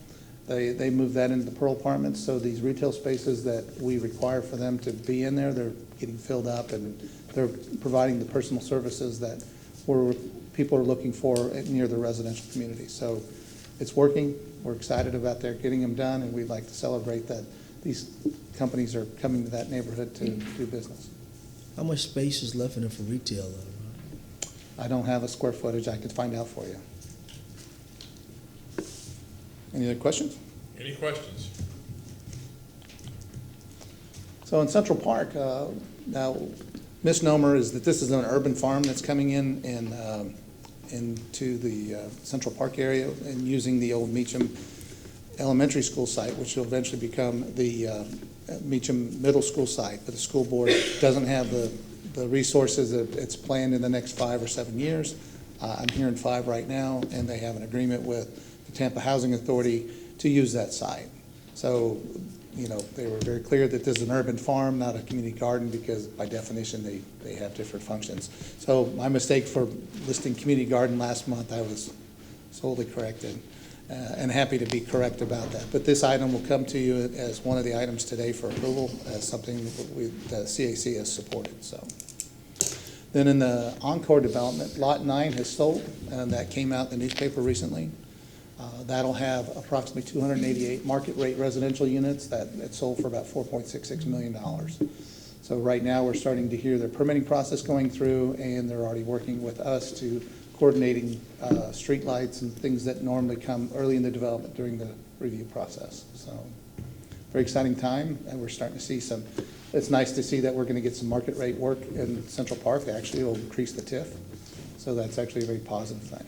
They moved that into the Pearl Apartments, so these retail spaces that we require for them to be in there, they're getting filled up, and they're providing the personal services that people are looking for near the residential community. So it's working. We're excited about their getting them done, and we'd like to celebrate that these companies are coming to that neighborhood to do business. How much space is left in it for retail, though? I don't have a square footage. I could find out for you. Any other questions? Any questions? So in Central Park, now misnomer is that this is an urban farm that's coming into the Central Park area and using the old Meacham Elementary School site, which will eventually become the Meacham Middle School site. But the school board doesn't have the resources that it's planned in the next 5 or 7 years. I'm hearing 5 right now, and they have an agreement with the Tampa Housing Authority to use that site. So, they were very clear that this is an urban farm, not a community garden, because by definition, they have different functions. So my mistake for listing community garden last month, I was solely corrected, and happy to be correct about that. But this item will come to you as one of the items today for approval, as something that the CAC has supported. So. Then in the Encore development, Lot 9 has sold, and that came out in the newspaper recently. That'll have approximately 288 market rate residential units that sold for about $4.66 million. So right now we're starting to hear their permitting process going through, and they're already working with us to coordinating street lights and things that normally come early in the development during the review process. So very exciting time, and we're starting to see it's nice to see that we're going to get some market rate work in Central Park. Actually, it will increase the TIF. So that's actually a very positive thing.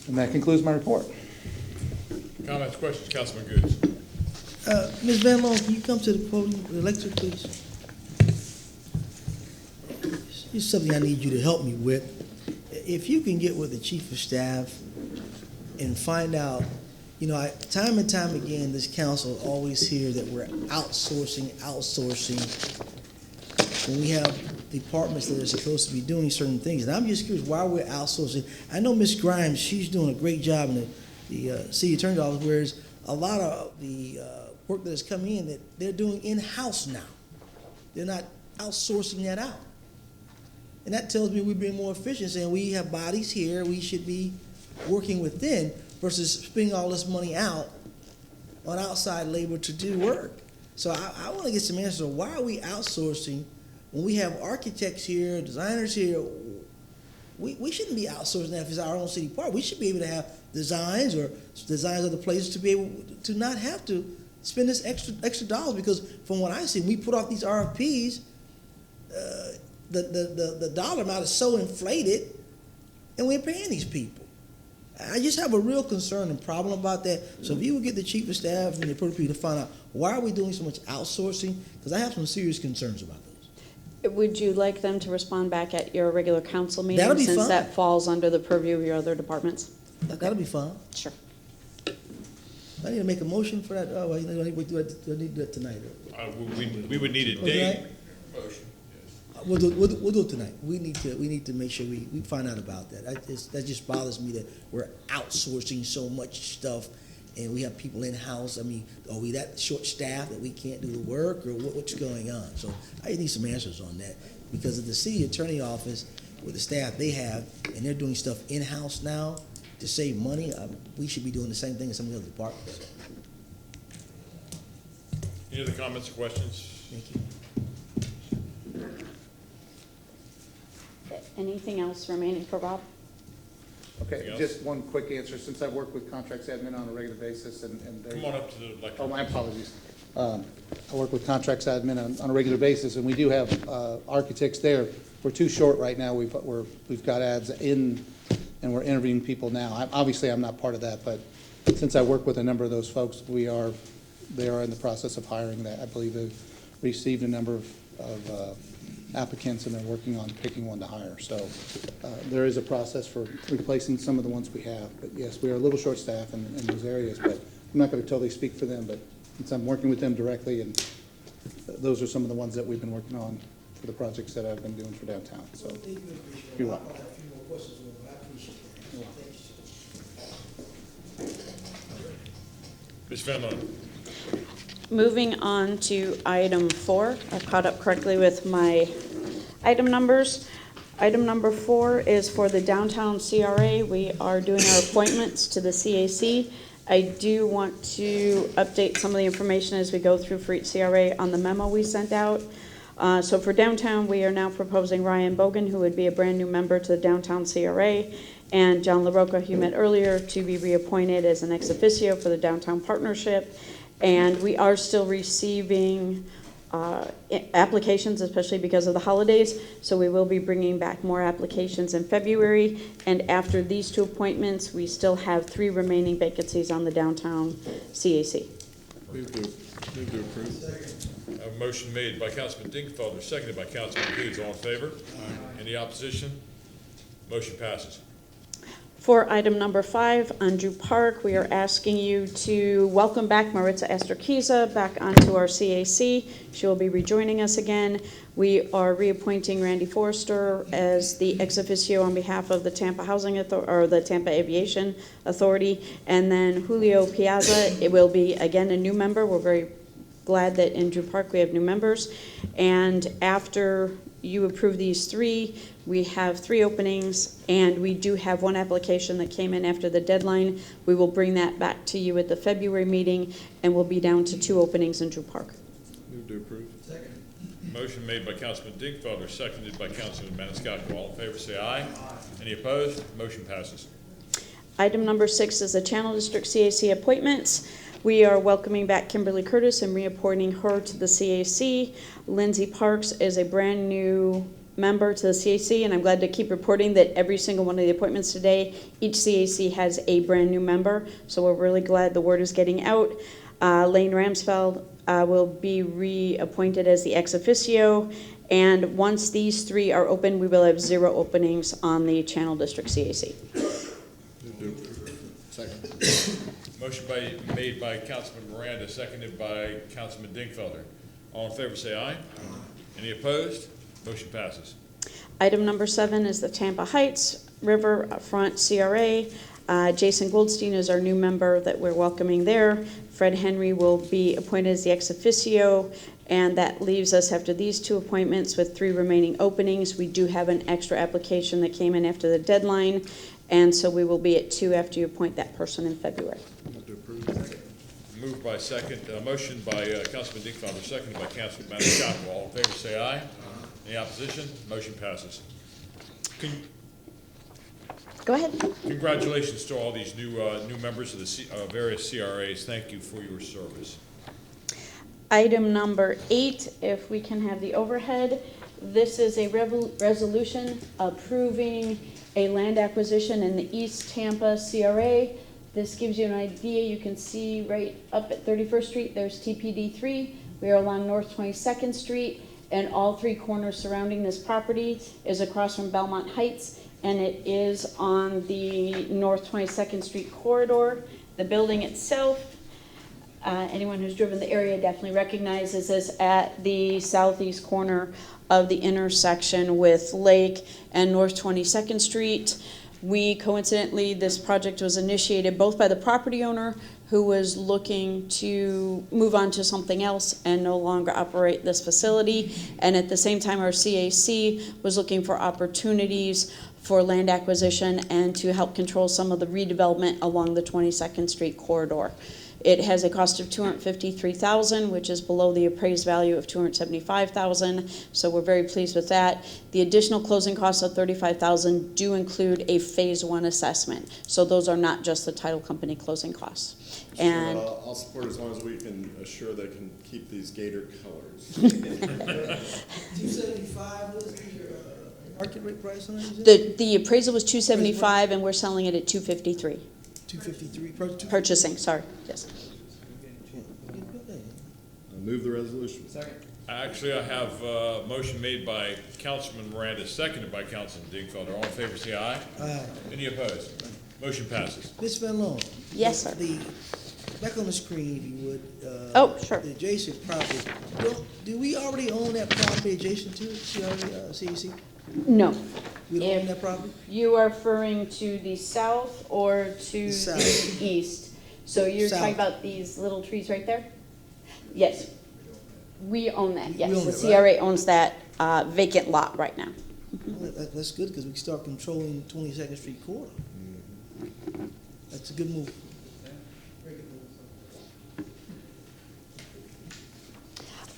And that concludes my report. Comments, questions, Councilman Goods? Ms. Van Loan, can you come to the podium, the lecture, please? Here's something I need you to help me with. If you can get with the chief of staff and find out, You know, time and time again, this council always hear that we're outsourcing. When we have departments that are supposed to be doing certain things. And I'm just curious why we're outsourcing. I know Ms. Grimes, she's doing a great job in the city attorney's office, whereas a lot of the work that has come in that they're doing in-house now. They're not outsourcing that out. And that tells me we're being more efficient, saying we have bodies here, we should be working within versus spending all this money out on outside labor to do work. So I want to get some answers on why are we outsourcing when we have architects here, designers here. We shouldn't be outsourcing that if it's our own city park. We should be able to have designs or designs of the places to be able to not have to spend this extra dollars, because from what I see, we put off these RFPs, the dollar amount is so inflated, and we're paying these people. I just have a real concern and problem about that. So if you would get the chief of staff and the appropriate people to find out why are we doing so much outsourcing, because I have some serious concerns about those. Would you like them to respond back at your regular council meeting? That'll be since fine. that falls under the purview of your other departments? That'll be fine. Sure. I need to make a motion for that. Oh, I need to do it tonight. We would need a Oh, date. tonight? We'll do it tonight. We need to make sure we find out about that. That just bothers me that we're outsourcing so much stuff, and we have people in house. I mean, are we that short staffed that we can't do the work, or what's going on? So I need some answers on that, because of the city attorney office with the staff they have, and they're doing stuff in house now to save money. We should be doing the same thing as some of the other departments. Any other comments or questions? Thank you. Anything else remaining for Bob? Okay, just one quick answer, since I work with contracts admin on a regular basis and Come on up to the lectern. Oh, my apologies. I work with contracts admin on a regular basis, and we do have architects there. We're too short right now. We've got ads in, and we're interviewing people now. Obviously, I'm not part of that, but since I work with a number of those folks, they are in the process of hiring that. I believe they've received a number of applicants, and they're working on picking one to hire. So there is a process for replacing some of the ones we have. But yes, we are a little short-staffed in those areas, but I'm not going to totally speak for them, but since I'm working with them directly, and those are some of the ones that we've been working on for the projects that I've been doing for downtown. So you're welcome. Ms. Fenlon. Moving on to item 4, I caught up correctly with my item numbers. Item number 4 is for the downtown CRA. We are doing our appointments to the CAC. I do want to update some of the information as we go through for each CRA on the memo we sent out. So for downtown, we are now proposing Ryan Bogan, who would be a brand new member to the downtown CRA, and John LaRocca, who you met earlier, to be reappointed as an ex officio for the downtown partnership. And we are still receiving applications, especially because of the holidays. So we will be bringing back more applications in February. And after these 2 appointments, we still have 3 remaining vacancies on the downtown CAC. Move to approve. A motion made by Councilman Dingfelder, seconded by Councilman Goods. All in favor? Any opposition? Motion passes. For item number 5, on Drew Park, we are asking you to welcome back Maritza Esterquiza back onto our CAC. She will be rejoining us again. We are reappointing Randy Forrester as the ex officio on behalf of the Tampa Housing Authority, or the Tampa Aviation Authority. And then Julio Piazza, it will be again a new member. We're very glad that in Drew Park we have new members. And after you approve these 3, we have 3 openings, and we do have 1 application that came in after the deadline. We will bring that back to you at the February meeting, and we'll be down to 2 openings in Drew Park. Move to approve. Second. Motion made by Councilman Dingfelder, seconded by Councilman Maniscalco. All in favor, say aye. Any opposed? Motion passes. Item number 6 is the Channel District CAC appointments. We are welcoming back Kimberly Curtis and reappointing her to the CAC. Lindsay Parks is a brand new member to the CAC, and I'm glad to keep reporting that every single one of the appointments today, each CAC has a brand new member, so we're really glad the word is getting out. Lane Ramsfeld will be reappointed as the ex officio, and once these 3 are open, we will have 0 openings on the Channel District CAC. Move to approve. Second. Motion made by Councilman Miranda, seconded by Councilman Dingfelder. All in favor say aye. Any opposed? Motion passes. Item number 7 is the Tampa Heights Riverfront CRA. Jason Goldstein is our new member that we're welcoming there. Fred Henry will be appointed as the ex officio, and that leaves us after these 2 appointments with 3 remaining openings. We do have an extra application that came in after the deadline, and so we will be at 2 after you appoint that person in February. Moved by motion by Councilman Dingfelder, seconded by Councilman Maniscalco. All in favor say aye. Any opposition? Motion passes. Go ahead. Congratulations to all these new members of the various CRAs. Thank you for your service. Item number 8, if we can have the overhead. This is a resolution approving a land acquisition in the East Tampa CRA. This gives you an idea. You can see right up at 31st Street, there's TPD 3. We are along North 22nd Street, and all 3 corners surrounding this property is across from Belmont Heights, and it is on the North 22nd Street corridor. The building itself, anyone who's driven the area definitely recognizes this at the southeast corner of the intersection with Lake and North 22nd Street. Coincidentally, this project was initiated both by the property owner, who was looking to move on to something else and no longer operate this facility, and at the same time our CAC was looking for opportunities for land acquisition and to help control some of the redevelopment along the 22nd Street corridor. It has a cost of $253,000, which is below the appraised value of $275,000, so we're very pleased with that. The additional closing costs of $35,000 do include a phase 1 assessment, so those are not just the title company closing costs. And I'll support as long as we can assure they can keep these Gator colors. 275 was the market rate price on it? the appraisal was $275, and we're selling it at $253. 253 Purchasing, sorry, yes. Move the resolution. Second. Actually, I have a motion made by Councilman Miranda, seconded by Councilman Dingfelder. All in favor say aye. Aye. Any opposed? Motion passes. Ms. Van Loan. Yes, sir. Back on the screen, if you would. Oh, sure. The adjacent property. Do we already own that property adjacent to CAC? No. We don't own that property? You are referring to the south or to the east? So you're South. talking about these little trees right there? Yes. We own that, yes. We own The it, CRA owns that vacant lot right now. Well, that's good, because we can start controlling 22nd Street corridor. That's a good move.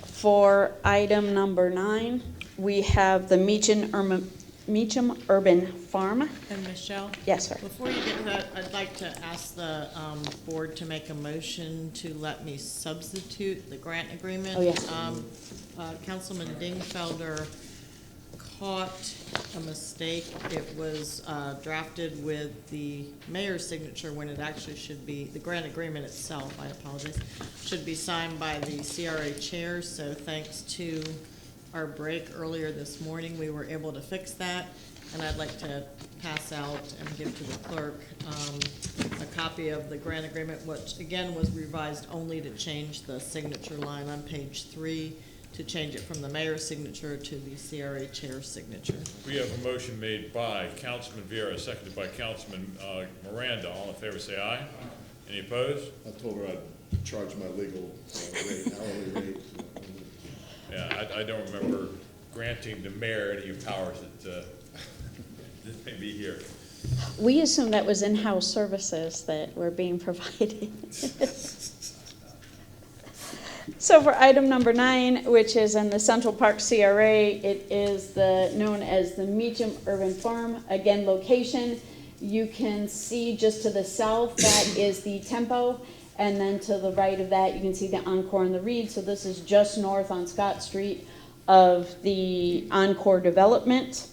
For item number 9, we have the Meacham Urban Farm. And Michelle? Yes, sir. Before you get to that, I'd like to ask the board to make a motion to let me substitute the grant agreement. Oh, yes. Councilman Dingfelder caught a mistake. It was drafted with the mayor's signature when it actually should be, the grant agreement itself, I apologize, should be signed by the CRA chair. So thanks to our break earlier this morning, we were able to fix that. And I'd like to pass out and give to the clerk a copy of the grant agreement, which again was revised only to change the signature line on page 3, to change it from the mayor's signature to the CRA chair's signature. We have a motion made by Councilman Vieira, seconded by Councilman Miranda. All in favor say aye. Any opposed? I told her I'd charge my legal hourly rate. Yeah, I don't remember granting the mayor any powers that may be here. We assume that was in-house services that were being provided. So for item number 9, which is in the Central Park CRA, it is known as the Meacham Urban Farm. Again, location, you can see just to the south, that is the Tempo, and then to the right of that, you can see the Encore and the Reed. So this is just north on Scott Street of the Encore development.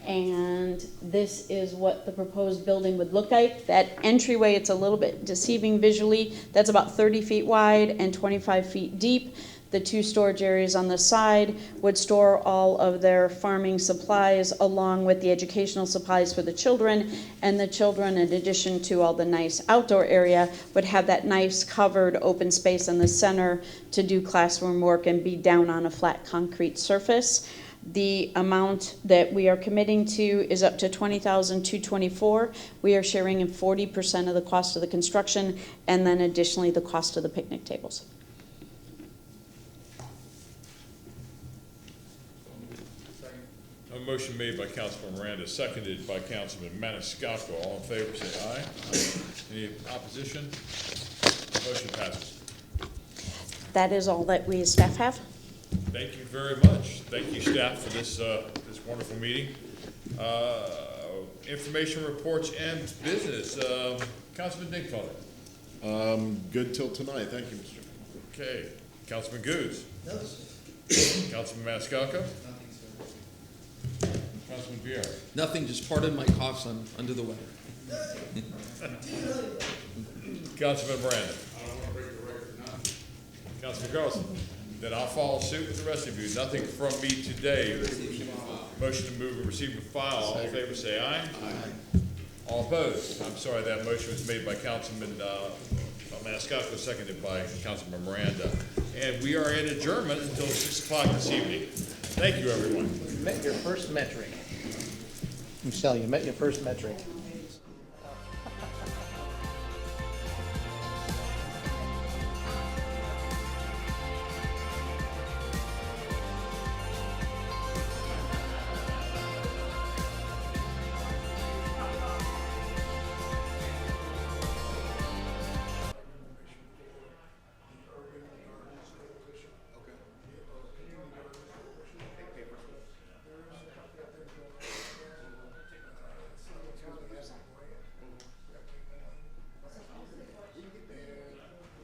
And this is what the proposed building would look like. That entryway, it's a little bit deceiving visually. That's about 30 feet wide and 25 feet deep. The 2 storage areas on the side would store all of their farming supplies along with the educational supplies for the children. And the children, in addition to all the nice outdoor area, would have that nice covered open space in the center to do classroom work and be down on a flat concrete surface. The amount that we are committing to is up to $20,224. We are sharing in 40% of the cost of the construction, and then additionally the cost of the picnic tables. A motion made by Councilman Miranda, seconded by Councilman Maniscalco. All in favor, say aye. Any opposition? Motion passes. That is all that we as staff have. Thank you very much. Thank you, staff, for this wonderful meeting. Information reports and business. Councilman Dinkfelder. Good till tonight. Thank you, Mr. Okay. Councilman Goods. Councilman Maniscalco. Councilman Vieira. Nothing, just pardon my coughs, I'm under the weather. Councilman Miranda. I don't want to break the record, nothing. Councilman Carlson. Then I'll follow suit with the rest of you. Nothing from me today. Motion to move and receive and file. All in favor say aye. Aye. All opposed? I'm sorry, that motion was made by Councilman Maniscalco, seconded by Councilman Miranda. And we are in adjournment until 6 o'clock this evening. Thank you, everyone. You met your first metric. Michelle, you met your first metric.